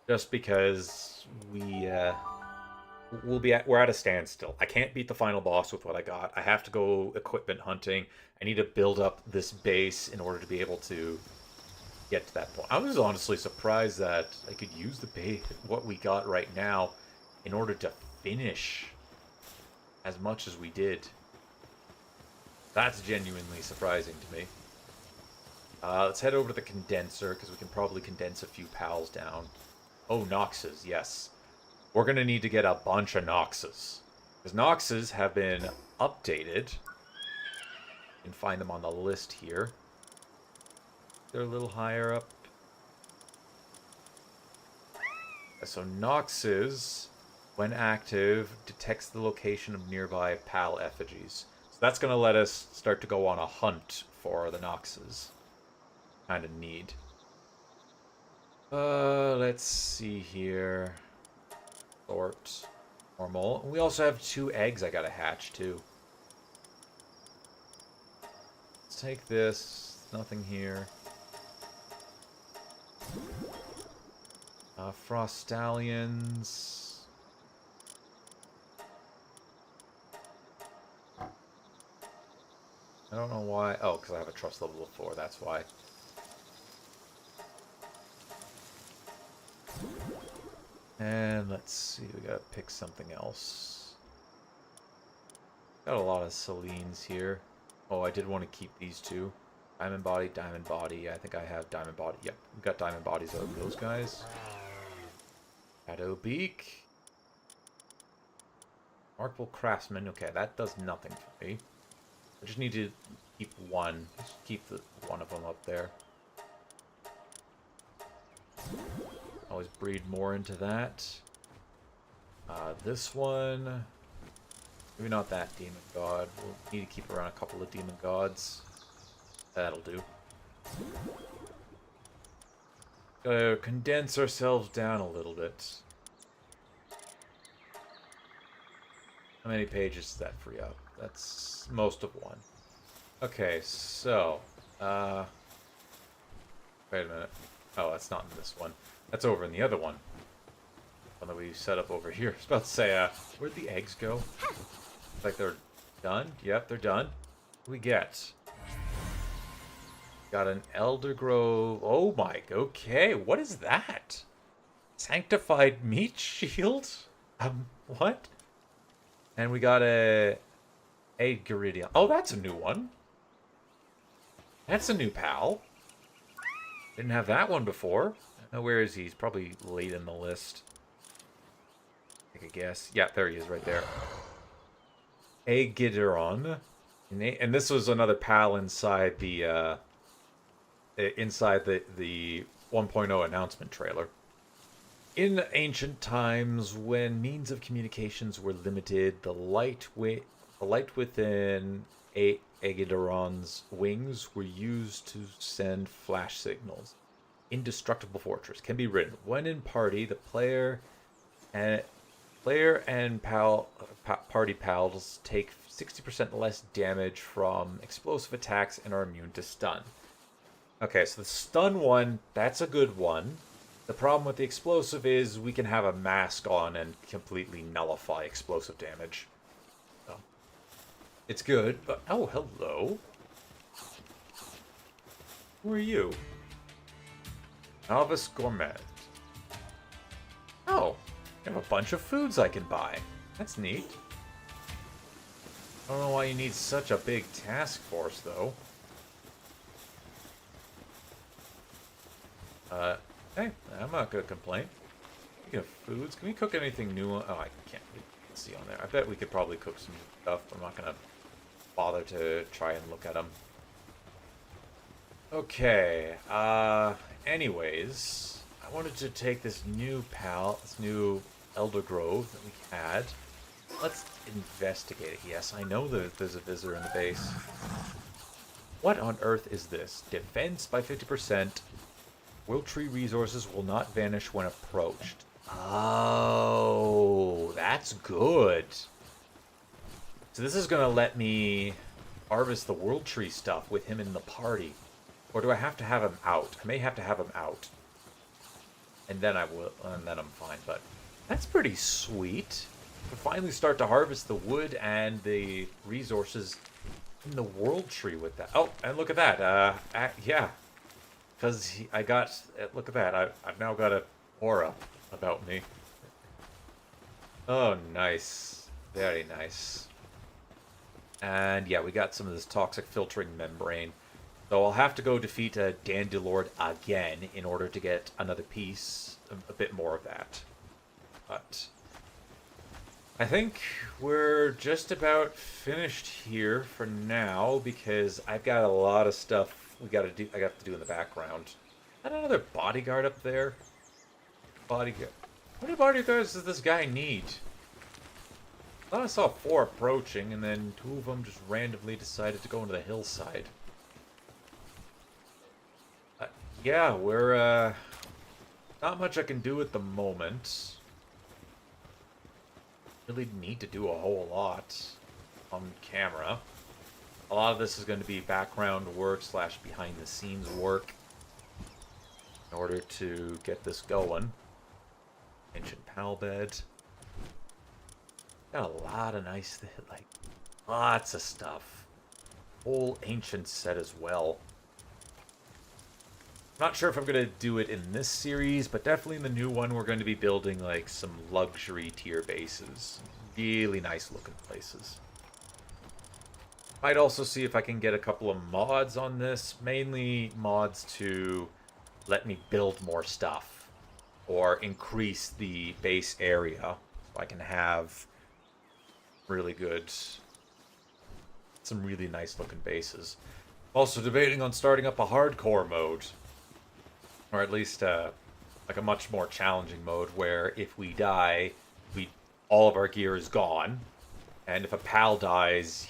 just because we're at a standstill. I can't beat the final boss with what I got. I have to go equipment hunting. I need to build up this base in order to be able to get to that point. I was honestly surprised that I could use the base, what we got right now, in order to finish as much as we did. That's genuinely surprising to me. Let's head over to the condenser, because we can probably condense a few pals down. Oh, Noxes, yes. We're going to need to get a bunch of Noxes. Because Noxes have been updated. You can find them on the list here. They're a little higher up. So Noxes, when active, detects the location of nearby pal effigies. So that's going to let us start to go on a hunt for the Noxes. Kind of need. Let's see here. Sort. Normal. We also have 2 eggs I gotta hatch, too. Let's take this. Nothing here. Frost Stallions. I don't know why. Oh, because I have a trust level of 4, that's why. And let's see, we gotta pick something else. Got a lot of Selines here. Oh, I did want to keep these two. Diamond body, diamond body. I think I have diamond body. Yep, we've got diamond bodies of those guys. Shadow beak. Remarkable craftsman. Okay, that does nothing for me. I just need to keep one. Just keep one of them up there. Always breed more into that. This one, maybe not that demon god. We'll need to keep around a couple of demon gods. That'll do. Gotta condense ourselves down a little bit. How many pages does that free up? That's most of one. Okay, so, wait a minute. Oh, that's not in this one. That's over in the other one. One that we set up over here. I was about to say, where'd the eggs go? Like they're done? Yep, they're done. What do we get? Got an Elder Grove. Oh my, okay. What is that? Sanctified meat shield? What? And we got a Giridion. Oh, that's a new one. That's a new pal. Didn't have that one before. Where is he? He's probably late in the list. Take a guess. Yeah, there he is right there. Aegideron. And this was another pal inside the 1.0 announcement trailer. In ancient times, when means of communications were limited, the light within Aegideron's wings were used to send flash signals. Indestructible fortress can be written. When in party, the player and party pals take 60% less damage from explosive attacks and are immune to stun. Okay, so the stun one, that's a good one. The problem with the explosive is we can have a mask on and completely nullify explosive damage. So, it's good, but... Oh, hello. Who are you? Novice Gourmet. Oh, I have a bunch of foods I can buy. That's neat. I don't know why you need such a big task force, though. Hey, I'm not gonna complain. Speaking of foods, can we cook anything new? Oh, I can't see on there. I bet we could probably cook some stuff. I'm not gonna bother to try and look at them. Okay, anyways, I wanted to take this new this new Elder Grove that we had. Let's investigate it. Yes, I know that there's a visitor in the base. What on earth is this? Defense by 50%. World tree resources will not vanish when approached. Oh, that's good. So this is going to let me harvest the world tree stuff with him in the party. Or do I have to have him out? I may have to have him out. And then I will, and then I'm fine. But that's pretty sweet. To finally start to harvest the wood and the resources in the world tree with that. Oh, and look at that. Yeah. Because I got, look at that, I've now got an aura about me. Oh, nice. Very nice. And yeah, we got some of this toxic filtering membrane. So I'll have to go defeat a Dandalord again in order to get another piece, a bit more of that. But I think we're just about finished here for now because I've got a lot of stuff I got to do in the background. And another bodyguard up there. Bodyguard. How many bodyguards does this guy need? I thought I saw 4 approaching, and then 2 of them just randomly decided to go into the hillside. Yeah, we're not much I can do at the moment. Really need to do a whole lot on camera. A lot of this is going to be background work / behind the scenes work in order to get this going. Ancient pal bed. Got a lot of nice, like, lots of stuff. Whole ancient set as well. Not sure if I'm going to do it in this series, but definitely in the new one we're going to be building like some luxury tier bases. Really nice looking places. Might also see if I can get a couple of mods on this. Mainly mods to let me build more stuff. Or increase the base area. So I can have really good... some really nice looking bases. Also debating on starting up a hardcore mode. Or at least like a much more challenging mode where if we die, all of our gear is gone. And if a pal dies,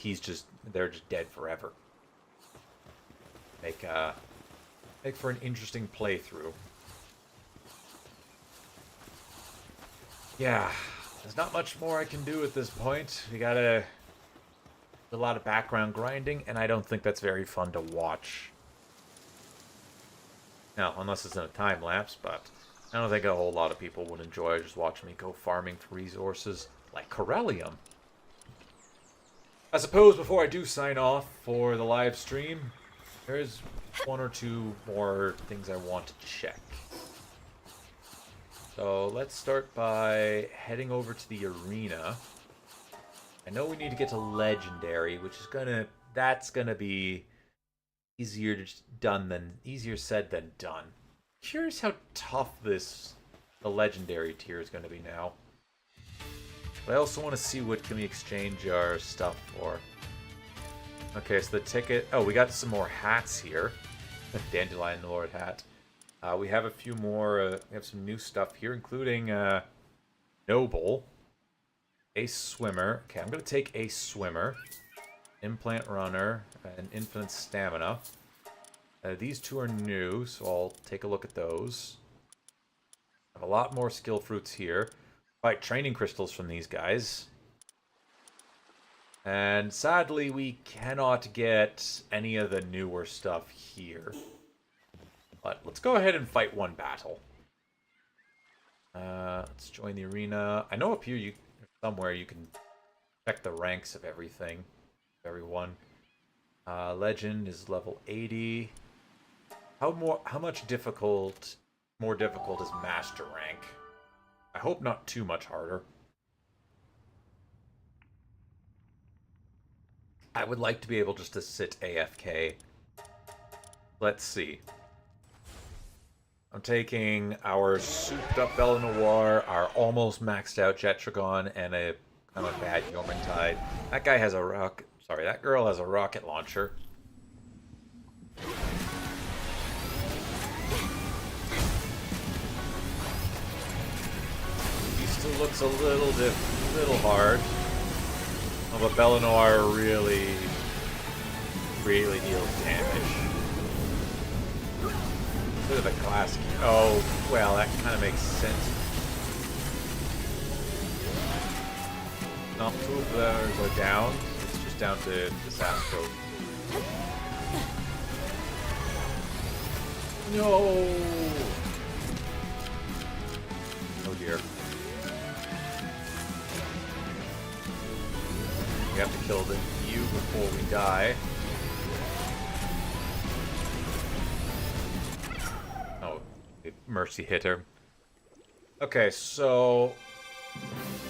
they're just dead forever. Make for an interesting playthrough. Yeah, there's not much more I can do at this point. We gotta do a lot of background grinding, and I don't think that's very fun to watch. Now, unless it's in a time lapse, but I don't think a whole lot of people would enjoy just watching me go farming for resources like Corellium. I suppose before I do sign off for the live stream, there's one or two more things I want to check. So let's start by heading over to the arena. I know we need to get to legendary, which is that's gonna be easier said than done. Curious how tough the legendary tier is gonna be now. But I also want to see what can we exchange our stuff for. Okay, so the ticket... Oh, we got some more hats here. Dandelion Lord hat. We have a few more... we have some new stuff here, including Noble. Ace Swimmer. Okay, I'm going to take Ace Swimmer. Implant Runner. And Infinite Stamina. These two are new, so I'll take a look at those. I have a lot more skill fruits here. Fight training crystals from these guys. And sadly, we cannot get any of the newer stuff here. But let's go ahead and fight one battle. Let's join the arena. I know up here somewhere you can check the ranks of everyone. Legend is level 80. How much more difficult is master rank? I hope not too much harder. I would like to be able just to sit AFK. Let's see. I'm taking our souped up Bella Noir, our almost maxed out Jetragon, and a kind of bad Yormantide. That guy has that girl has a rocket launcher. Still looks a little hard. Oh, but Bella Noir really deals damage. Look at the class. Oh, well, that kind of makes sense. Not two of those are down. It's just down to Disastro. No! Oh dear. We have to kill you before we die. Oh, mercy hit her. Okay, so...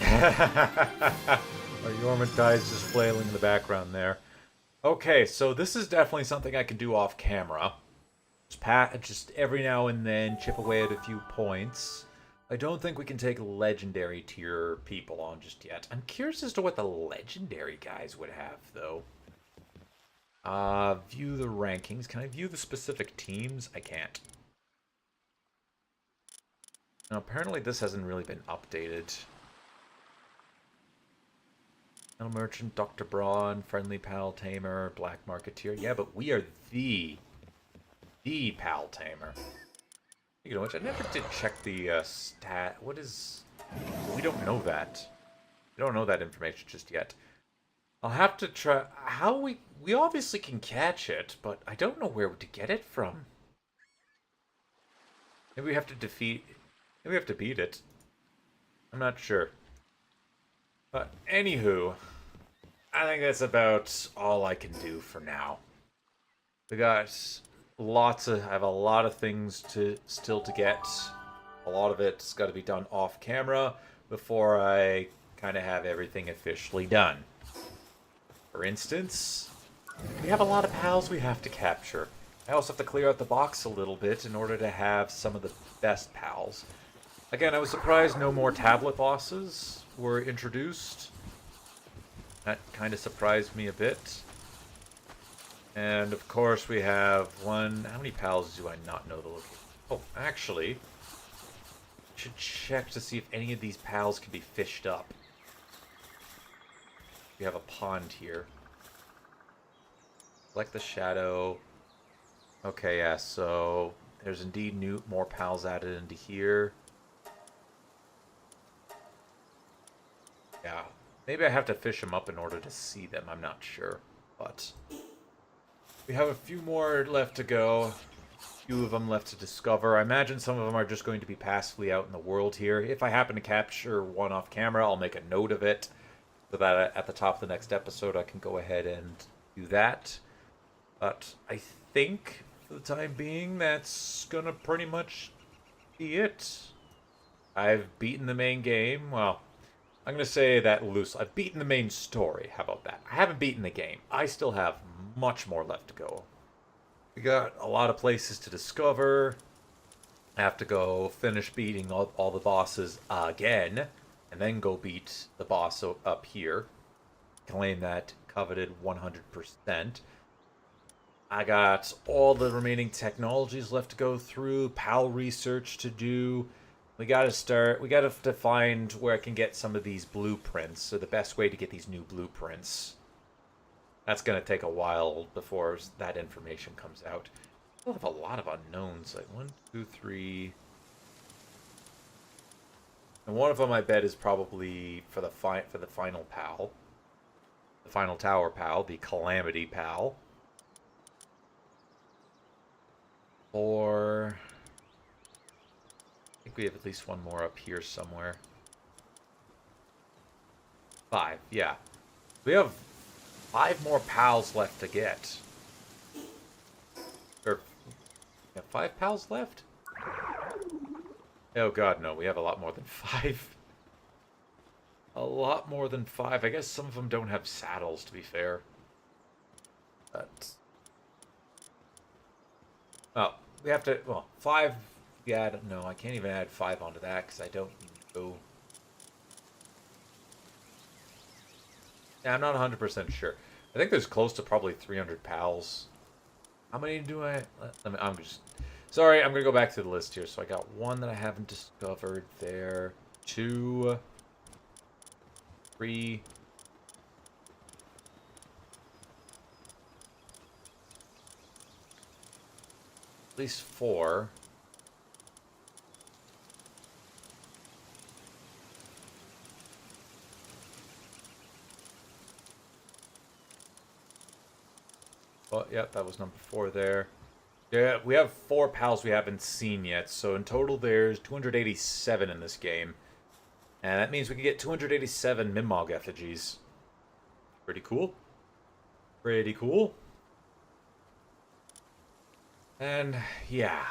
Our Yormantide's just flailing in the background there. Okay, so this is definitely something I can do off camera. Just every now and then chip away at a few points. I don't think we can take legendary tier people on just yet. I'm curious as to what the legendary guys would have, though. View the rankings. Can I view the specific teams? I can't. Now, apparently this hasn't really been updated. Metal Merchant, Dr. Braun, Friendly Pal Tamer, Black Marketeer. Yeah, but we are the Pal Tamer. You know what? I never did check the stat. What is... We don't know that. We don't know that information just yet. I'll have to try... How we obviously can catch it, but I don't know where to get it from. Maybe we have to defeat... Maybe we have to beat it. I'm not sure. But anywho, I think that's about all I can do for now. We got I have a lot of things still to get. A lot of it's got to be done off camera before I kind of have everything officially done. For instance, We have a lot of pals we have to capture. I also have to clear out the box a little bit in order to have some of the best pals. Again, I was surprised no more tablet bosses were introduced. That kind of surprised me a bit. And of course we have one... How many pals do I not know the location? Oh, actually, I should check to see if any of these pals can be fished up. We have a pond here. Select the shadow. Okay, yeah, so there's indeed more pals added into here. Yeah, maybe I have to fish them up in order to see them, I'm not sure. But we have a few more left to go. A few of them left to discover. I imagine some of them are just going to be passively out in the world here. If I happen to capture one off camera, I'll make a note of it, so that at the top of the next episode I can go ahead and do that. But I think, for the time being, that's gonna pretty much be it. I've beaten the main game. Well, I'm gonna say that loose. I've beaten the main story. How about that? I haven't beaten the game. I still have much more left to go. We got a lot of places to discover. I have to go finish beating all the bosses again, and then go beat the boss up here. Claim that coveted 100%. I got all the remaining technologies left to go through, PAL research to do. We gotta find where I can get some of these blueprints, so the best way to get these new blueprints. That's gonna take a while before that information comes out. We'll have a lot of unknowns, like 1, 2, 3... And one of them I bet is probably for the final PAL. The final tower PAL, the Calamity PAL. Or I think we have at least one more up here somewhere. 5, yeah. We have 5 more pals left to get. Or, we have 5 pals left? Oh god, no, we have a lot more than 5. A lot more than 5. I guess some of them don't have saddles, to be fair. But... oh, we have to... well, 5... yeah, no, I can't even add 5 onto that, because I don't know. Yeah, I'm not 100% sure. I think there's close to probably 300 pals. How many do I... I'm just... sorry, I'm going to go back to the list here. So I got 1 that I haven't discovered there. 2... 3... at least 4. Well, yeah, that was number 4 there. Yeah, we have 4 pals we haven't seen yet, so in total there's 287 in this game. And that means we can get 287 Mimog effigies. Pretty cool. Pretty cool. And, yeah.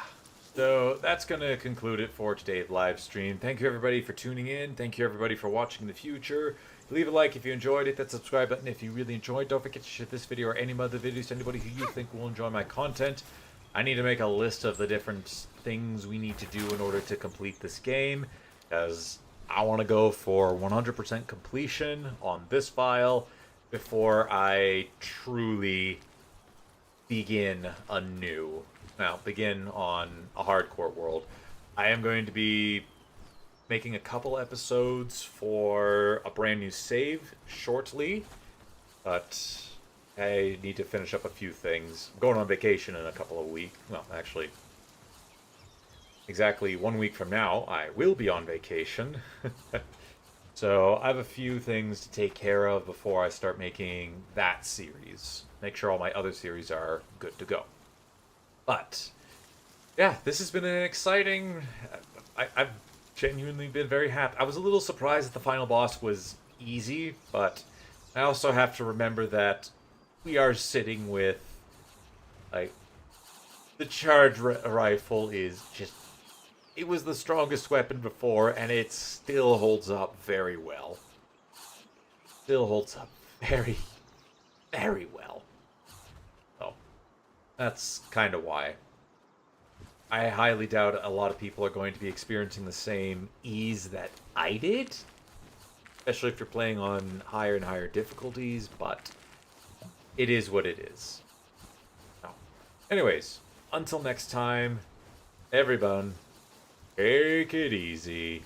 So, that's going to conclude it for today's live stream. Thank you everybody for tuning in. Thank you everybody for watching in the future. Leave a like if you enjoyed it. That subscribe button if you really enjoyed. Don't forget to share this video or any other videos to anybody who you think will enjoy my content. I need to make a list of the different things we need to do in order to complete this game, because I want to go for 100% completion on this file before I truly begin anew. Now, begin on a hardcore world. I am going to be making a couple episodes for a brand new save shortly, but I need to finish up a few things. I'm going on vacation in a couple of weeks. Well, actually, exactly 1 week from now, I will be on vacation. So I have a few things to take care of before I start making that series. Make sure all my other series are good to go. But, yeah, this has been an exciting... I've genuinely been very happy. I was a little surprised that the final boss was easy, but I also have to remember that we are sitting with, like, the charge rifle is just... it was the strongest weapon before, and it still holds up very well. Still holds up very, very well. That's kind of why. I highly doubt a lot of people are going to be experiencing the same ease that I did, especially if you're playing on higher and higher difficulties, but it is what it is. So, anyways, until next time, everyone, take it easy.